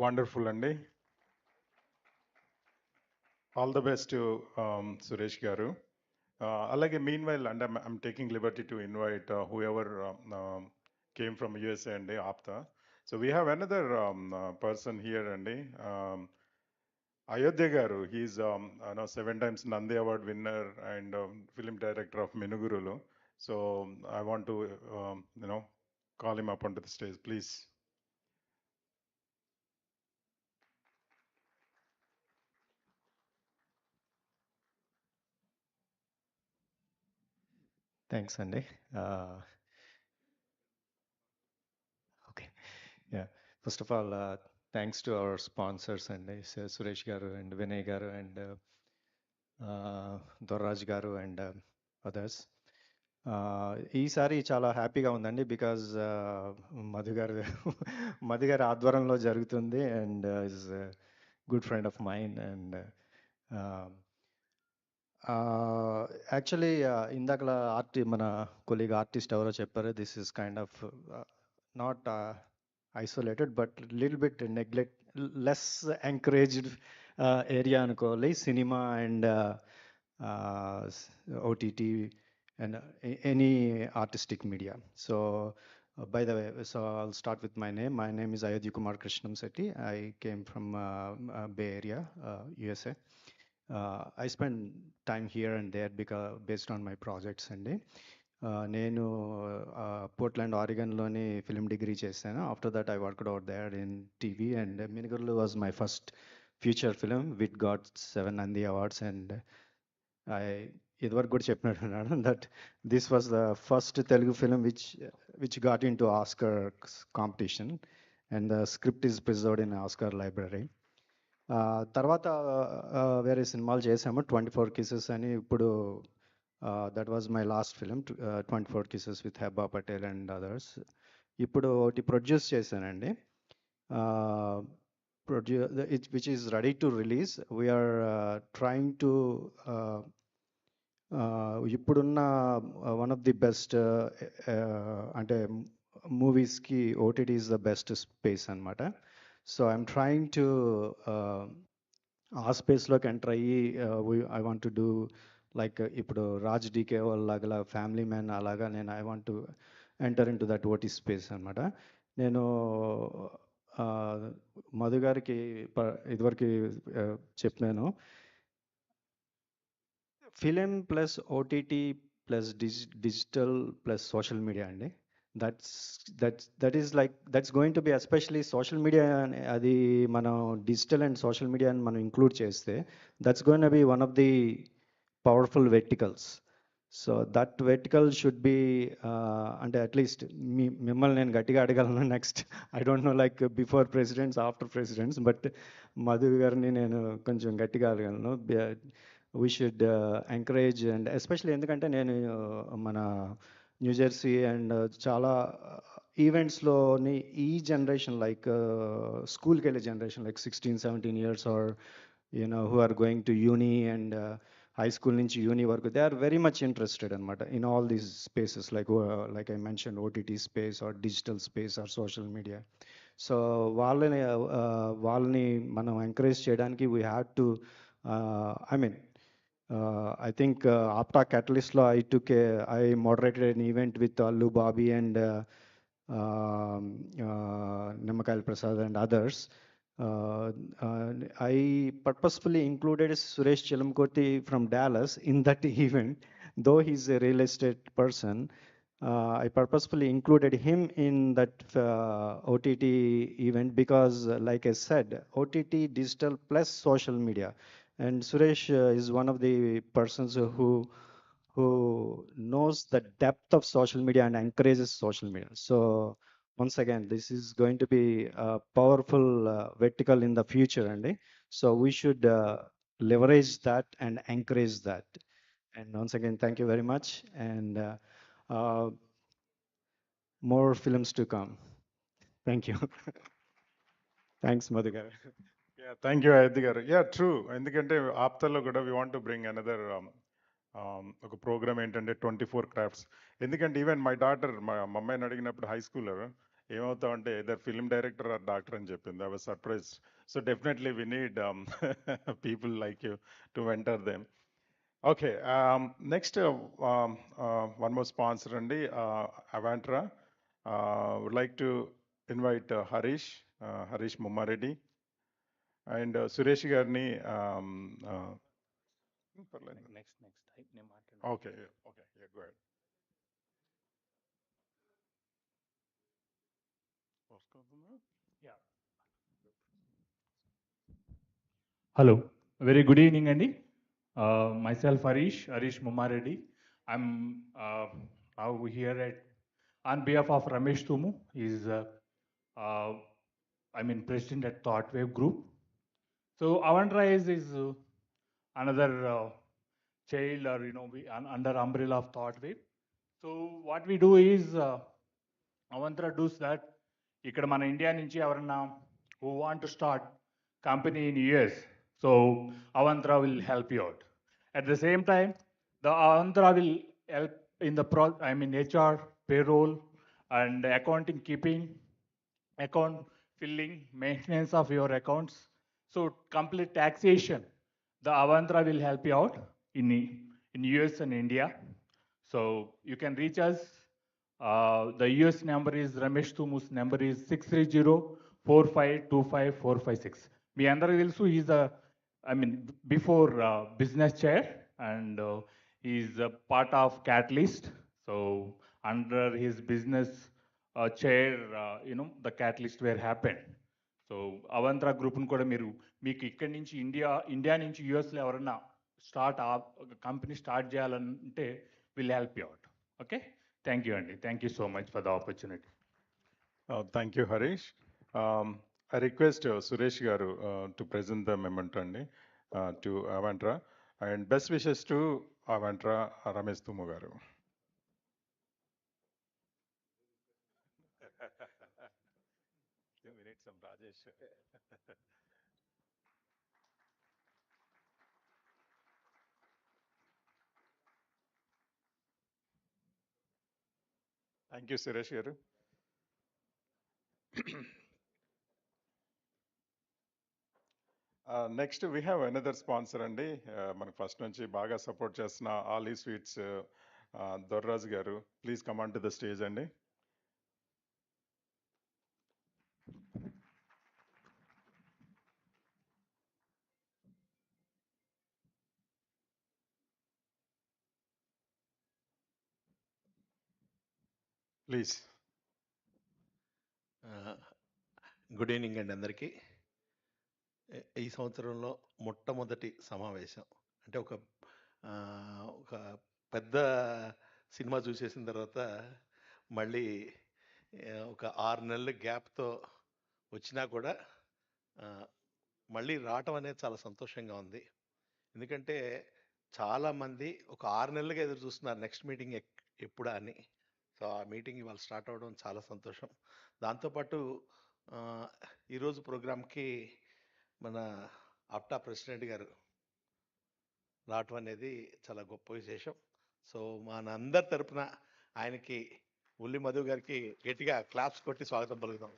Wonderful అండి. All the best to Suresh గారు. అలాగే meanwhile and I'm taking liberty to invite whoever came from USA and APTA. So we have another person here and Ayodhya garu. He's 7 times Nandi Award winner and film director of Menugurulu. So I want to call him up onto the stage, please. Thanks, Andy. Okay. Yeah. First of all, thanks to our sponsors, Andy, Suresh Garu and Vinay Garu and Dorraj Garu and others. ఈసారి చాలా హ్యాపీగా ఉందండి because Madhu గారు మధు గారి ఆధ్వర్యంలో జరుగుతుంది and is good friend of mind and actually ఇందాకలా మన కొలీగ్ ఆర్టిస్ట్ ఎవరో చెప్పారు this is kind of not isolated but little bit neglect less encouraged area అనుకోవాలి cinema and OTT and any artistic media. So, by the way, so I'll start with my name. My name is Ayodhya Kumar Krishnam Sethi. I came from Bay Area, USA. I spend time here and there because based on my projects అండి నేను Portland ఆరిగన్లోని film degree చేశాను after that I worked out there in TV and Minugurulu was my first future film with got 7 Nandi Awards and I ఇదివరకు కూడా చెప్పినట్టున్నాను that this was the first Telugu film which got in to Oscar competition and the script is preserved in Oscar library తర్వాత వేరే సినిమాలు చేసాము 24 Kisses అని ఇప్పుడు that was my last film 24 Kisses with Hebba Patel and others ఇప్పుడు ఒకటి ప్రొడ్యూస్ చేశానండి which is ready to release we are trying to ఇప్పుడున్న వన్ ఆఫ్ ది బెస్ట్ అంటే మూవీస్కి OTT is the best space అనమాట సో ఐఎమ్ ట్రయింగ్ టు ఆ స్పేస్లోకి enter అయ్యి I want to do like ఇప్పుడు రాజ్ డీకే వాళ్ళలాగా ఫ్యామిలీ మ్యాన్ అలాగా నేను I want to enter into that OT space అనమాట నేను మధు గారికి ఇదివరకు చెప్పాను film plus OTT plus digital plus social media అండి that is like that's going to be especially social media అది మనం డిజిటల్ అండ్ సోషల్ మీడియాని మనం ఇంక్లూడ్ చేస్తే that's going to be one of the powerful verticals so that vertical should be అంటే at least మిమ్మల్ని నేను గట్టిగా అడగలను next I don't know like before presidents after presidents but Madhu గారిని నేను కొంచెం గట్టిగా అడగలను we should encourage and especially ఎందుకంటే నేను మన న్యూజెర్సీ అండ్ చాలా ఈవెంట్స్లోని ఈ జనరేషన్ లైక్ స్కూల్కి వెళ్ళే generation like 16-17 years or who are going to uni and high school నుంచి uni వరకు they are very much interested అనమాట in all these spaces like I mentioned OTT space or digital space or social media so వాళ్ళని మనం encourage చేయడానికి we have to I think APTA Catalyst lo I moderated an event with Allu Babi and Namakal Prasad and others. I purposefully included Suresh Chelamkoti from Dallas in that event, though he's a real estate person. I purposefully included him in that OTT event because, like I said, OTT, digital plus social media. And Suresh is one of the persons who knows the depth of social media and encourages social media. So once again, this is going to be a powerful vertical in the future, Andy. So we should leverage that and encourage that. And once again, thank you very much. And more films to come. Thank you. Thanks, Madhugar. Yeah, thank you, Ayodhya garu. Yeah, true. ఎందుకంటే ఆప్తాలో కూడా we want to bring another ఒక programme ఏంటంటే 24 crafts ఎందుకంటే even my daughter మా అమ్మాయిని అడిగినప్పుడు high schooler ఏమవుతామంటే either film director or doctor అని చెప్పింది. I was surprised. So definitely we need people like you to mentor them. Okay, next one more sponsor అండి, Avantra. Would like to invite Harish Mummareddy and Suresh గారిని. Okay okay, go ahead. Hello, very good evening, Andy. Myself Harish Mumareddy. I'm now here on behalf of Ramesh Tumu. He's president at Thought Wave Group. So Avandra is another child, or under umbrella of Thought Wave. So what we do is Avandra does that. ఇక్కడ మన India నుంచి ఎవరన్నా who want to start company in US, so Avandra will help you out. At the same time, the Avandra will help in the HR, payroll, and accounting, keeping account filling, maintenance of your accounts. So complete taxation, the Avandra will help you out in US and India. So you can reach us. The US number is Ramesh Tumu's number is 630-4525-456. మీ అందరికీ తెలుసు, is before business chair and is part of catalyst. So under his business chair the catalyst where happened. So Avantra గ్రూప్ని కూడా మీకు ఇక్కడి నుంచి India నుంచి యూఎస్లో ఎవరన్నా కంపెనీ స్టార్ట్ చేయాలంటే will help you out. Okay, thank you అండి. Thank you so much for the opportunity. Thank you Harish. I request Suresh Garu to present the memento to Avantra, and best wishes to Avantra Ramesh Tumu Garu. We need some Rajesh. Thank you, Suresh Garu. Next we have another sponsor అండి. మనకు first నుంచి బాగా support చేస్తున్న Ali sweets దొర్రాజు గారు. Please come on to the stage అండి. Please. Good evening అండి అందరికీ. ఈ సంవత్సరంలో మొట్టమొదటి సమావేశం అంటే ఒక పెద్ద సినిమా చూసేసిన తర్వాత మళ్ళీ ఒక 6 నెలల గ్యాప్తో వచ్చినా కూడా మళ్ళీ రావటం అనేది చాలా సంతోషంగా ఉంది. ఎందుకంటే చాలామంది ఒక 6 నెలలుగా ఎదురు చూస్తున్నారు నెక్స్ట్ మీటింగ్ ఎప్పుడా అని. సో ఆ మీటింగ్ ఇవాళ స్టార్ట్ అవ్వడం చాలా సంతోషం. దాంతోపాటు ఈరోజు ప్రోగ్రామ్కి మన ఆప్టా ప్రెసిడెంట్ గారు రావటం అనేది చాలా గొప్ప విశేషం. సో మనందరి తరపున ఆయనకి ఉల్లి మధు గారికి గట్టిగా క్లాప్స్ కొట్టి స్వాగతం పలుకుతాం.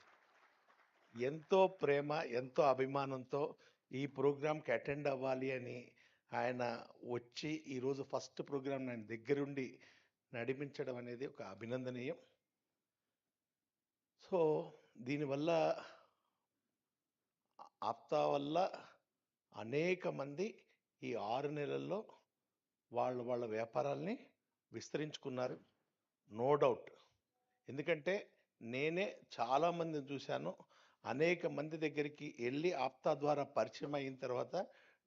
ఎంతో ప్రేమ, ఎంతో అభిమానంతో ఈ ప్రోగ్రామ్కి అటెండ్ అవ్వాలి అని ఆయన వచ్చి ఈరోజు ఫస్ట్ ప్రోగ్రామ్ ఆయన దగ్గరుండి నడిపించడం అనేది ఒక అభినందనీయం. సో దీనివల్ల ఆప్తా వల్ల అనేక మంది ఈ 6 నెలల్లో వాళ్ళ వ్యాపారాల్ని విస్తరించుకున్నారు, నో డౌట్. ఎందుకంటే నేనే చాలామందిని చూశాను, అనేక మంది దగ్గరికి వెళ్ళి ఆప్తా ద్వారా పరిచయం అయిన తర్వాత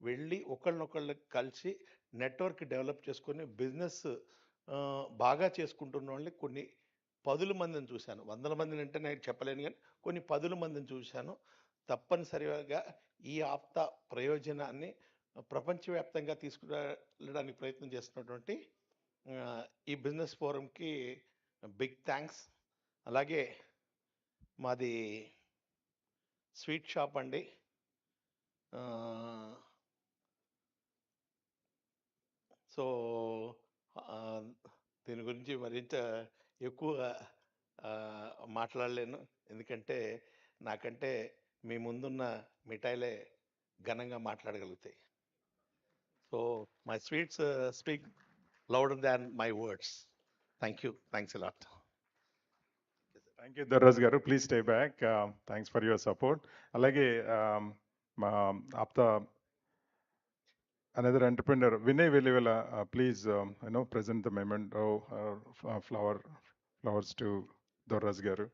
వెళ్ళి ఒకళ్ళనొకళ్ళు కలిసి నెట్వర్క్ డెవలప్ చేసుకొని బిజినెస్ బాగా చేసుకుంటున్న వాళ్ళని కొన్ని 10 మందిని చూశాను. 100 మందిని అంటే నేను చెప్పలేను, కానీ కొన్ని 10 మందిని చూశాను. తప్పనిసరిగా ఈ ఆప్తా ప్రయోజనాన్ని ప్రపంచవ్యాప్తంగా తీసుకువెళ్ళడానికి ప్రయత్నం చేస్తున్నటువంటి ఈ బిజినెస్ ఫోరంకి బిగ్ థ్యాంక్స్. అలాగే మాది స్వీట్ షాప్ అండి. సో దీని గురించి మరింత ఎక్కువగా మాట్లాడలేను, ఎందుకంటే నాకంటే మీ ముందున్న మిఠాయిలే ఘనంగా మాట్లాడగలుగుతాయి. So my sweets speak louder than my words. Thank you, thanks a lot. Thank you Darraj గారు, please stay back. Thanks for your support. అలాగే మా APTA another entrepreneur, Vinay Velivela, please, present the memento, flowers to Dorras Garu.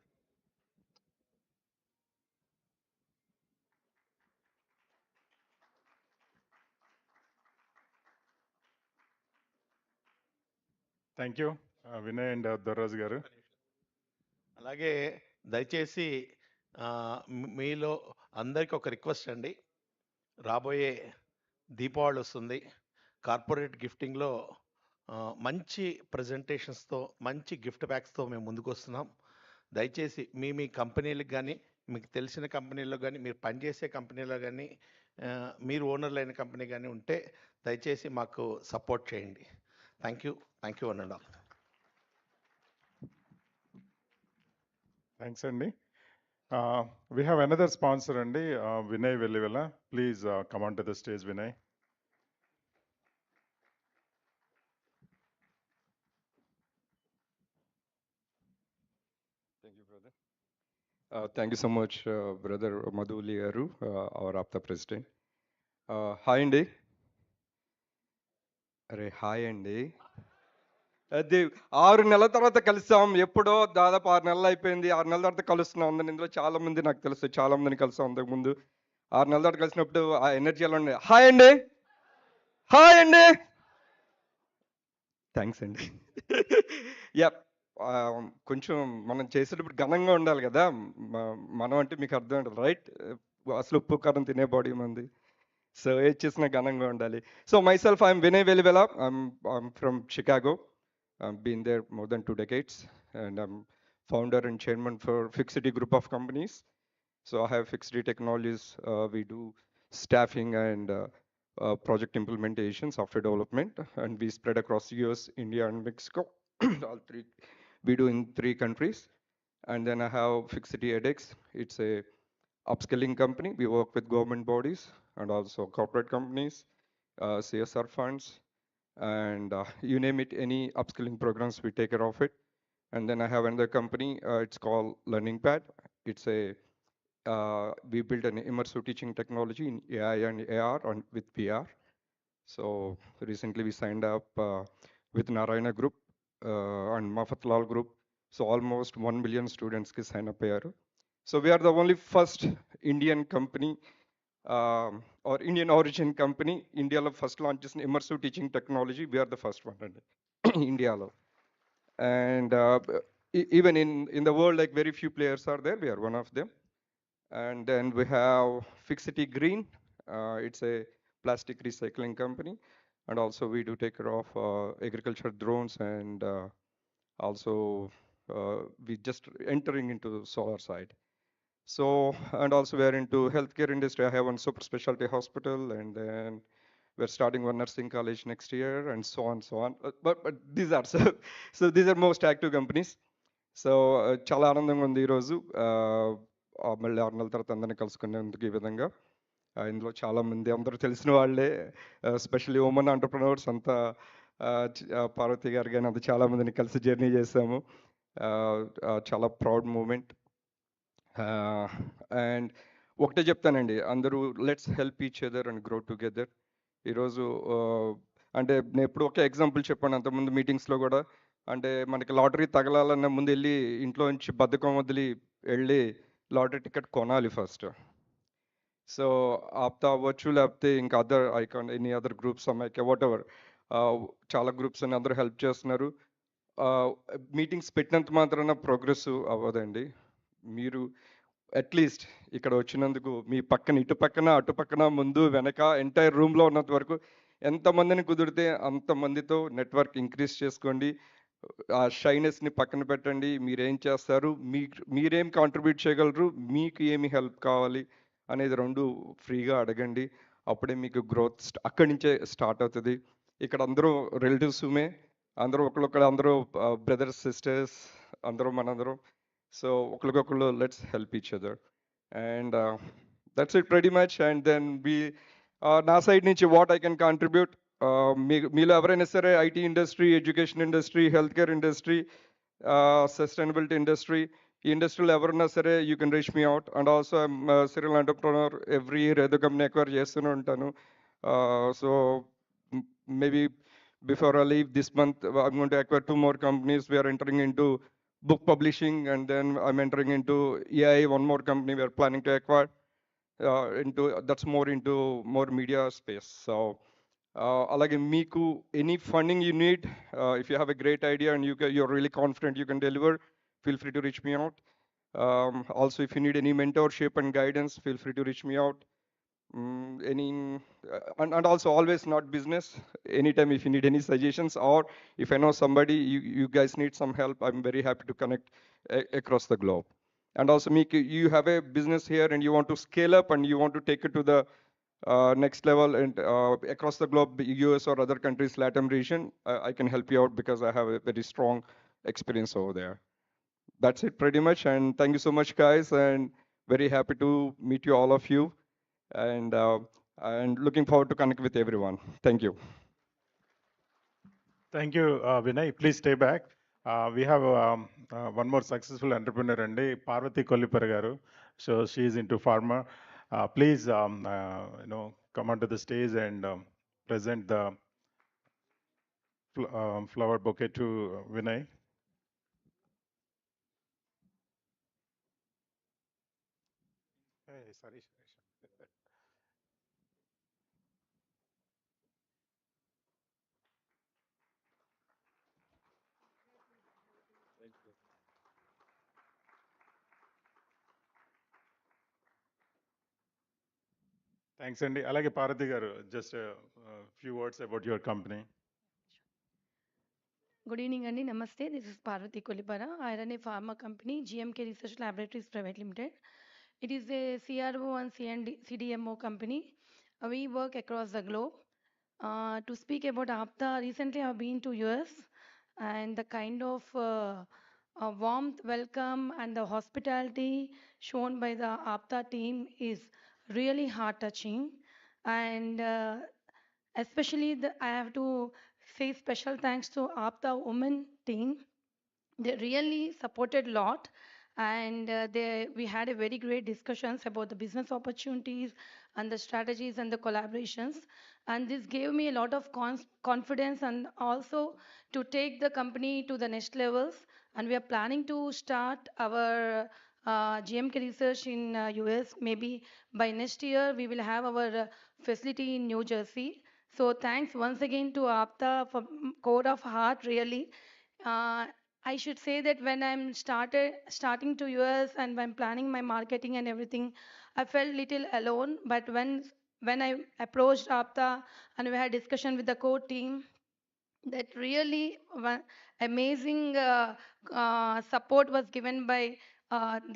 Thank you, Vinay and Dorras Garu. అలాగే దయచేసి మీలో అందరికీ ఒక request అండి, రాబోయే దీపావళి వస్తుంది. కార్పొరేట్ గిఫ్టింగ్లో మంచి ప్రజెంటేషన్స్తో, మంచి గిఫ్ట్ ప్యాక్స్తో మేము ముందుకు వస్తున్నాం. దయచేసి మీ కంపెనీలకు కానీ, మీకు తెలిసిన కంపెనీలో కానీ, మీరు పనిచేసే కంపెనీలో కానీ, మీరు ఓనర్లు అయిన కంపెనీ కానీ ఉంటే దయచేసి మాకు సపోర్ట్ చేయండి. Thank you one and all. Thanks, Andy. We have another sponsor, Andy, Vinay Velivela. Please come onto the stage, Vinay. Thank you, brother. Thank you so much, brother Madhuli Garu, our APTA president. Hi, Andy. అరే hi అండి. అది 6 నెలల తర్వాత కలిసాం. ఎప్పుడో దాదాపు 6 నెలలు అయిపోయింది. 6 నెలల తర్వాత కలుస్తున్నాం అందరిని. ఇందులో చాలా మంది నాకు తెలుసు, చాలా మందిని కలిసాం అంతకుముందు. 6 నెలల తర్వాత కలిసినప్పుడు ఆ ఎనర్జీ ఎలా ఉండే. హాయ్ అండి, హాయ్ అండి. థ్యాంక్స్ అండి. యా, కొంచెం మనం చేసేటప్పుడు ఘనంగా ఉండాలి కదా. మనం అంటే మీకు అర్థం ఉంటుంది, రైట్? అసలు ఉప్పు కారం తినే బాడీ మంది. సో ఏది చేసినా ఘనంగా ఉండాలి. So myself, I'm Vinay Velivela. I'm from Chicago. I've been there more than 2 decades, and I'm founder and chairman for Fixity Group of companies. So I have Fixity Technologies. We do staffing and project implementation, software development, and we spread across US, India, and Mexico. All three we do in 3 countries. And then I have Fixity edX. It's a upskilling company. We work with government bodies and also corporate companies, CSR funds, and you name it, any upskilling programs, we take care of it. And then I have another company, it's called Learning Pad. It's a, we built an immersive teaching technology in AI and AR and with VR. So recently we signed up with Narayana Group and Mafatlal Group. So almost 1 million students can sign up here. So we are the only first Indian company or Indian origin company. India first launched an immersive teaching technology. We are the first one in India. And even in the world, like very few players are there. We are one of them. And then we have Fixity Green. It's a plastic recycling company. And also we do take care of agriculture drones, and also we just entering into the solar side. So, and also we are into healthcare industry. I have one super specialty hospital, and then we're starting one nursing college next year, and so on, so on. But these are so these are most active companies. So చాలా ఆనందంగా ఉంది ఈరోజు. మళ్ళీ 6 నెలల తర్వాత అందరినీ కలుసుకునేందుకు ఈ విధంగా. ఇందులో చాలామంది అందరూ తెలిసిన వాళ్ళే, ఎస్పెషల్లీ ఉమెన్ ఎంటర్ప్రెన్యూర్స్ అంతా. పార్వతి గారు కానీ అంతా చాలామందిని కలిసి జర్నీ చేసాము. చాలా ప్రౌడ్ మూమెంట్. అండ్ ఒకటే చెప్తానండి, అందరూ let's help each other and grow together. ఈరోజు అంటే నేను ఎప్పుడు ఒకే ఎగ్జాంపుల్ చెప్పాను అంతకుముందు మీటింగ్స్లో కూడా. అంటే మనకి లాటరీ తగలాలన్న ముందు వెళ్ళి ఇంట్లో నుంచి బద్ధకం వదిలి వెళ్ళి లాటరీ టికెట్ కొనాలి ఫస్ట్. సో ఆప్తా అవ్వచ్చు, లేకపోతే ఇంకా other icon any other groups అమ్మాయికి వాట్ ఎవర్, చాలా గ్రూప్స్ అని అందరూ హెల్ప్ చేస్తున్నారు. మీటింగ్స్ పెట్టినంత మాత్రాన ప్రోగ్రెస్ అవ్వదండి. మీరు అట్లీస్ట్ ఇక్కడ వచ్చినందుకు మీ పక్కన, ఇటు పక్కన, అటు పక్కన, ముందు వెనక, ఎంటైర్ రూమ్లో ఉన్నంత వరకు ఎంతమందిని కుదిరితే అంతమందితో నెట్వర్క్ ఇంక్రీజ్ చేసుకోండి. ఆ షైనెస్ని పక్కన పెట్టండి. మీరేం చేస్తారు, మీరేం కాంట్రిబ్యూట్ చేయగలరు, మీకు ఏమి హెల్ప్ కావాలి అనేది 2 ఫ్రీగా అడగండి. అప్పుడే మీకు గ్రోత్ అక్కడి నుంచే స్టార్ట్ అవుతుంది. ఇక్కడ అందరూ రిలేటివ్స్మే, అందరూ ఒకళ్ళొక్కడు, అందరూ బ్రదర్స్ సిస్టర్స్, అందరూ మనందరం So ఒకరికొకళ్ళు let's help each other. And that's it pretty much. And then నా సైడ్ నుంచి what I can contribute, మీలో ఎవరైనా సరే IT industry, education industry, health care industry, sustainability industry, ఈ ఇండస్ట్రీలో ఎవరన్నా సరే you can reach me out. And also I'm serial entrepreneur. Every year ఏదో కంపెనీ ఎక్వైర్ చేస్తూనే ఉంటాను. So maybe before I leave this month, I'm going to acquire 2 more companies. We are entering into book publishing, and then I'm entering into AI, one more company we are planning to acquire. That's more into more media space. So, alage meeku any funding you need, if you have a great idea and you're really confident you can deliver, feel free to reach me out. Also, if you need any mentorship and guidance, feel free to reach me out. And also always not business. Anytime if you need any suggestions, or if I know somebody, you guys need some help, I'm very happy to connect across the globe. And also you have a business here and you want to scale up and you want to take it to the next level, and across the globe, US or other countries, Latin region, I can help you out because I have a very strong experience over there. That's it pretty much. And thank you so much, guys, and very happy to meet you, all of you. And looking forward to connect with everyone. Thank you. Thank you, Vinay. Please stay back. We have one more successful entrepreneur, Andi Parvati Kollipara garu. So she is into pharma. Please, come onto the stage and present the flower bouquet to Vinay. Hey, sorry. Thanks, Andy. Alage Parvati garu, just a few words about your company. Good evening, Andy. Namaste. This is Parvati Kolipara. I run a pharma company, GMK Research Laboratories Private Limited. It is a CRO and CDMO company. We work across the globe. To speak about APTA, recently I've been to US, and the kind of warmth, welcome, and the hospitality shown by the APTA team is really heart touching. And especially, I have to say special thanks to APTA women team. They really supported a lot, and we had a very great discussions about the business opportunities and the strategies and the collaborations. And this gave me a lot of confidence, and also to take the company to the next levels. And we are planning to start our GMK research in US. Maybe by next year we will have our facility in New Jersey. So thanks once again to APTA for core of heart, really. Uh, I should say that when I'm starting to US and when planning my marketing and everything, I felt little alone. But when I approached APTA and we had discussion with the core team, that really amazing support was given by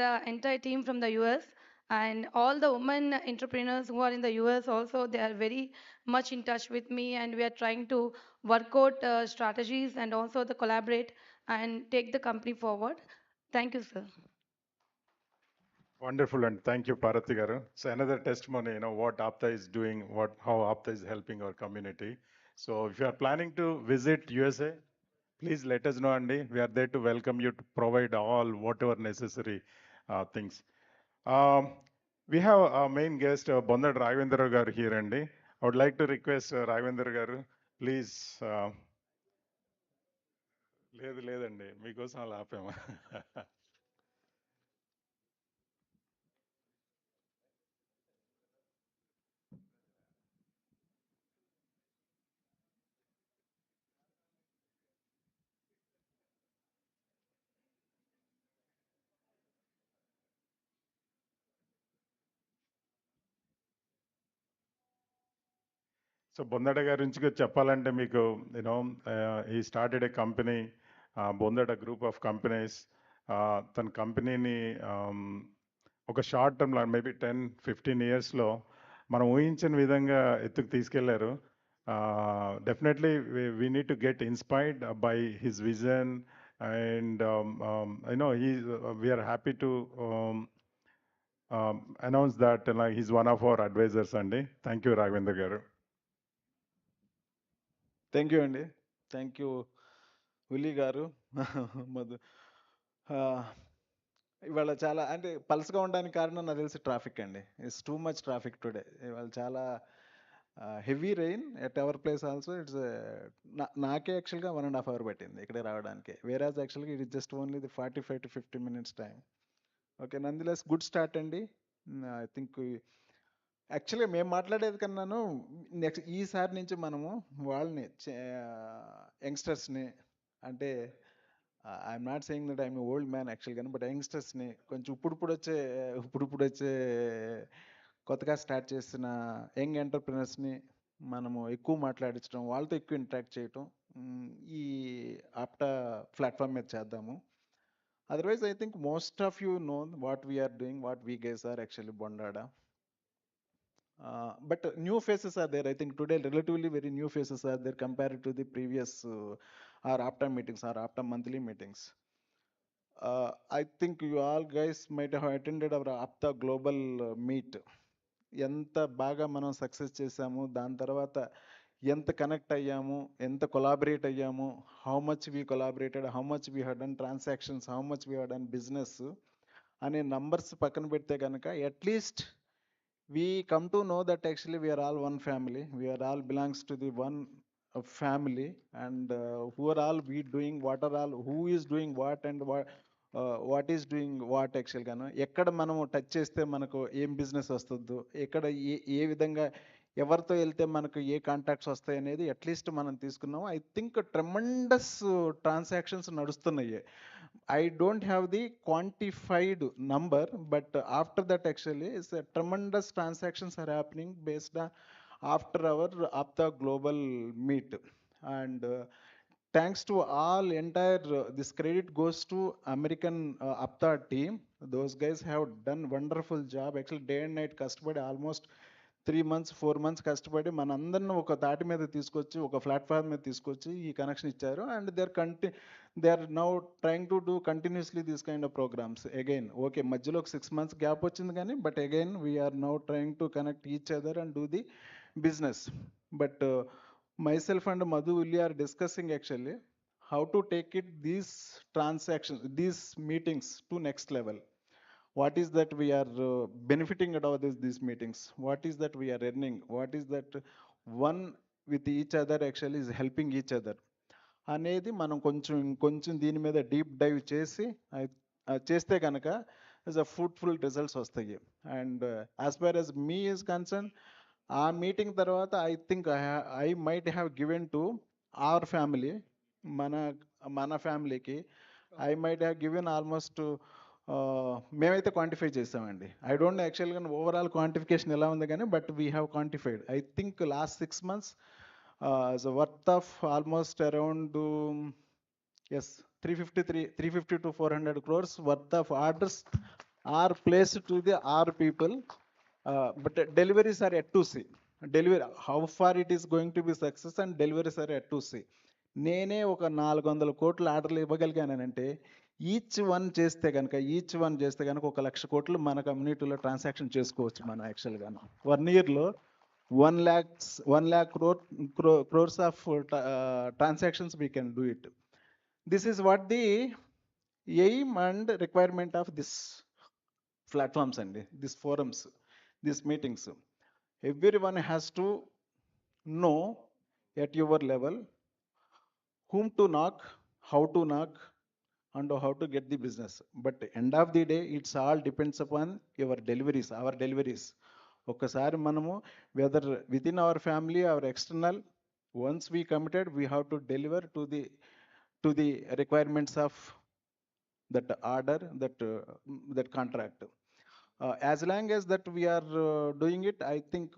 the entire team from the US, and all the women entrepreneurs who are in the US also, they are very much in touch with me, and we are trying to work out strategies and also the collaborate and take the company forward. Thank you, sir. Wonderful, and thank you, Parvati garu. So another testimony, what APTA is doing, how APTA is helping our community. So if you are planning to visit USA, please let us know, Andy. We are there to welcome you, to provide all whatever necessary things. Um, we have our main guest, Bondad Raghavendra garu here, Andy. I would like to request Raghavendra garu, please. లేదండి మీకోసం అలా ఆపాము. So బొందడ గారి నుంచి చెప్పాలంటే మీకు ఈ started a company, Bondada group of companies. తన కంపెనీని ఒక షార్ట్ టర్మ్లో మేబీ 10-15 ఇయర్స్లో మనం ఊహించిన విధంగా ఎత్తుకు తీసుకెళ్లారు. Definitely we need to get inspired by his vision, And I know we are happy to announce that he's one of our advisors, Andy. Thank you, Raghavendra garu. Thank you అండి. Thank you ఉల్లి గారు. మధు ఇవాళ చాలా అంటే పల్స్గా ఉండడానికి కారణం నాకు తెలిసి ట్రాఫిక్ అండి. It's too much traffic today. ఇవాళ చాలా heavy rain at our place also. It's నాకే యాక్చువల్గా 1.5 hour పట్టింది ఇక్కడ రావడానికి. వేరాజ్ యాక్చువల్గా it is just only the 45 to 50 minutes time. Okay, nonetheless good start అండి. ఐ థింక్ యాక్చువల్గా మేము మాట్లాడేది కన్నాను నెక్స్ట్ ఈసారి నుంచి మనము వాళ్ళని యంగ్స్టర్స్ని అంటే I'm not saying that I'm old man యాక్చువల్గా, బట్ యంగ్స్టర్స్ని కొంచెం ఇప్పుడు వచ్చే కొత్తగా స్టార్ట్ చేసిన యంగ్ ఎంటర్ప్రినర్స్ని మనము ఎక్కువ మాట్లాడించడం, వాళ్ళతో ఎక్కువ ఇంటరాక్ట్ చేయటం ఈ ఆప్టా ప్లాట్ఫామ్ మీద చేద్దాము. Otherwise I think most of you know what we are doing, what we guys are actually Bondada. But new faces are there. I think today relatively very new faces are there compared to the previous our APTA meetings, our APTA monthly meetings. I think you all guys might have attended our APTA global meet. ఎంత బాగా మనం success చేసాము, దాని తర్వాత ఎంత connect అయ్యాము, ఎంత collaborate అయ్యాము, how much we collaborated, how much we have done transactions, how much we have done business అనే నంబర్స్ పక్కన పెడితే కనుక at least we come to know that actually we are all one family. We are all belongs to the one family, and who are all we doing what are all, who is doing what and what is doing what actually గాను ఎక్కడ మనము touch చేస్తే మనకు ఏం business వస్తుందో, ఎక్కడ ఏ విధంగా ఎవరితో వెళ్తే మనకు ఏ కాంటాక్ట్స్ వస్తాయి అనేది అట్లీస్ట్ మనం తీసుకున్నాము. ఐ థింక్ ట్రెమండస్ ట్రాన్సాక్షన్స్ నడుస్తున్నాయి. I don't have the quantified number, but after that actually is a tremendous transactions are happening based on after our APTA global meet. And thanks to all entire this credit goes to American APTA team. Those guys have done wonderful job. Actually day and night కష్టపడి almost 3 months 4 months కష్టపడి మనందరిని ఒక తాటి మీద తీసుకొచ్చి ఒక platform మీద తీసుకొచ్చి ఈ కనెక్షన్ ఇచ్చారు. And they are now trying to do continuously this kind of programmes again. Okay, మధ్యలో ఒక 6 months గ్యాప్ వచ్చింది కానీ but again we are now trying to connect each other and do the business. But myself and Madhu Ulli are discussing actually how to take it these transactions, these meetings to next level. What is that we are benefiting out of these meetings? What is that we are earning? What is that one with each other actually is helping each other? అనేది మనం కొంచెం దీని మీద deep dive చేసి చేస్తే కనుక is a fruitful results వస్తాయి. And as far as me is concern, ఆ మీటింగ్ తర్వాత I think I might have given to our family, మన ఫ్యామిలీకి I might have given almost మేమైతే క్వాంటిఫై చేసామండి. ఐ డోంట్ యాక్చువల్గా ఓవరాల్ క్వాంటిఫికేషన్ ఎలా ఉంది కానీ but we have quantified. I think last 6 months worth of almost around 350 to 400 crores worth of orders are placed to the our people. But deliveries are yet to see. Delivery, how far it is going to be success and deliveries are yet to see. నేనే ఒక 400 కోట్ల ఆర్డర్లు ఇవ్వగలిగానంటే each one చేస్తే కనుక 1 లక్ష కోట్లు మన కమ్యూనిటీలో transaction చేసుకోవచ్చు మనం యాక్చువల్గాను. 1 yearలో 1 lakh crores of transactions we can do it. This is what the aim and requirement of this platforms and these forums, these meetings. Everyone has to know at your level whom to knock, how to knock, and how to get the business. But end of the day, it's all depends upon your deliveries, our deliveries. ఒక్కసారి మనము whether with in our family our external, once we committed we have to deliver to the requirements of that order, that contract. As long as that we are doing it, I think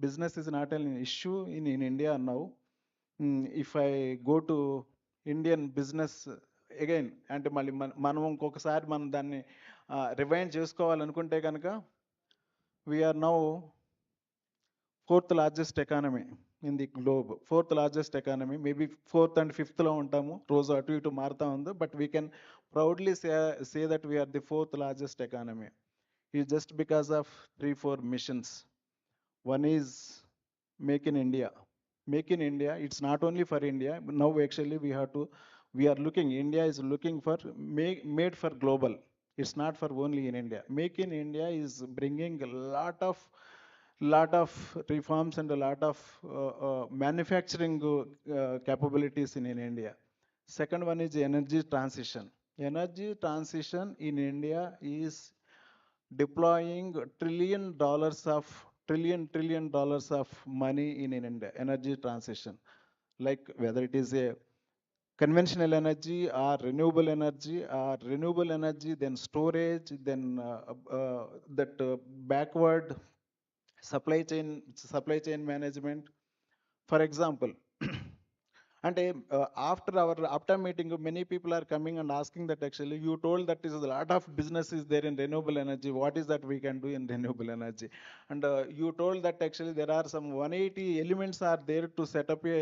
business is not an issue in India now. If I go to Indian business again, అంటే మళ్ళీ మనం ఇంకొకసారి మనం దాన్ని rewind చేసుకోవాలనుకుంటే కనుక we are now 4th largest economy in the globe. Fourth largest economy, maybe fourth and fifth లో ఉంటాము, రోజు అటు ఇటు మారుతా ఉంది, but we can proudly say that we are the fourth largest economy. It's just because of 3-4 missions. One is Make in India. Make in India, it's not only for India. Now actually we are looking, India is looking for made for global. It's not for only in India. Make in India is bringing a lot of reforms and a lot of manufacturing capabilities in India. Second one is energy transition. Energy transition in India is deploying trillion dollars of money in India, energy transition. Like whether it is a conventional energy or renewable energy, then storage, then that backward supply chain management. For example, and after our APTA meeting, many people are coming and asking that actually you told that is a lot of business is there in renewable energy. What is that we can do in renewable energy? And you told that actually there are some 180 elements are there to set up a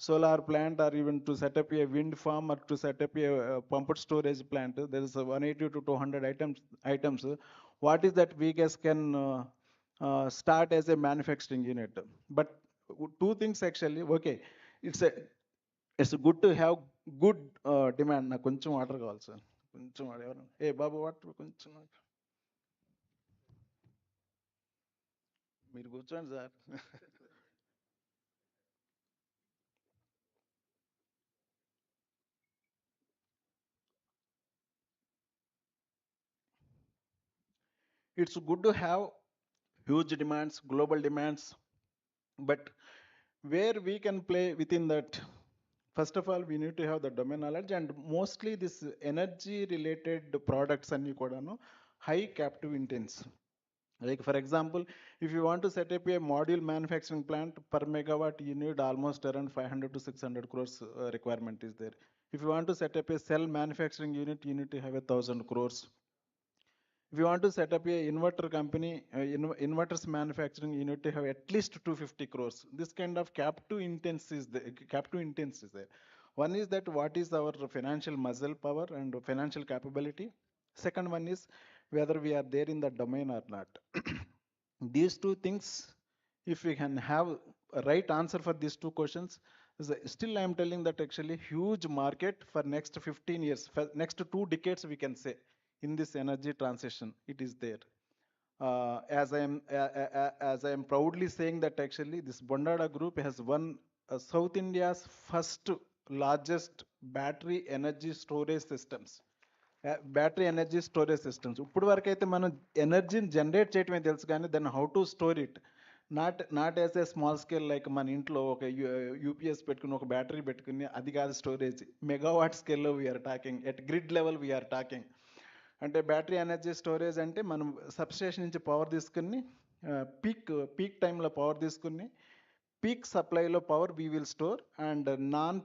solar plant or even to set up a wind farm or to set up a pumped storage plant. There is a 180 to 200 items. What is that we guys can start as a manufacturing unit? But two things actually. Okay, it's good to have good demand. నాకు కొంచెం water కావాలి sir, కొంచెం ఎవరు బాబు water కొంచెం మీరు కూర్చోండి sir. It's good to have huge demands, global demands, but where we can play within that, first of all we need to have the domain knowledge, and mostly this energy related products అన్ని కూడాను high captive intense. Like for example, if you want to set up a module manufacturing plant, per megawatt you need almost around 500 to 600 crores requirement is there. If you want to set up a cell manufacturing unit, you need to have 1,000 crores. If you want to set up a inverter company, inverters manufacturing, you need to have at least 250 crores. This kind of captive intense is there. One is that what is our financial muscle power and financial capability. Second one is whether we are there in the domain or not. These two things, if we can have a right answer for these two questions, still I am telling that actually huge market for next 15 years, for next 2 decades we can say, in this energy transition, it is there. As I am proudly saying that actually this Bondada group has won South India's first largest battery energy storage systems. Battery energy storage systems. ఇప్పుడు వరకు అయితే మనం ఎనర్జీని generate చేయటమే తెలుసు, కానీ then how to store it not as a small scale. Like మన ఇంట్లో ఒక యూపీఎస్ పెట్టుకుని ఒక బ్యాటరీ పెట్టుకుని అది కాదు స్టోరేజ్. మెగావాట్ స్కేల్లో we are talking, at grid level we are talking. అంటే బ్యాటరీ ఎనర్జీ స్టోరేజ్ అంటే మనం సబ్స్టేషన్ నుంచి పవర్ తీసుకుని పీక్ టైంలో పవర్ తీసుకుని పీక్ సప్లైలో power we will store, and non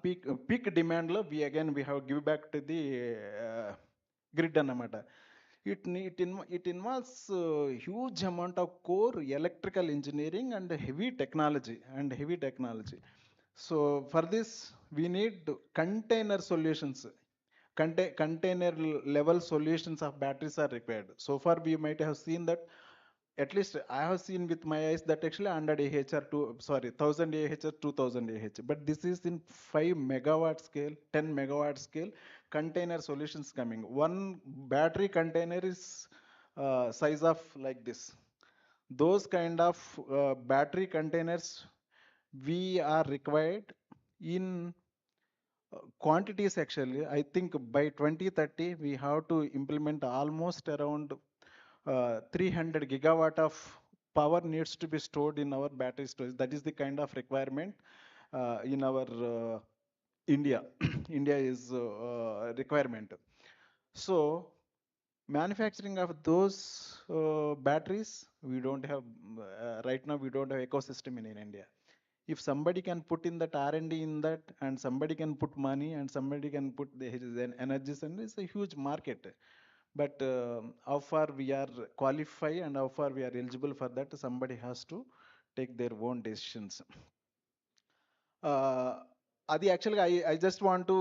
peak డిమాండ్లో we have give back to the grid అన్నమాట. It involves huge amount of core electrical engineering and heavy technology. So for this we need container solutions. Container level solutions of batteries are required. So far we might have seen that, at least I have seen with my eyes, that actually 100 Ah or 1000 Ah or 2000 Ah. But this is in 5 megawatt scale, 10 megawatt scale container solutions coming. One battery container is size of like this. Those kind of battery containers we are required in quantities. Actually, I think by 2030 we have to implement almost around 300 gigawatt of power needs to be stored in our battery storage. That is the kind of requirement in our India. India is requirement. So manufacturing of those batteries, we don't have right now. We don't have ecosystem in India. If somebody can put in that R&D in that, and somebody can put money, and somebody can put the energies, and it's a huge market. But how far we are qualified and how far we are eligible for that, somebody has to take their own decisions. Adi, actually, I just want to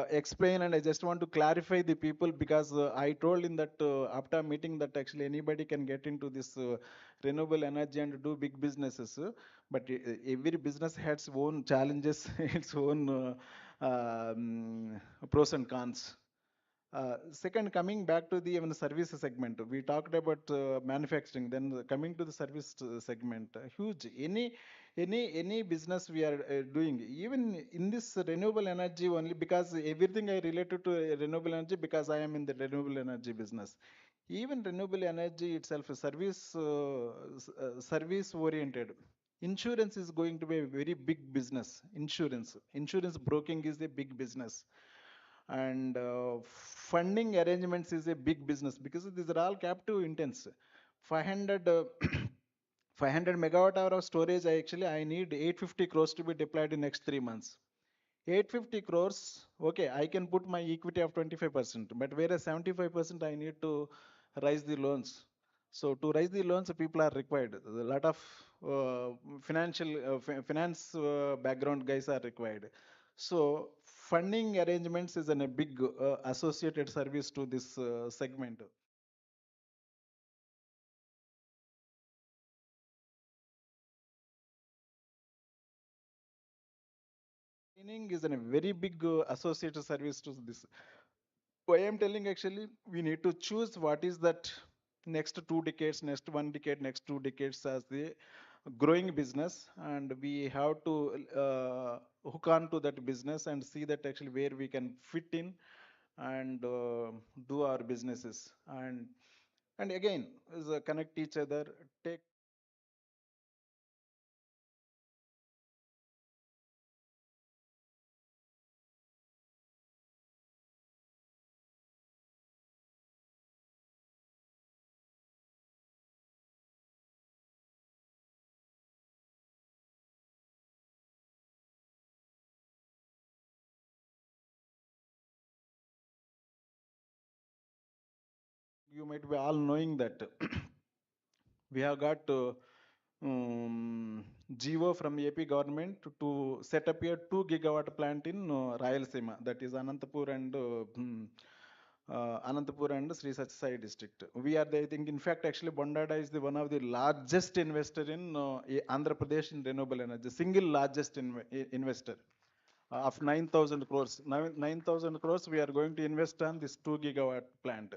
explain and I just want to clarify the people because I told in that APTA meeting that actually anybody can get into this renewable energy and do big businesses. But every business has its own challenges, its own pros and cons. Second, coming back to the even service segment, we talked about manufacturing. Then coming to the service segment, huge. Any business we are doing, even in this renewable energy only, because everything I related to renewable energy because I am in the renewable energy business. Even renewable energy itself, is service oriented. Insurance is going to be a very big business. Insurance broking is a big business, and funding arrangements is a big business because these are all captive intense. 500 500 megawatt hour of storage, I need 850 crores to be deployed in next 3 months. 850 crores, okay, I can put my equity of 25%, but whereas 75% I need to raise the loans. So to raise the loans, people are required. A lot of finance background guys are required. So funding arrangements is a big associated service to this segment. Training is a very big associated service to this. Why I'm telling, actually, we need to choose what is that next 2 decades, next 1 decade, next 2 decades as the growing business, and we have to hook on to that business and see that actually where we can fit in and do our businesses, and again is connect each other, take. You might be all knowing that we have got GO from AP government to set up a 2 gigawatt plant in Rayalaseema, that is Anantapur and Sri Satyasai district. We are the, I think, in fact, actually, Bondada is the one of the largest investor in Andhra Pradesh in renewable energy, single largest investor of 9,000 crores. 9,000 crores we are going to invest on this 2 gigawatt plant.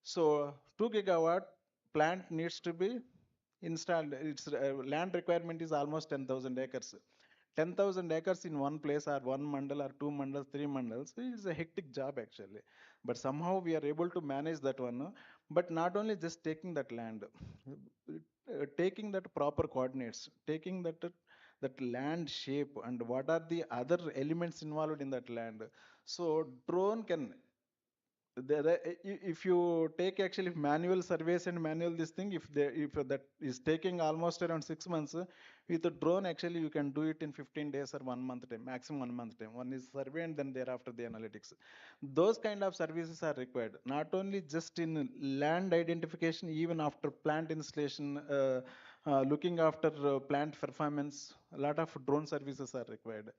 So 2 gigawatt plant needs to be installed. Its land requirement is almost 10,000 acres. 10,000 acres in one place, or one mandal, or two mandals, three mandals, is a hectic job actually. But somehow we are able to manage that one. But not only just taking that land, taking that proper coordinates, taking that land shape, and what are the other elements involved in that land. So drone can, if you take actually manual surveys and manual this thing, if that is taking almost around 6 months, with a drone actually you can do it in 15 days or 1 month time, maximum 1 month time. One is survey and then thereafter the analytics. Those kind of services are required, not only just in land identification, even after plant installation, looking after plant performance, a lot of drone services are required.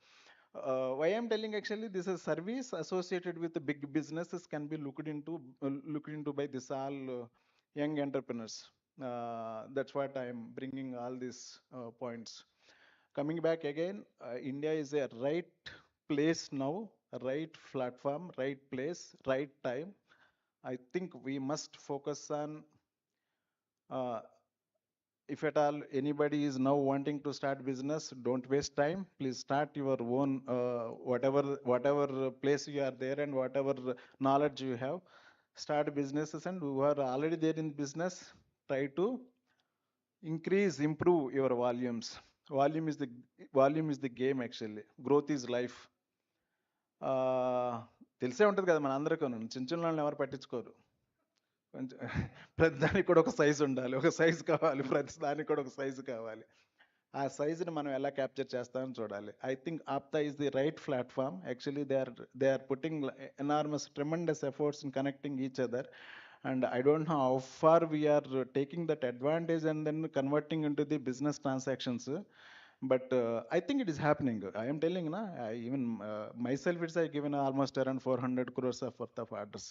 Why I'm telling, actually, this is service associated with the big businesses can be looked into by this all young entrepreneurs. That's what I am bringing all these points. Coming back again, India is a right place now, right platform, right place, right time. I think we must focus on, uh, if at all anybody is now wanting to start business, don't waste time. Please start your own, whatever place you are there and whatever knowledge you have, start businesses. And who are already there in business, try to improve your volumes. Volume is the game actually. Growth is life. తెలిసే ఉంటుంది కదా మన అందరికీ, చిన్న చిన్న వాళ్ళని ఎవరు పట్టించుకోరు. కొంచెం ప్రతి దానికి కూడా ఒక సైజు ఉండాలి, ఒక సైజు కావాలి, ప్రతి దానికి కూడా ఒక సైజు కావాలి. ఆ సైజుని మనం ఎలా క్యాప్చర్ చేస్తామని చూడాలి. I think APTA is the right platform. Actually they are putting enormous tremendous efforts in connecting each other. And I don't know how far we are taking that advantage and then converting into the business transactions. But I think it is happening. I am telling, na, even myself, it's I given almost around 400 crores of worth of orders.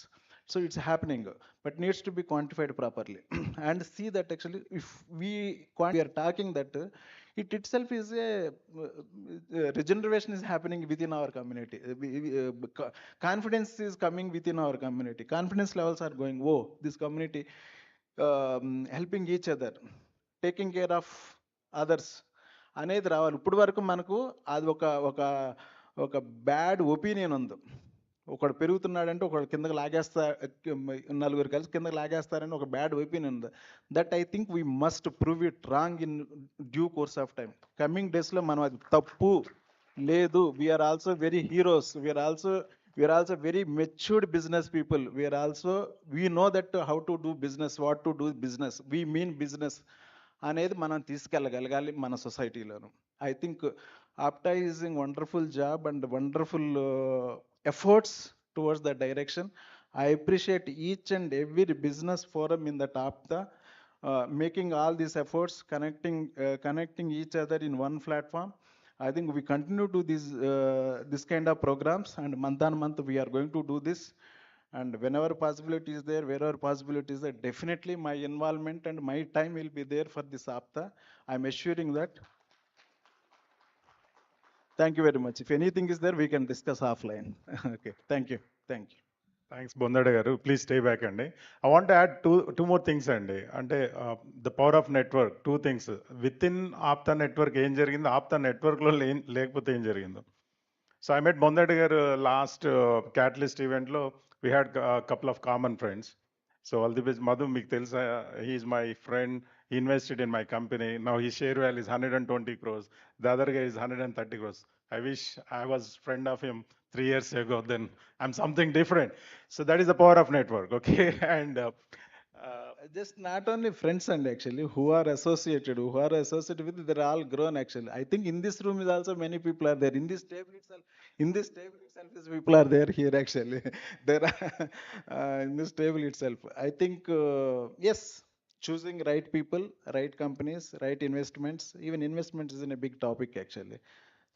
So it's happening, but needs to be quantified properly. And see that actually, if we are talking that it itself is a regeneration is happening within our community. Confidence is coming within our community. Confidence levels are going, oh, this community helping each other, taking care of others అనేది రావాలి. ఇప్పుడు వరకు మనకు అది ఒక ఒక ఒక bad opinion ఉంది. ఒకడు పెరుగుతున్నాడంటే ఒకడు కిందకి లాగేస్తా, నలుగురు కలిసి కిందకి లాగేస్తారని ఒక బ్యాడ్ ఒపీనియన్ ఉంది. That I think we must prove it wrong in due course of time. Coming డేస్లో మనం అది తప్పు లేదు. We are also very heroes. We are also very matured business people. We know that how to do business, what to do business, we mean business అనేది మనం తీసుకెళ్ళగలగాలి మన సొసైటీలోను. I think APTA is in wonderful job and wonderful efforts towards that direction. I appreciate each and every business forum in that APTA, making all these efforts, connecting each other in one platform. I think we continue to this kind of programs, and month on month we are going to do this. And whenever possibility is there, wherever possibility is there, definitely my involvement and my time will be there for this APTA. I'm assuring that. Thank you very much. If anything is there, we can discuss offline. Okay, thank you. Thanks Bondada garu. Please stay back అండి. I want add two more things అండి. అంటే the power of network, two things. Within APTA network ఏం జరిగిందో, ఆప్తా నెట్వర్క్లో లేకపోతే ఏం జరిగిందో. So I met Bondada garu last catalyst ఈవెంట్లో we had couple of common friends. So all the best. Madhu, మీకు తెలుసా, he is my friend. He invested in my company. Now his share value is 120 crores. The other guy is 130 crores. I wish I was friend of him 3 years ago. Then I'm something different. So that is the power of network. Okay. And Just not only friends and actually who are associated with, they're all grown actually. I think in this room is also many people are there. In this table itself is people are there here actually. There are in this table itself. I think yes, choosing right people, right companies, right investments. Even investments is in a big topic actually.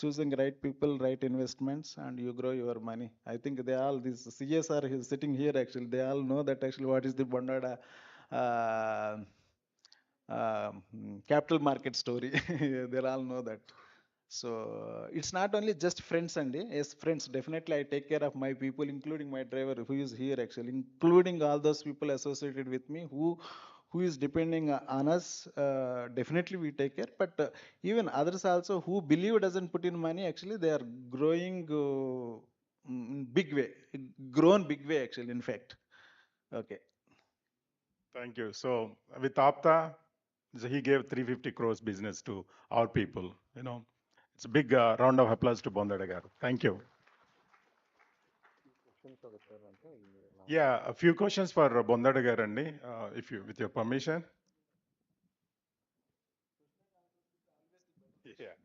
Choosing right people, right investments, and you grow your money. I think they all, this CSR is sitting here actually, they all know that actually what is the Bondada capital market story. They all know that. So it's not only just friends and yes, friends, definitely I take care of my people, including my driver who is here actually, including all those people associated with me who is depending on us. Definitely we take care, but even others also who believe doesn't put in money, actually they are growing big way, grown big way actually, in fact. Okay. thank you. So with APTA, so he gave 350 crores business to our people. You know, it's a big round of applause to Bondada garu. Thank you. Yeah, a few questions for Bondada garu andi, if you, with your permission. Yeah.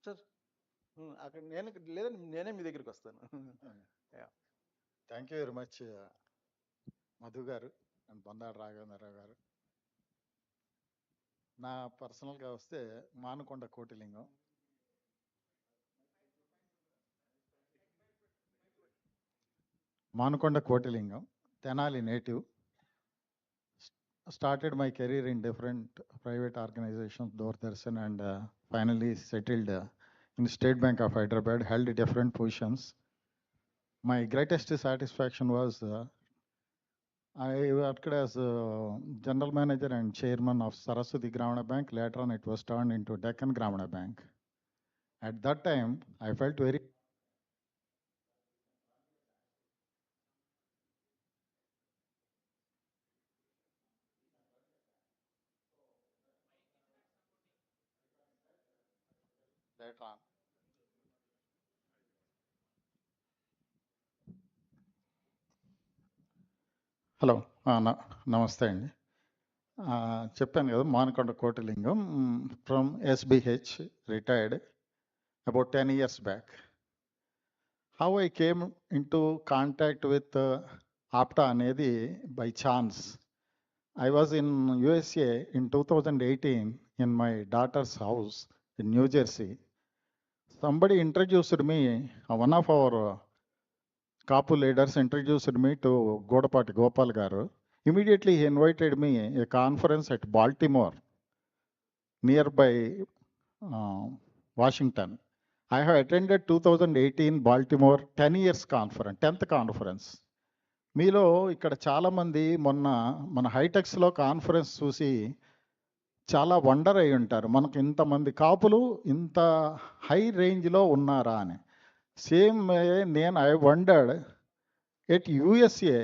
Sir అక్కడ నేను లేదండి, నేనే మీ దగ్గరికి వస్తాను. Thank you very much Madhu గారు and Bondada Raghavendra Rao గారు. నా పర్సనల్గా వస్తే Manukonda Kotilingam. Tenali native. Started my career in different private organizations, Doordarshan, and finally settled in State Bank of Hyderabad, held different positions. My greatest satisfaction was I worked as general manager and chairman of Saraswati Gramana Bank. Later on, it was turned into Deccan Gramana Bank. At that time, I felt very later on. Hello, నమస్తే అండి. చెప్పాను కదా, Manakonda Kotilingam, from SBH, retired about 10 years back. How I came into contact with ఆప్టా అనేది by chance. I was in USA in 2018 in my daughter's house in New Jersey. Somebody introduced me, one of our Kapu leaders introduced me to Godapati Gopal Garu. Immediately he invited me a conference at Baltimore, nearby Washington. I have attended 2018 Baltimore 10 years conference, 10th conference. మీలో ఇక్కడ చాలామంది మొన్న మన హైటెక్స్లో conference చూసి చాలా wonder అయి ఉంటారు, మనకు ఇంతమంది కాపులు ఇంత హై రేంజ్లో ఉన్నారా అని. సేమ్ నేను ఐ వండర్డ్ ఎట్ యుఎస్ఏ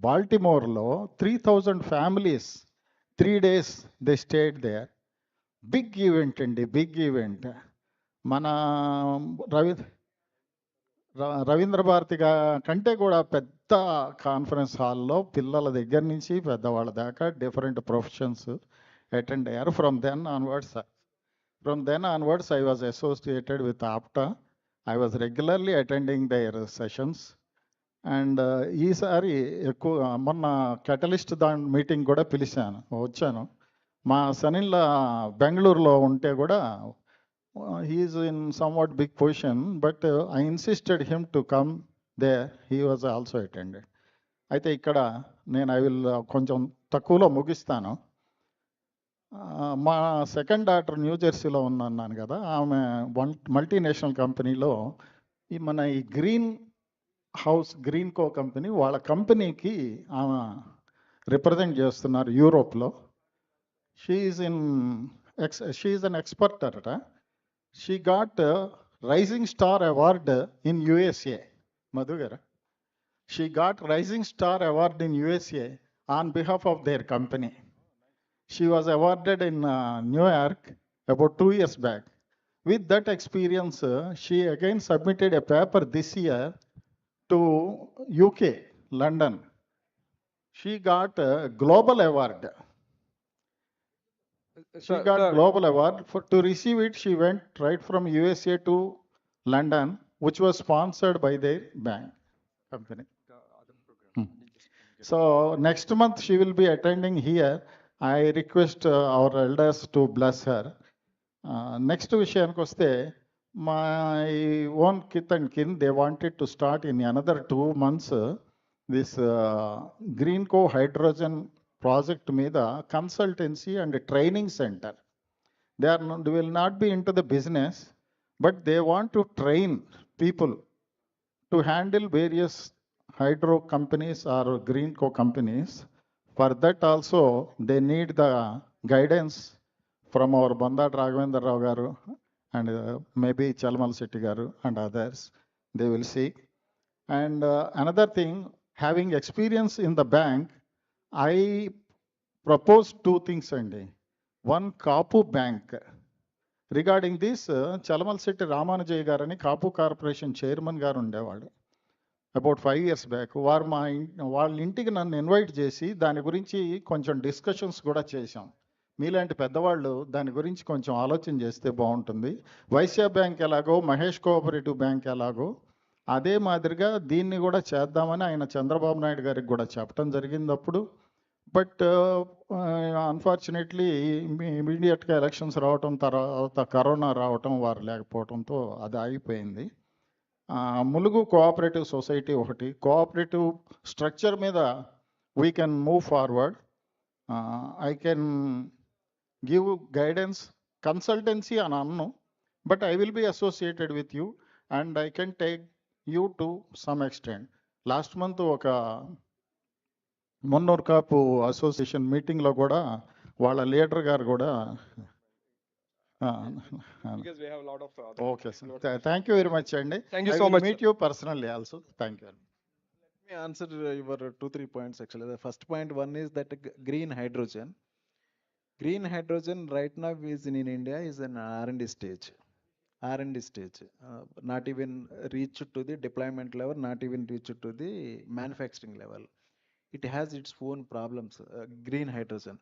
బాల్టిమోర్లో 3000 families 3 days they stayed there. Big event అండి, బిగ్ ఈవెంట్. మన రవి రవీంద్ర భారతి కంటే కూడా పెద్ద కాన్ఫరెన్స్ హాల్లో పిల్లల దగ్గర నుంచి పెద్దవాళ్ళ దాకా డిఫరెంట్ ప్రొఫెషన్స్ అటెండ్ అయ్యారు. From then onwards I was associated with APTA. I was regularly attending their sessions. And ఈసారి ఎక్కువ మొన్న కెటలిస్ట్ దాని మీటింగ్ కూడా వచ్చాను. మా సనిల్ల బెంగళూరులో ఉంటే కూడా he is in somewhat big position, but I insisted him to come there. He was also attended. అయితే ఇక్కడ నేను ఐ విల్ కొంచెం తక్కువలో ముగిస్తాను. మా సెకండ్ డాటర్ న్యూ జెర్సీలో ఉన్నాను కదా, ఆమె మల్టీనేషనల్ కంపెనీలో ఈ గ్రీన్ హౌస్ గ్రీన్ కో కంపెనీ వాళ్ళ కంపెనీకి ఆమె రిప్రజెంట్ చేస్తున్నారు యూరోప్లో. షీ ఈజ్ అన్ ఎక్స్పర్ట్ అట. She got a Rising Star Award in USA. Madhu Gara. She got Rising Star Award in USA on behalf of their company. She was awarded in New York about 2 years back. With that experience, she again submitted a paper this year to UK, London. She got a global award. She got global award. To receive it, she went right from USA to London, which was sponsored by their bank company. So next month she will be attending here. I request our elders to bless her. Next విషయానికి వస్తే my own kith and kin, they wanted to start in another 2 months this green co hydrogen project మీద consultancy and training center. They will not be into the business, but they want to train people to handle various hydro companies or green co companies. For that also, they need the guidance from our Bandad Raghavendra Rao garu and maybe Chalmal Setti garu and others. They will see. And another thing, having experience in the bank, I propose 2 things only. One, Kapu Bank. Regarding this Chalamal Shetty Ramanujaiah గారని Kapu corporation chairman గారు ఉండేవాడు about 5 years back. వారు వాళ్ళ ఇంటికి నన్ను invite చేసి దాని గురించి కొంచెం డిస్కషన్స్ కూడా చేశాం. మీలాంటి పెద్దవాళ్ళు దాని గురించి కొంచెం ఆలోచన చేస్తే బాగుంటుంది. వైశ్య బ్యాంక్ ఎలాగో, మహేష్ కోఆపరేటివ్ బ్యాంక్ ఎలాగో, అదే మాదిరిగా దీన్ని కూడా చేద్దామని ఆయన చంద్రబాబు నాయుడు గారికి కూడా చెప్పడం జరిగింది అప్పుడు. బట్ అన్ఫార్చునేట్లీ ఇమీడియట్గా ఎలక్షన్స్ రావటం, తర్వాత కరోనా రావటం, వారు లేకపోవడంతో అది ఆగిపోయింది. ములుగు కోఆపరేటివ్ సొసైటీ ఒకటి, కోఆపరేటివ్ స్ట్రక్చర్ మీద we can move forward. I can give guidance, consultancy అని అన్ను, but I will be associated with you and I can take you to some extent. Last month ఒక మున్నూరు కాపు అసోసియేషన్ మీటింగ్లో కూడా వాళ్ళ leader గారు కూడా okay sir, thank you very much అండి. Thank you so much. Meet you personally also. Thank you. Let me answer your 2-3 points actually. The first point, one is that green hydrogen. Green hydrogen right now is in India is an R&D stage. Not even reached to the deployment level, not even reached to the manufacturing level. It has its own problems, green hydrogen.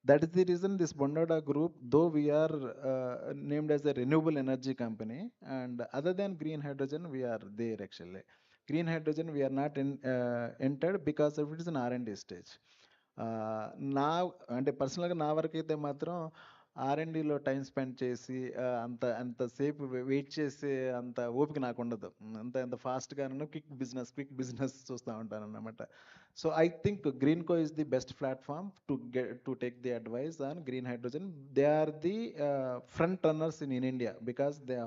That is the reason this Bondada group, though we are named as a renewable energy company, and other than green hydrogen, we are there actually. Green hydrogen, we are not entered because of it is an R&D stage. నా అంటే పర్సనల్గా నా వరకు అయితే మాత్రం ఆర్ఎండిలో time spend చేసి అంతసేపు wait చేసే అంత ఓపిక నాకు ఉండదు. అంత ఫాస్ట్గా క్విక్ బిజినెస్ చూస్తూ ఉంటాను అన్నమాట. So I think Greenko is the best platform to take the advice on green hydrogen. They are the front runners in India because they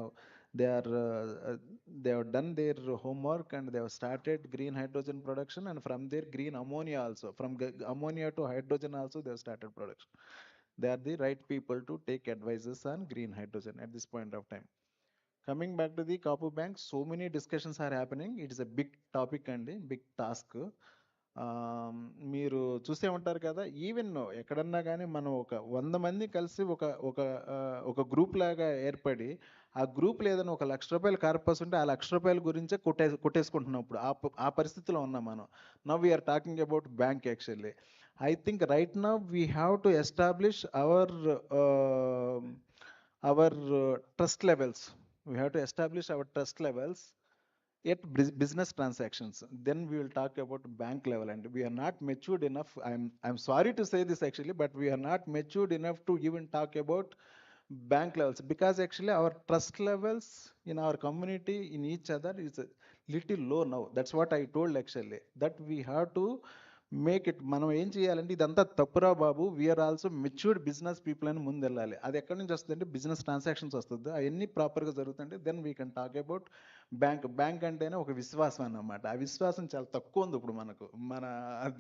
have done their homework and they have started green hydrogen production, and from there green ammonia also, from ammonia to hydrogen also they have started production. They are the right people to take advices on green hydrogen at this point of time. Coming back to the copper bank, so many discussions are happening. It is a big topic and a big task. మీరు చూసే ఉంటారు కదా, even ఎక్కడన్నా కానీ మనం ఒక 100 మంది కలిసి ఒక గ్రూప్ లాగా ఏర్పడి ఆ గ్రూప్లో ఏదైనా ₹1,00,000 కార్పస్ ఉంటే ఆ ₹1,00,000 గురించే కొట్టేసుకుంటున్నాం. ఇప్పుడు ఆ పరిస్థితిలో ఉన్నాం మనం. Now we are talking about bank actually. I think right now we have to establish our trust levels. We have to establish our trust levels at business transactions. Then we will talk about bank level, and we are not matured enough. I'm sorry to say this actually, but we are not matured enough to even talk about bank levels, because actually our trust levels in our community in each other is a little low now. That's what I told actually, that we have to make it. మనం ఏం చేయాలంటే ఇదంతా తప్పురా బాబు, we are also matured business people అని ముందు వెళ్ళాలి. అది ఎక్కడి నుంచి వస్తుందంటే బిజినెస్ ట్రాన్సాక్షన్స్ వస్తుంది. అవన్నీ ప్రాపర్గా జరుగుతుంటే then we can talk about bank అంటేనే ఒక విశ్వాసం అన్నమాట. ఆ విశ్వాసం చాలా తక్కువ ఉంది ఇప్పుడు మన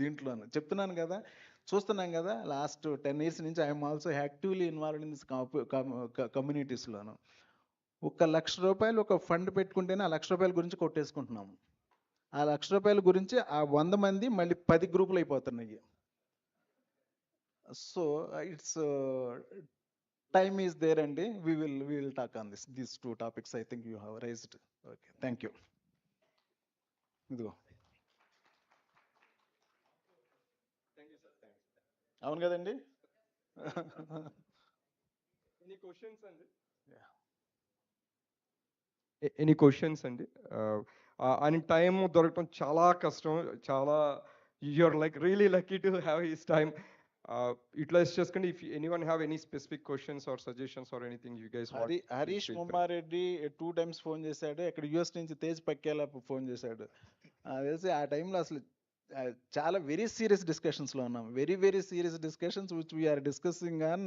దీంట్లోనే. చెప్తున్నాను కదా, చూస్తున్నాం కదా, లాస్ట్ 10 years నుంచి I'm also actively involved in this కమ్యూనిటీస్లోను. ₹1,00,000 ఒక ఫండ్ పెట్టుకుంటేనే ఆ ₹1,00,000 గురించి కొట్టేసుకుంటున్నాము. ఆ ₹1,00,000 గురించి ఆ 100 మంది మళ్ళీ 10 గ్రూపులు అయిపోతున్నాయి. So it's time is there అండి. we will talk on these two topics. I think you have raised. Okay, thank you. ఇదిగో అవును కదండి. ఎనీ క్వశ్చన్స్ అండి? ఎనీ క్వశ్చన్స్ అండి? ఆయన టైం దొరకడం చాలా కష్టం. చాలా you are like really lucky to have his time. Utilise చేసుకోండి. If anyone have any specific questions or suggestions or anything you guys want. Harish Mummareddy 2 times phone చేశాడు. ఇక్కడ యుఎస్ నుంచి తేజ్ పక్కేలా ఫోన్ చేశాడు. తెలిసి ఆ టైంలో అసలు చాలా వెరీ సీరియస్ డిస్కషన్స్లో ఉన్నాం. Very serious discussions which we are discussing on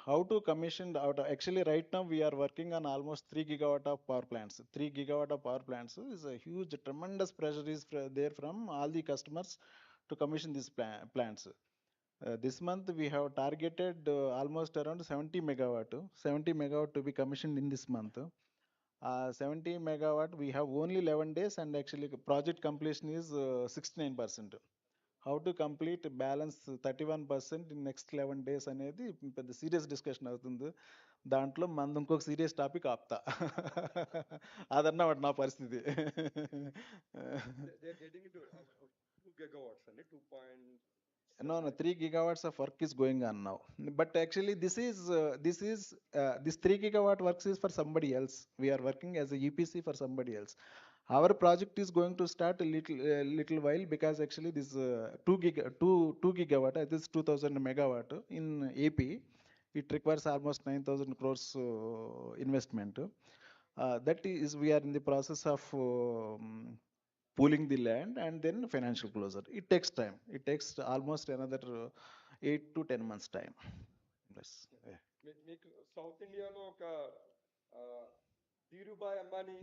how to commission out. Actually right now we are working on almost 3 gigawatt of power plants. 3 gigawatt of power plants is a huge, tremendous pressure is there from all the customers to commission these plants. This month we have targeted almost around 70 megawatt to be commissioned in this month. 70 megawatt we have only 11 days, and actually project completion is 69%. How to complete balance 31% in next 11 days అనేది పెద్ద serious discussion అవుతుంది. దాంట్లో మనది ఇంకొక serious topic APTA. అదన్నమాట నా పరిస్థితి. No, 3 gigawatts of work is going on now. But actually this 3 gigawatt works is for somebody else. We are working as a EPC for somebody else. Our project is going to start a little while, because actually this 2 gigawatt, this 2000 megawatt in AP, it requires almost 9,000 crores investment. That is, we are in the process of pooling the land and then financial closure. It takes time. It takes almost another 8 to 10 months time. Yes. మీకు south ఇండియాలో ఒక ధీరుభాయ్ అంబానీ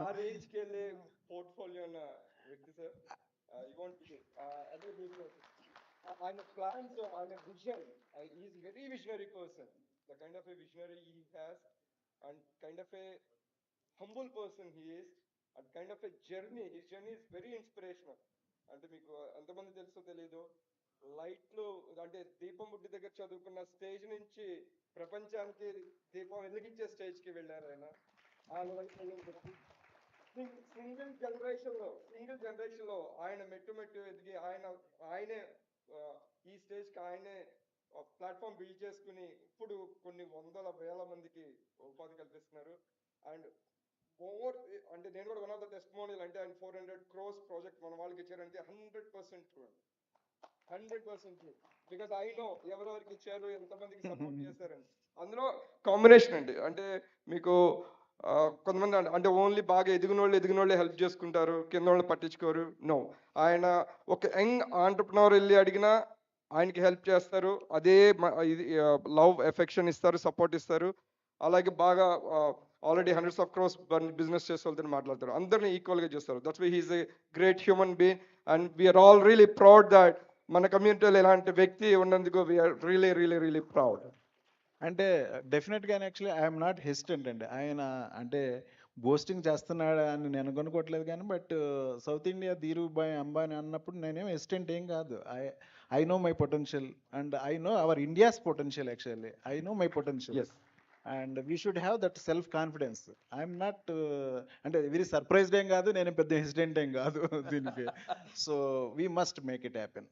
ఆ రేంజ్కి వెళ్ళే portfolio ఉన్న వ్యక్తి sir. అదే మీరు ఆయన ప్లాన్స్, ఆయన vision, is very visionary person. The kind of A visionary he has and kind of A humble person he is, and kind of a journey. His journey is very inspirational. అంటే మీకు ఎంతమంది తెలుసో తెలీదు, లైట్లు అంటే దీపం బుడ్డి దగ్గర చదువుకున్న స్టేజ్ నుంచి ప్రపంచానికి దీపం వెలిగించే స్టేజ్కి వెళ్ళారు ఆయన. సింగిల్ జనరేషన్ లో ఆయన మెట్టు ఎదిగి ఆయనే ఈ స్టేజ్కి ఆయనే ప్లాట్ఫామ్ బిల్డ్ చేసుకుని ఇప్పుడు కొన్ని 100,000 మందికి ఉపాధి కల్పిస్తున్నారు. అండ్ మోర్ అంటే నేను కూడా వన్ ఆఫ్ ద టెస్టిమోనియల్ అంటే ఆయన 400 crores ప్రాజెక్ట్ మన వాళ్ళకి ఇచ్చారంటే 100% ట్రూ అండి. 100% ట్రూ. బికాస్ ఐ నో ఎవరెవరికి ఇచ్చారు, ఎంతమందికి సపోర్ట్ చేశారని. అందులో కాంబినేషన్ అండి. అంటే మీకు కొంతమంది అంటే ఓన్లీ బాగా ఎదిగిన వాళ్ళే హెల్ప్ చేసుకుంటారు, కింద వాళ్ళు పట్టించుకోరు. నో, ఆయన ఒక యంగ్ ఆంటర్ప్రినర్ వెళ్ళి అడిగినా ఆయనకి హెల్ప్ చేస్తారు. అదే ఇది లవ్ ఎఫెక్షన్ ఇస్తారు, సపోర్ట్ ఇస్తారు. అలాగే బాగా already hundreds of crores business చేసే వాళ్ళతో మాట్లాడతారు. అందరినీ ఈక్వల్గా చేస్తారు. That's why he is a great human being and we are all really proud that మన కమ్యూనిటీలో ఇలాంటి వ్యక్తి ఉన్నందుకు we are really really really proud. అంటే డెఫినెట్గా యాక్చువల్లీ ఐఎమ్ నాట్ హెసిటెంట్ అండి. ఆయన అంటే బోస్టింగ్ చేస్తున్నాడు అని నేను అనుకోవట్లేదు కానీ but South India Dhirubhai Ambani అన్నప్పుడు నేనేం హెసిటెంట్ ఏం కాదు. I know my potential and I know our India's potential. Actually I know my potential and we should have that self confidence. I'm not అంటే వెరీ సర్ప్రైజ్డ్ ఏం కాదు, నేను పెద్ద హెసిడెంట్ ఏం కాదు దీనికి. So we must make it happen.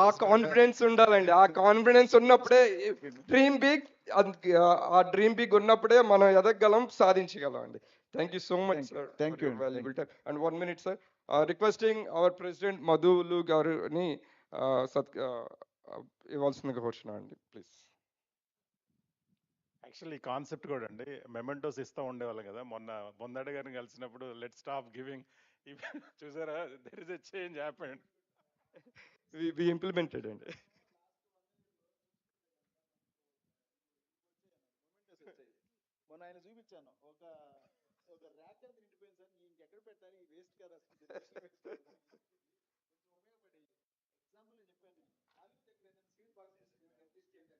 ఆ confidence ఉండాలండి. ఆ కాన్ఫిడెన్స్ ఉన్నప్పుడే డ్రీమ్ బిగ్, ఆ డ్రీమ్ బిగ్ ఉన్నప్పుడే మనం ఎదగలం, సాధించగలం అండి. Thank you so much sir. Thank you. Valuable time. And 1 minute sir, requesting our president Madhulu గారిని ఇవ్వాల్సిందిగా కోరుచున్నాను అండి, ప్లీజ్. యాక్చువల్లీ ఈ కాన్సెప్ట్ కూడా అండి మెమెంటోస్ ఇస్తూ ఉండేవాళ్ళం కదా. మొన్నటి గారిని కలిసినప్పుడు లెట్ స్టాప్ గివింగ్, చూసారా, there is a change happened. We implemented అండి. మొన్న ఆయన చూపించాను ఒక ర్యాక్ అంతా నిండిపోయింది సార్, ఇంకెక్కడ పెట్టాలి, ఈ వేస్ట్ కదా ఉపయోగపడే ఎగ్జాంపుల్ చెప్పాను.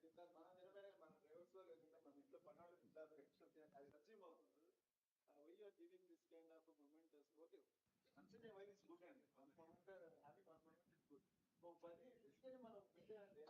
స్వీట్ బాక్స్ మన నిలబడే మన డ్రైవర్స్ లేకుంటే మన ఇంట్లో పన్నాడు తింటారు, అది కన్స్యూమ్ అవుతుంది. Why are giving this kind of momentous. Okay, consider why is good అండి. 1 moment happy, 1 moment is good. ఓ 10 తీసుకొని మనం పెట్టాలండి.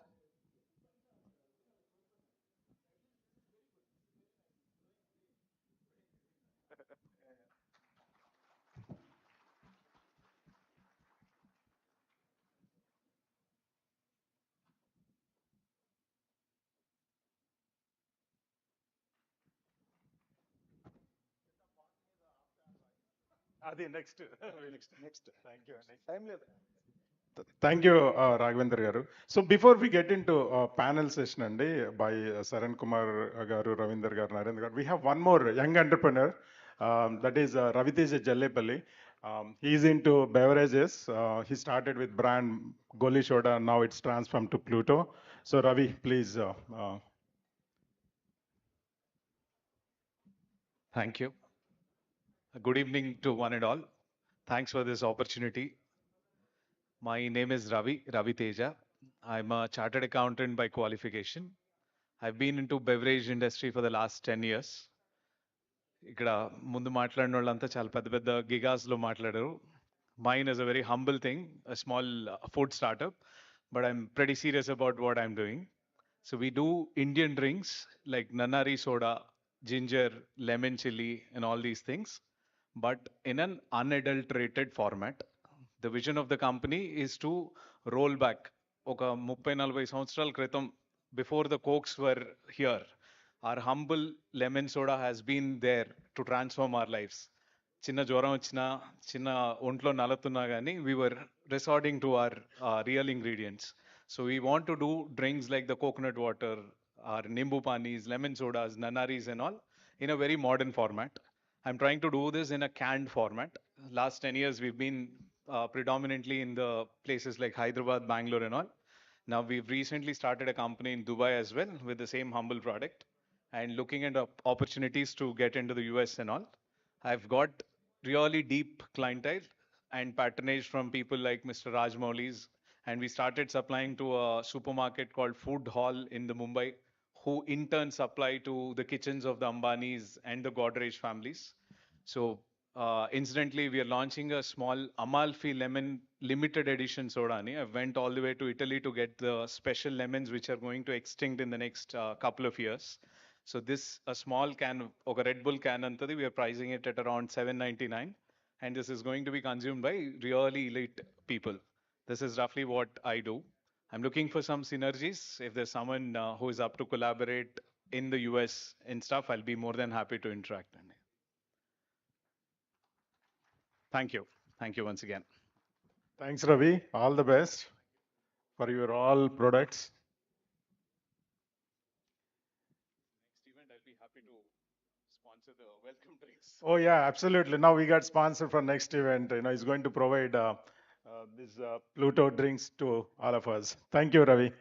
అది నెక్స్ట్. థ్యాంక్ యూ అండి. టైం లేదు. Thank you Raghavendra garu. So before we get into panel session అండి by Saran Kumar garu, Ravinder garu, Narendra garu, we have one more young entrepreneur, that is Raviteja Jallepalli. He's into beverages. He started with brand Goli Soda. Now it's transformed to Pluto. So Ravi, please. Thank you. Good evening to one and all. Thanks for this opportunity. My name is Ravi Teja. I'm a chartered accountant by qualification. I've been into beverage industry for the last 10 years. ఇక్కడ ముందు మాట్లాడిన వాళ్ళంతా చాలా పెద్ద పెద్ద గిగాస్లో మాట్లాడారు. Mine is a very humble thing, a small food startup, but I'm pretty serious about what I'm doing. So we do Indian drinks like Nanari soda, ginger, lemon chili, and all these things, but in an unadulterated format. The vision of the company is to roll back. ఒక 30-40 సంవత్సరాల క్రితం, before the Cokes were here, our humble lemon soda has been there to transform our lives. చిన్న జ్వరం వచ్చినా, చిన్న ఒంట్లో నలుతున్నా కానీ we were resorting to our real ingredients. So we want to do drinks like the coconut water, our nimbu panis, lemon sodas, nanaris and all in a very modern format. I'm trying to do this in a canned format. Last 10 years we've been predominantly in the places like Hyderabad, Bangalore and all. Now we've recently started a company in Dubai as well with the same humble product and looking at opportunities to get into the US and all. I've got really deep clientele and patronage from people like Mr. Rajmouli's, and we started supplying to a supermarket called Food Hall in the Mumbai, who in turn supply to the kitchens of the Ambanis and the Godrej families. So, incidentally, we are launching a small Amalfi lemon limited edition sodani. I went all the way to Italy to get the special lemons which are going to extinct in the next couple of years. So this a small can, a Red Bull can antadi, we are pricing it at around 7.99, and this is going to be consumed by really elite people. This is roughly what I do. I'm looking for some synergies. If there's someone who is up to collaborate in the US and stuff, I'll be more than happy to interact. Thank you. Thank you once again. Thanks, Ravi. All the best for your all products. Next event, I'll be happy to sponsor the welcome drinks. Oh yeah, absolutely. Now we got sponsor for next event. You know, he's going to provide these Pluto drinks to all of us. Thank you, Ravi.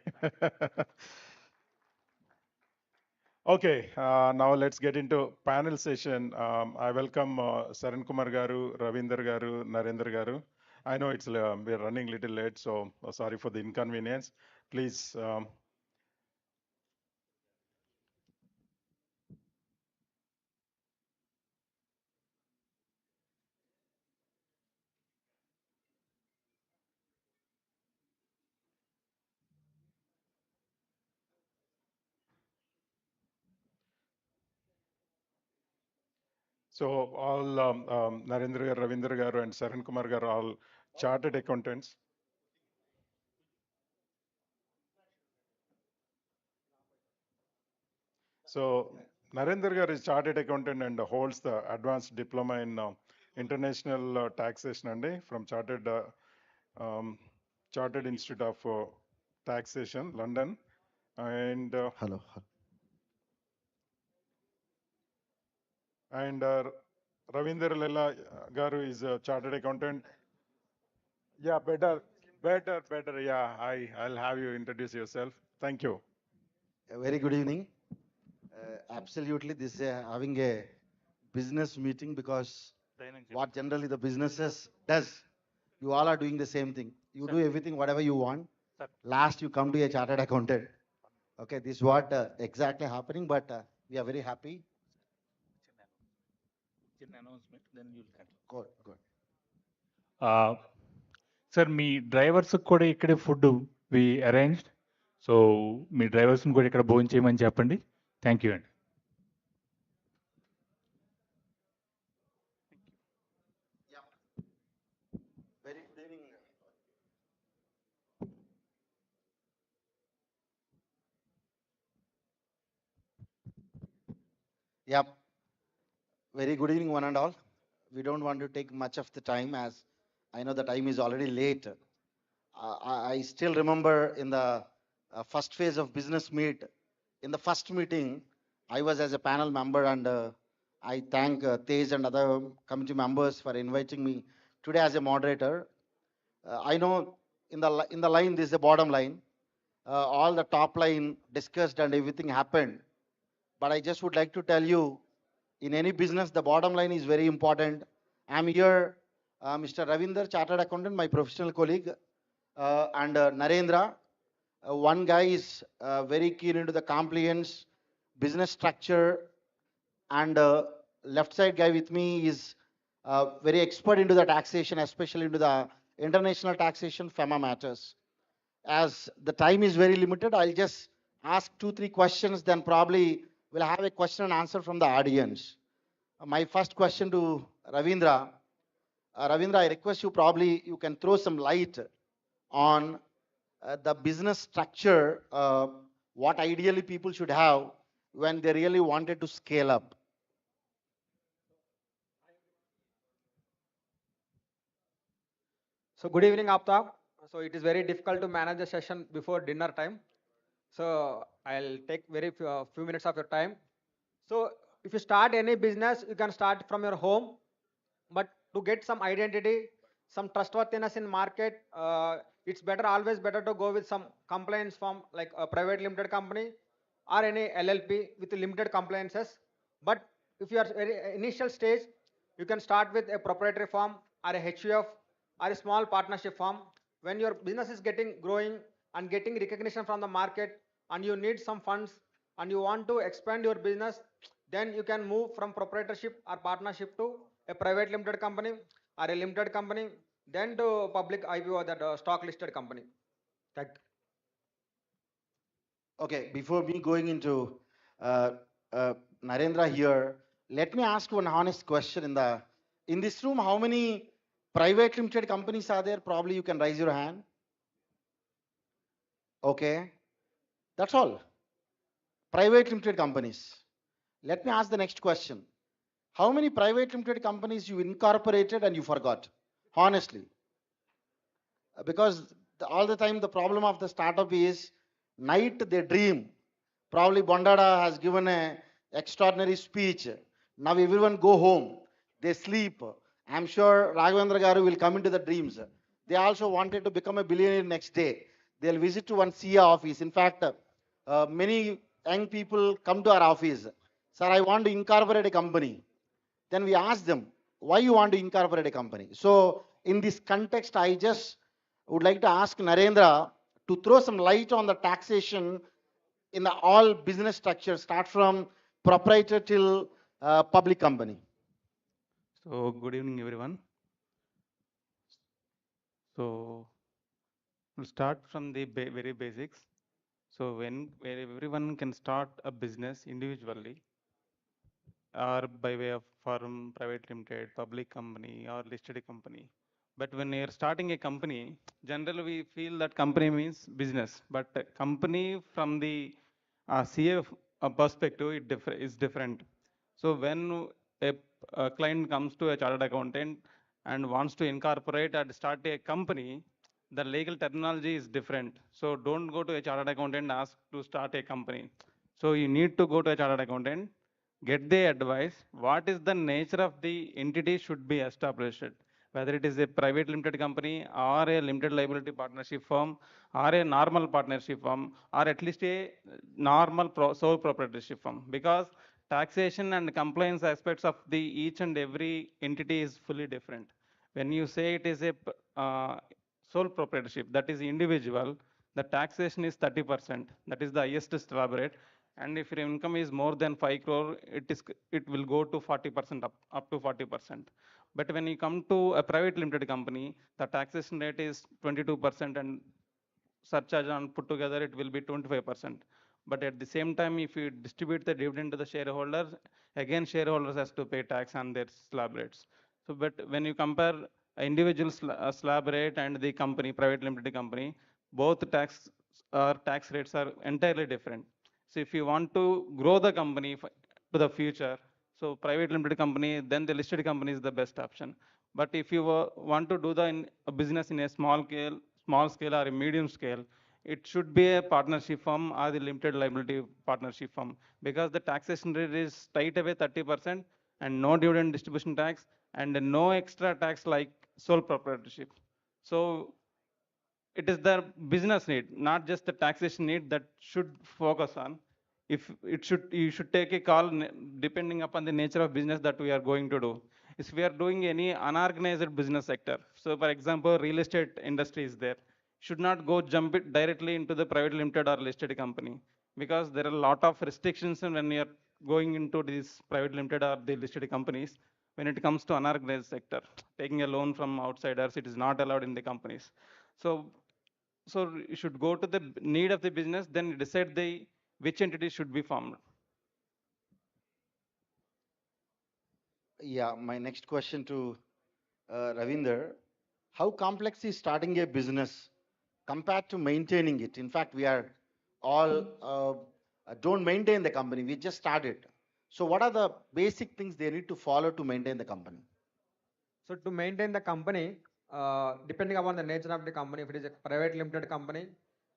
Okay, now let's get into panel session. I welcome Saran Kumar Garu, Ravinder Garu, Narendra Garu. I know it's we're running a little late, so sorry for the inconvenience. Please. So all Narendra, Ravindra Garu and Saran Kumar Garu are all chartered accountants. So Narendra Garu is chartered accountant and holds the advanced diploma in international taxation and from um, Chartered Institute of Taxation, London. And Hello. and Ravinder Lela Garu is a chartered accountant. Yeah, better. Yeah, I'll have you introduce yourself. Thank you. A very good evening. Absolutely, this is having a business meeting because what generally the businesses does, you all are doing the same thing. You do everything whatever you want. Last you come to a chartered accountant. Okay, this is what exactly happening, but we are very happy. Announcement, then you'll continue. Good. Sir మీ drivers కూడా ఇక్కడే food we arranged so మీ డ్రైవర్స్ని కూడా ఇక్కడ భోజనం చేయమని చెప్పండి థ్యాంక్ యూ అండి Very good evening. Yep. Very good evening, one and all. We don't want to take much of the time as I know the time is already late. I still remember in the first phase of business meet, in the first meeting, I was as a panel member and I thank Tej and other committee members for inviting me today as a moderator. I know in the line, this is the bottom line. All the top line discussed and everything happened. But I just would like to tell you, in any business, the bottom line is very important. I'm here, Mr. Ravinder, Chartered Accountant, my professional colleague, and Narendra. One guy is very keen into the compliance, business structure, and left side guy with me is very expert into the taxation, especially into the international taxation, FEMA matters. As the time is very limited, I'll just ask 2-3 questions, then probably we'll have a question and answer from the audience. My first question to Ravindra. Ravindra, I request you probably you can throw some light on the business structure, what ideally people should have when they really wanted to scale up. So good evening, APTA. So it is very difficult to manage the session before dinner time. So I'll take very few minutes of your time. So if you start any business, you can start from your home. But to get some identity, some trustworthiness in market, it's always better to go with some compliance firm like a private limited company or any LLP with limited compliances. But if you are very initial stage, you can start with a proprietary firm or a HUF or a small partnership firm. When your business is growing and getting recognition from the market and you need some funds and you want to expand your business, then you can move from proprietorship or partnership to a private limited company or a limited company, then to public IPO, that stock listed company. Thank you. Okay, before me going into Narendra here, let me ask one honest question in this room. How many private limited companies are there? Probably you can raise your hand. Okay, that's all. Private limited companies. Let me ask the next question. how many private limited companies you incorporated and you forgot? Honestly. Because all the time the problem of the startup is night they dream. Probably Bondada has given a extraordinary speech. Now everyone go home. They sleep. I'm sure Raghavendra Garu will come into the dreams. They also wanted to become a billionaire next day. They'll visit to one CIA office. In fact, many young people come to our office. Sir, I want to incorporate a company. Then we ask them, why you want to incorporate a company? So in this context, I just would like to ask Narendra to throw some light on the taxation in the all business structure, start from proprietor till public company. So good evening, everyone. So we'll start from the very basics. So where everyone can start a business individually or by way of firm, private limited, public company or listed company. But when you're starting a company, generally we feel that company means business. But a company from the CF perspective, is different. So when a client comes to a chartered accountant and wants to incorporate and start a company, the legal terminology is different. So don't go to a chartered accountant and ask to start a company. So you need to go to a chartered accountant, get the advice, what is the nature of the entity should be established, whether it is a private limited company or a limited liability partnership firm or a normal partnership firm or at least a normal sole proprietorship firm, because taxation and compliance aspects of the each and every entity is fully different. When you say it is a sole proprietorship, that is individual, the taxation is 30%. That is the highest slab rate. And if your income is more than 5 crore, it will go to 40%, up to 40%. But when you come to a private limited company, the taxation rate is 22%, and surcharge on put together it will be 25%. But at the same time, if you distribute the dividend to the shareholders, again shareholders has to pay tax on their slab rates. So but when you compare individual slab rate and the company, private limited company, both tax rates are entirely different. So if you want to grow the company to the future, so private limited company, then the listed company is the best option. But if you want to do a business in a small scale or a medium scale, it should be a partnership firm or the limited liability partnership firm, because the taxation rate is tight away 30% and no dividend distribution tax and no extra tax like sole proprietorship. So it is the business need, not just the taxation need, that should focus on. If it should, you should take a call depending upon the nature of business that we are going to do. If we are doing any unorganized business sector, so for example, real estate industry is there, should not go jump it directly into the private limited or listed company, because there are a lot of restrictions when you are going into these private limited or the listed companies. When it comes to unorganized sector, taking a loan from outsiders, it is not allowed in the companies. So you should go to the need of the business, then decide the which entity should be formed. Yeah, my next question to Ravinder. How complex is starting a business compared to maintaining it? In fact, we are all don't maintain the company. We just started. So what are the basic things they need to follow to maintain the company? So to maintain the company, depending upon the nature of the company, if it is a private limited company,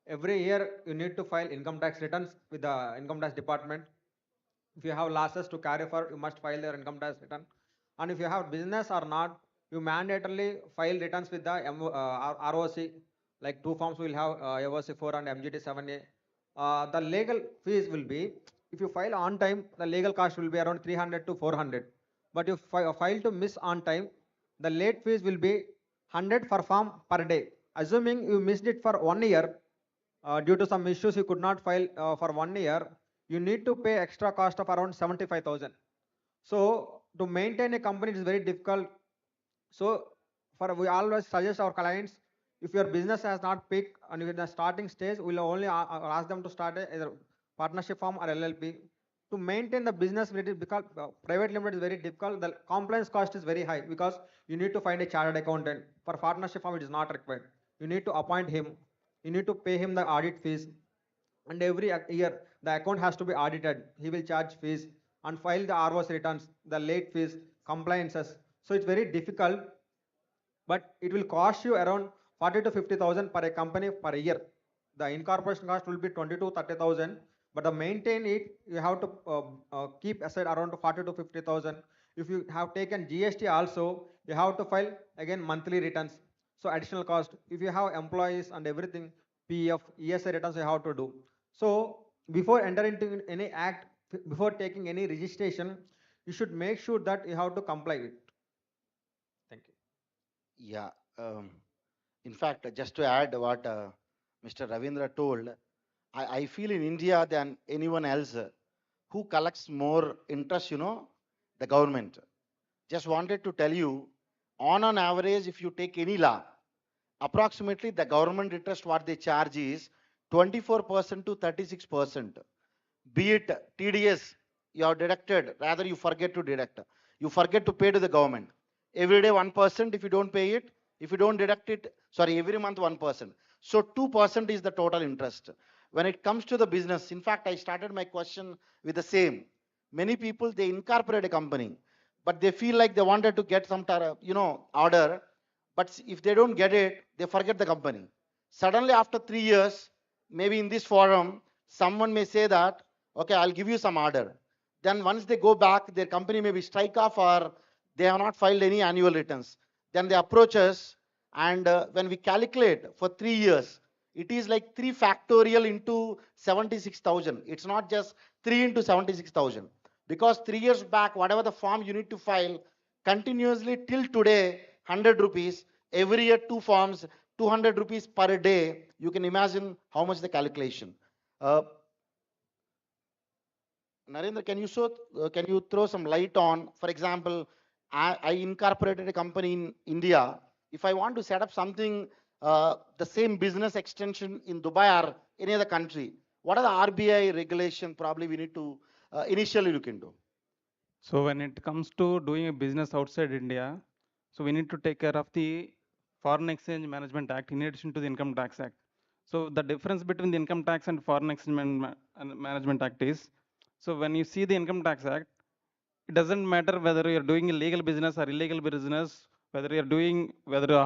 every year you need to file income tax returns with the income tax department. If you have losses to carry forward, you must file your income tax return. And if you have business or not, you mandatorily file returns with the ROC. Like two forms will have AOC 4 and MGT 7A. The legal fees will be, if you file on time, the legal cost will be around 300 to 400. But if you file to miss on time, the late fees will be 100 per form per day. Assuming you missed it for 1 year, due to some issues you could not file for 1 year, you need to pay extra cost of around 75,000. So to maintain a company, it is very difficult. So we always suggest our clients, if your business has not peaked and in the starting stage, we'll only ask them to start either partnership firm or LLP. To maintain the business, because private limited is very difficult. The compliance cost is very high because you need to find a chartered accountant. For partnership firm, it is not required. You need to appoint him. You need to pay him the audit fees. And every year, the account has to be audited. He will charge fees. and file the ROS returns, the late fees, compliances. So it's very difficult, but it will cost you around 40 to 50,000 per a company per year. The incorporation cost will be 20 to 30,000, but to maintain it, you have to keep aside around 40 to 50,000. If you have taken GST also, you have to file again monthly returns. So additional cost. If you have employees and everything, PF, ESI returns you have to do. So before entering into any act, before taking any registration, you should make sure that you have to comply with. Thank you. Yeah. In fact, just to add what Mr. Ravindra told, I feel in India than anyone else who collects more interest, the government. Just wanted to tell you, on an average, if you take any law, approximately the government interest what they charge is 24% to 36%. Be it TDS, you have deducted, rather you forget to deduct. You forget to pay to the government. Every day 1%, if you don't pay it, if you don't deduct it, sorry, every month 1%. So 2% is the total interest. When it comes to the business, in fact, I started my question with the same. Many people, they incorporate a company, but they feel like they wanted to get some, order, but if they don't get it, they forget the company. Suddenly after 3 years, maybe in this forum, someone may say that, okay, I'll give you some order. Then once they go back, their company may be strike off or they have not filed any annual returns. Then they approach us, and when we calculate for 3 years, it is like 3 factorial into 76,000. It's not just 3 into 76,000. Because 3 years back, whatever the form you need to file, continuously till today, 100 rupees, every year 2 forms, 200 rupees per day. You can imagine how much the calculation. Narendra, can you throw some light on, for example, I incorporated a company in India. If I want to set up something, the same business extension in Dubai or any other country, what are the RBI regulation probably we need to initially look into? So when it comes to doing a business outside India, so we need to take care of the Foreign Exchange Management Act in addition to the Income Tax Act. So the difference between the Income Tax and Foreign Exchange Management Act is, so when you see the Income Tax Act, it doesn't matter whether you're doing a legal business or illegal business, whether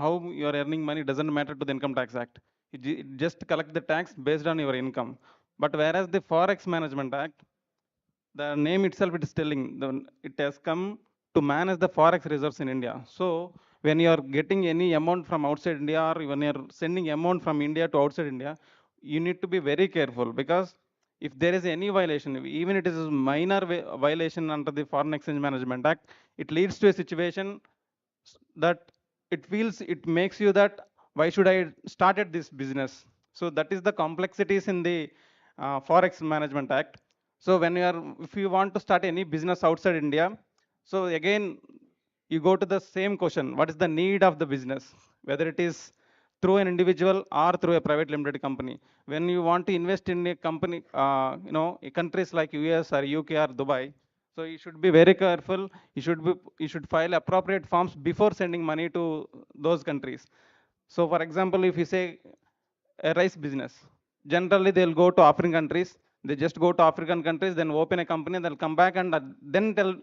how you're earning money, doesn't matter to the Income Tax Act. It just collect the tax based on your income. But whereas the Forex Management Act, the name itself it is telling it has come to manage the forex reserves in India. So when you are getting any amount from outside India or when you are sending amount from India to outside India, you need to be very careful, because if there is any violation, even it is a minor violation under the Foreign Exchange Management Act, it leads to a situation that it makes you that why should I started this business. So that is the complexities in the Forex Management Act. So when you are, if you want to start any business outside India, so again you go to the same question: what is the need of the business, whether it is through an individual or through a private limited company. When you want to invest in a company, in countries like US or UK or Dubai, so you should be very careful. You should file appropriate forms before sending money to those countries. So for example, if you say a rice business, generally they'll go to African countries. They just go to African countries, then open a company, they'll come back and then tell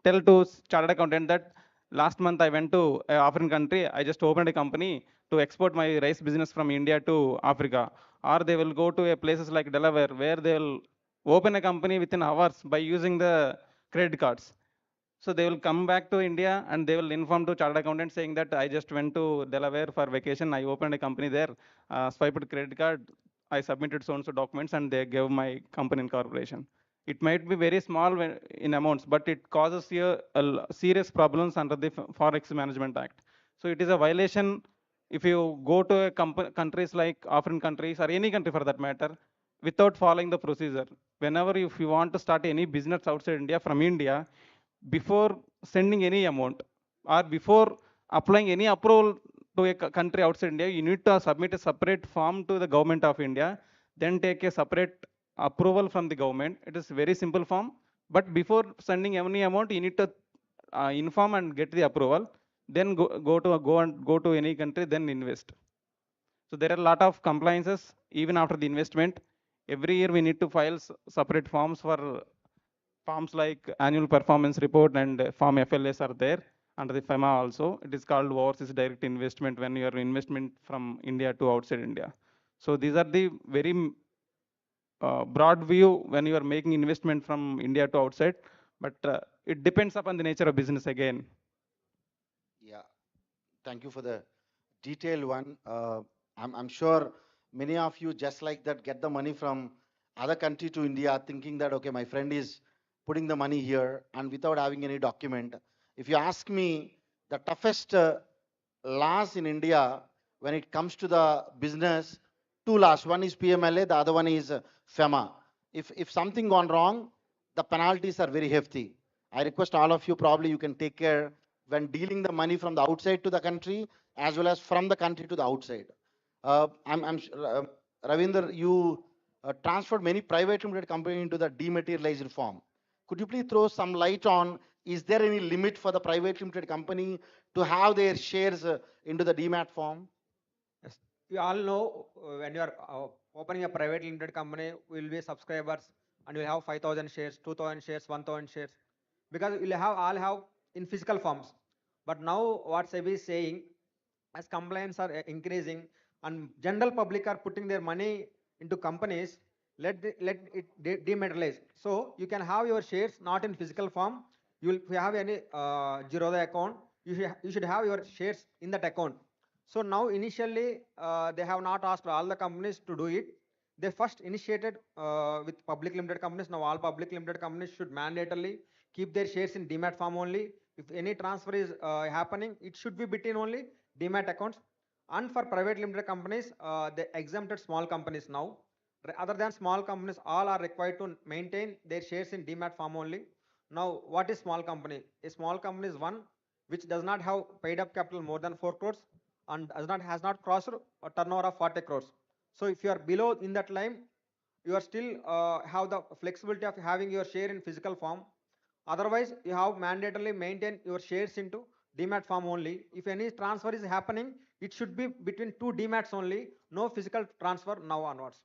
to chartered accountant that last month I went to a African country, I just opened a company to export my rice business from India to Africa. Or they will go to a places like Delaware, where they'll open a company within hours by using the credit cards. So they will come back to India and they will inform to chartered accountant saying that I just went to Delaware for vacation. I opened a company there, swiped credit card, I submitted so and so documents, and they gave my company incorporation. It might be very small in amounts, but it causes you serious problems under the Forex Management Act. So it is a violation if you go to a countries like African countries or any country for that matter without following the procedure. Whenever if you want to start any business outside India from India, before sending any amount or before applying any approval to a country outside India, you need to submit a separate form to the government of India, then take a separate approval from the government. It is a very simple form, but before sending any amount, you need to inform and get the approval, then go to any country, then invest. So there are a lot of compliances even after the investment. Every year we need to file separate forms for forms like annual performance report and form FLS are there under the FEMA also. It is called overseas direct investment when your investment from India to outside India. So these are the very broad view when you are making investment from India to outside, but it depends upon the nature of business again. Yeah, thank you for the detailed one. I'm sure many of you, just like that, get the money from other country to India, thinking that, okay, my friend is putting the money here and without having any document. If you ask me, the toughest laws in India when it comes to the business, two laws. One is PMLA, the other one is FEMA. If something gone wrong, the penalties are very hefty. I request all of you, probably you can take care when dealing the money from the outside to the country as well as from the country to the outside. Ravinder, you transferred many private limited company into the dematerialized form. Could you please throw some light on, is there any limit for the private limited company to have their shares into the demat form? Yes. We all know when you are opening a private limited company, will be subscribers and you'll have 5,000 shares, 2,000 shares, 1,000 shares, because you'll have all have in physical forms. But now what SEBI is saying, as compliance are increasing and general public are putting their money into companies, let it dematerialize. So you can have your shares not in physical form. If you have any Zerodha account, you should have your shares in that account. So now initially they have not asked all the companies to do it. They first initiated with public limited companies. Now all public limited companies should mandatorily keep their shares in demat form only. If any transfer is happening, it should be between only demat accounts. And for private limited companies, they exempted small companies now. Other than small companies, all are required to maintain their shares in demat form only. Now, what is small company? A small company is one which does not have paid up capital more than 4 crores and has not crossed a turnover of 40 crores. So if you are below in that line, you are still have the flexibility of having your share in physical form. Otherwise, you have mandatorily maintain your shares into demat form only. If any transfer is happening, it should be between two demats only, no physical transfer now onwards.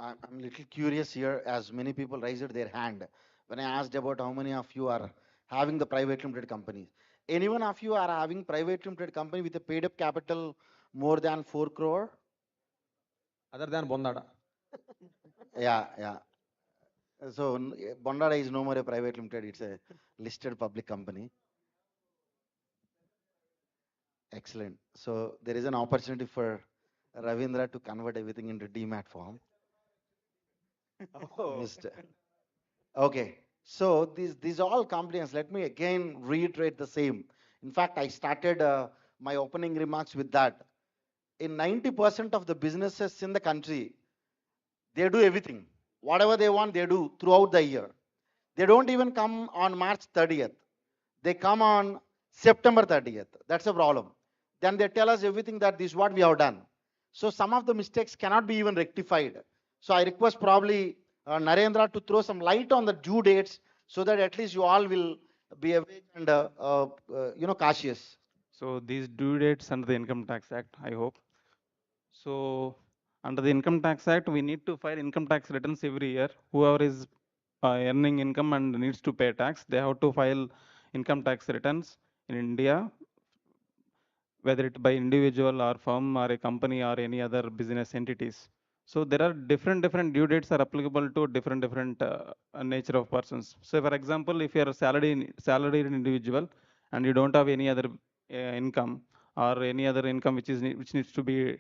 I'm a little curious here as many people raised their hand when I asked about how many of you are having the private limited companies. Any one of you are having private limited company with a paid up capital more than 4 crore? Other than Bondada. Yeah, yeah. So Bondada is no more a private limited, it's a listed public company. Excellent. So there is an opportunity for Ravindra to convert everything into demat form. Oh. Missed. Okay. So these all compliance, let me again reiterate the same. In fact, I started my opening remarks with that. In 90% of the businesses in the country, they do everything. Whatever they want, they do throughout the year. They don't even come on March 30th. They come on September 30th. That's a problem. Then they tell us everything that this is what we have done. So some of the mistakes cannot be even rectified. So I request probably Narendra to throw some light on the due dates so that at least you all will be awake and cautious. So these due dates under the Income Tax Act, I hope. So under the Income Tax Act, we need to file income tax returns every year. Whoever is earning income and needs to pay tax, they have to file income tax returns in India, whether it by individual or firm or a company or any other business entities. So there are different due dates are applicable to different nature of persons. So for example, if you are a salaried individual and you don't have any other income or any other income which needs to be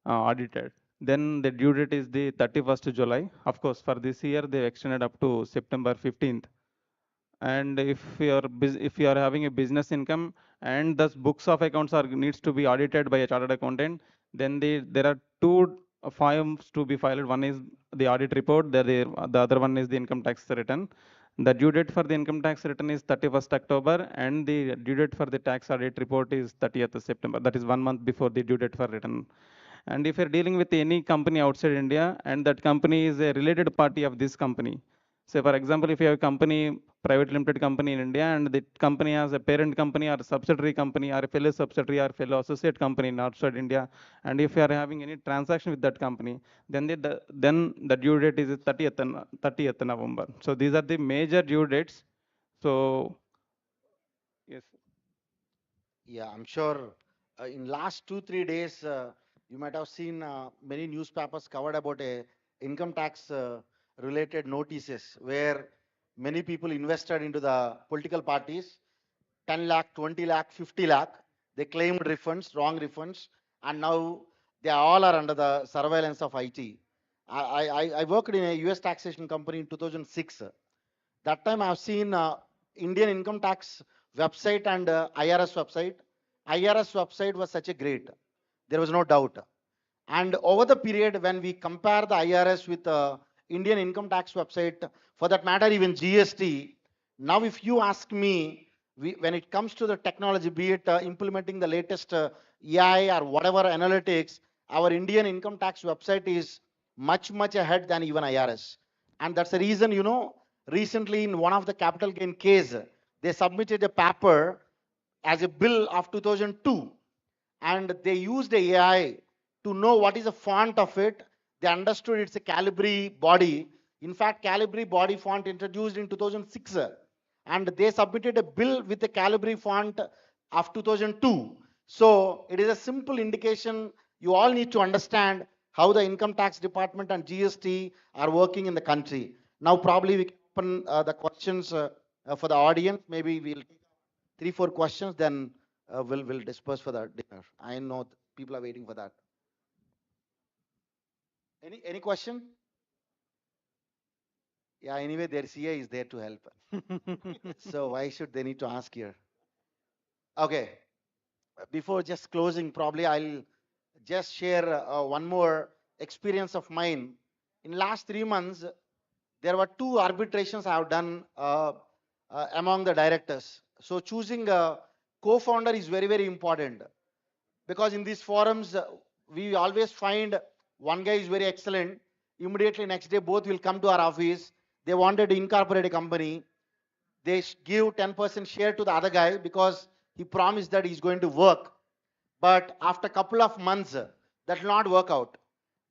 audited, then the due date is the 31st July. Of course, for this year they extended up to September 15th. And if you are having a business income and thus books of accounts are needs to be audited by a chartered accountant, then there are two forms to be filed. One is the audit report, the other one is the income tax return. The due date for the income tax return is 31st October and the due date for the tax audit report is 30th September. That is 1 month before the due date for return. And if you're dealing with any company outside India and that company is a related party of this company, Say for example, if you have a company, private limited company in India, and the company has a parent company or a subsidiary company or a fellow subsidiary or fellow associate company in outside India, and if you are having any transaction with that company, then the due date is 30th November. So these are the major due dates. So yes. Yeah, I'm sure in last 2 3 days you might have seen many newspapers covered about a income tax related notices where many people invested into the political parties 10 lakh, 20 lakh, 50 lakh. They claimed refunds, wrong refunds, and now they all are under the surveillance of IT. I worked in a US taxation company in 2006. That time I've seen Indian income tax website and IRS website. IRS website was such a great. There was no doubt. And over the period when we compare the IRS with Indian income tax website, for that matter, even GST, now if you ask me, when it comes to the technology, be it implementing the latest AI or whatever analytics, our Indian income tax website is much, much ahead than even IRS. And that's the reason, recently in one of the capital gain case, they submitted a paper as a bill of 2002, and they used AI to know what is the font of it. They understood it's a Calibri body. In fact, Calibri body font introduced in 2006, and they submitted a bill with a Calibri font of 2002. So it is a simple indication. You all need to understand how the income tax department and GST are working in the country. Now, probably we can open the questions for the audience. Maybe we'll take 3 4 questions, then we'll disperse for the dinner. I know people are waiting for that. Any question? Yeah. Anyway, their CA is there to help. So why should they need to ask here? Okay. Before just closing, probably I'll just share one more experience of mine. In last 3 months, there were 2 arbitrations I have done among the directors. So choosing a co-founder is very, very important, because in these forums we always find one guy is very excellent. Immediately next day, both will come to our office. They wanted to incorporate a company. They give 10% share to the other guy because he promised that he's going to work. But after a couple of months, that will not work out.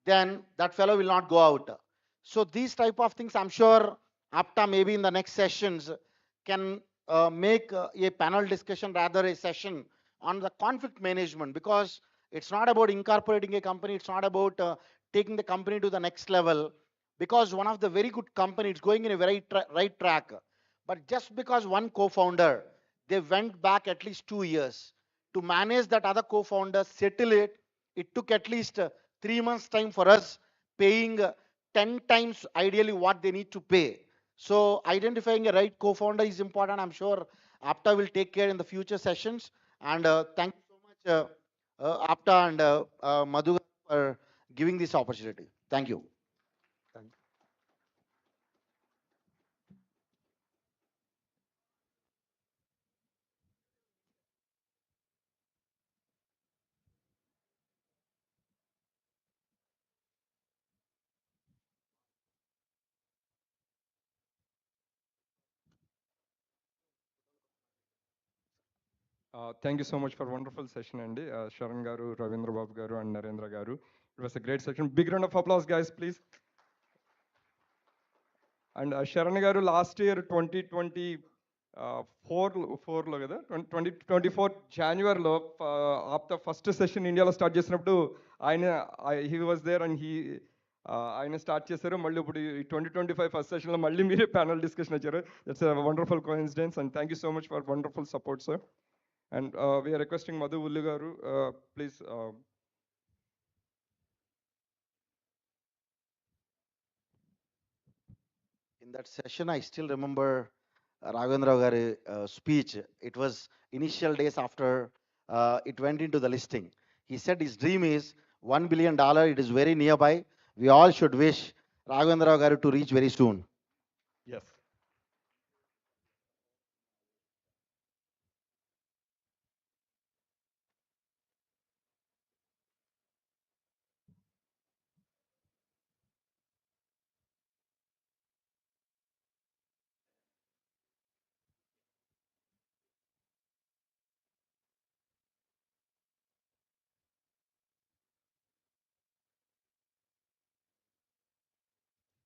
Then that fellow will not go out. So these type of things, I'm sure APTA maybe in the next sessions can make a panel discussion, rather a session on the conflict management, because it's not about incorporating a company. It's not about taking the company to the next level, because one of the very good companies going in a very right track. But just because one co-founder, they went back at least 2 years to manage that other co-founder, settle it. It took at least 3 months time for us, paying 10 times ideally what they need to pay. So identifying a right co-founder is important. I'm sure APTA will take care in the future sessions. And thank you so much, APTA and Madhu, for giving this opportunity. Thank you. Thank you so much for wonderful session, Andy. Sharan Garu, Ravindra Babu Garu, and Narendra Garu. It was a great session. Big round of applause, guys, please. And Sharan Garu, last year, 2024 లో కదా 2024 జనవరిలో APTA first session ఇండియాలో start చేసినప్పుడు ఆయన he was there and ఆయన start చేశారు. మళ్ళీ ఇప్పుడు 2025 ఫస్ట్ సెషన్లో మళ్ళీ మీరే ప్యానల్ డిస్కషన్ వచ్చారు. That's wonderful coincidence and thank you so much for wonderful support, sir. And we are requesting Madhu Ulli garu, please. In that session, I still remember Raghavendra Gari speech. It was initial days after it went into the listing. He said his dream is $1 billion. It is very nearby. We all should wish Raghavendra Gari to reach very soon. Yes.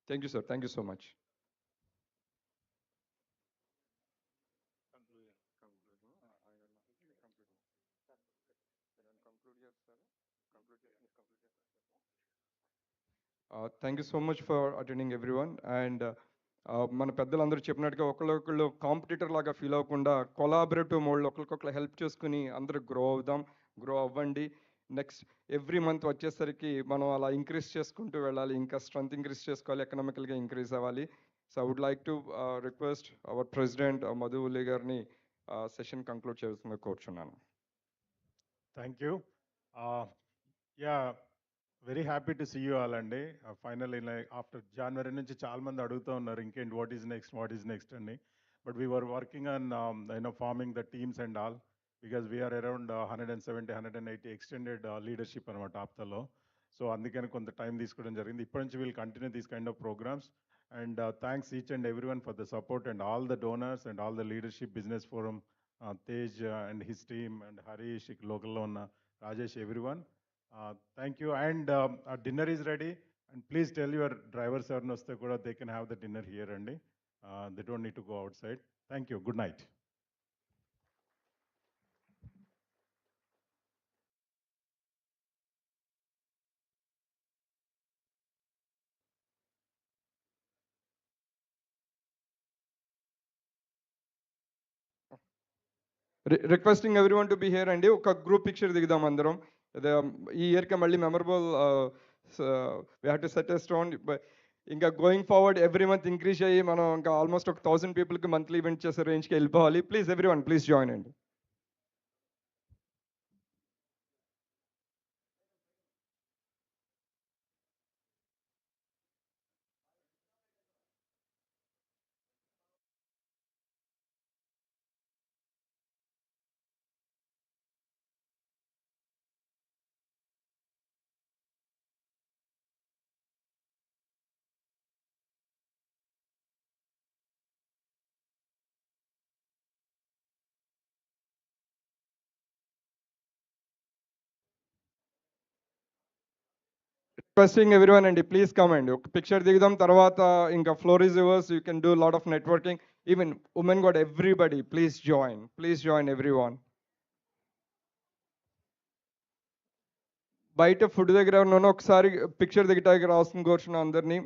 Thank you, sir. Thank you so much. Thank you so much for attending everyone. And మన పెద్దలందరూ చెప్పినట్టుగా ఒకళ్ళొకళ్ళు competitor లాగా feel అవ్వకుండా collaborative మోడ్లో ఒకరికొకరు help చేసుకుని అందరూ grow అవ్వండి. నెక్స్ట్ ఎవ్రీ మంత్ వచ్చేసరికి మనం అలా ఇంక్రీజ్ చేసుకుంటూ వెళ్ళాలి, ఇంకా స్ట్రెంత్ ఇంక్రీజ్ చేసుకోవాలి, ఎకనామికల్గా ఇంక్రీజ్ అవ్వాలి. So I would like to request our president Madhu Ulli garu session conclude చేస్తుందని కోరుచున్నాను. Thank you. Yeah, very happy to see you all అండి. ఫైనల్లీ ఆఫ్టర్ జనవరి నుంచి చాలా మంది అడుగుతూ ఉన్నారు ఇంకేంటి, వాట్ ఈజ్ నెక్స్ట్ అని. But we were working on forming the teams and all, because we are around 170, 180 extended leadership అనమాట ఆప్తాలో. సో అందుకని కొంత టైం తీసుకోవడం జరిగింది. ఇప్పటి నుంచి we'll continue these kind of programmes. And thanks each and every one for the support and all the donors and all the leadership business forum, Tej and his team and Harish, లోకల్లో ఉన్న Rajesh, every one. Thank you. And our dinner is ready. And please tell your drivers or noste kuda they can have the dinner here and they don't need to go outside. Thank you. Good night. Requesting every one to be here అండి. ఒక group picture దిగుదాం అందరం. ఈ ఇయర్కి మళ్ళీ memorable we have to set a stone. ఇంకా going forward every month increase అయ్యి మనం ఇంకా ఆల్మోస్ట్ ఒక 1000 పీపుల్కి మంత్లీ ఈవెంట్ చేసే రేంజ్కి వెళ్ళిపోవాలి. Please every one please join అండి. రిక్వెస్టింగ్ ఎవ్రీ వన్ అండి, ప్లీజ్ కమ్ అండి. ఒక పిక్చర్ దిగుదాం, తర్వాత ఇంకా floor is yours. You can do lot of networking. Even women గోడ్ everybody please join every one. బయట ఫుడ్ దగ్గర ఉన్నాను, ఒకసారి పిక్చర్ దిగటానికి రాస్తుంది కోరుచున్నాను అందరినీ.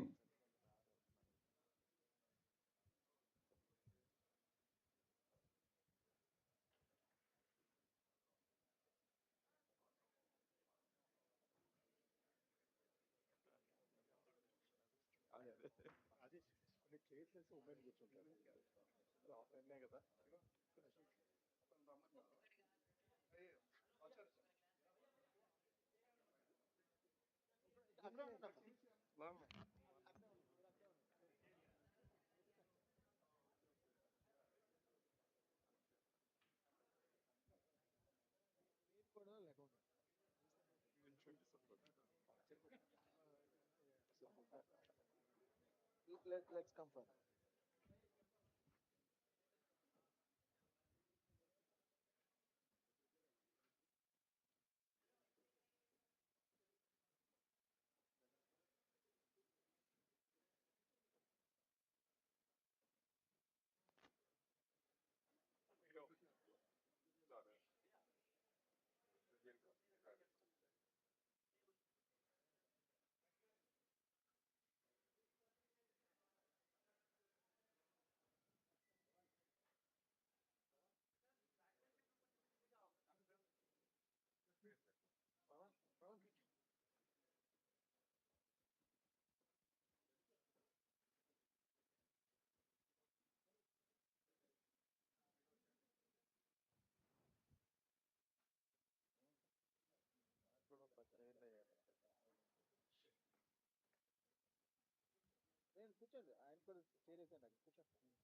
Let's come for. కూర్చోండి, ఆయన కూడా సీరియస్ అండి, కూర్చోండి.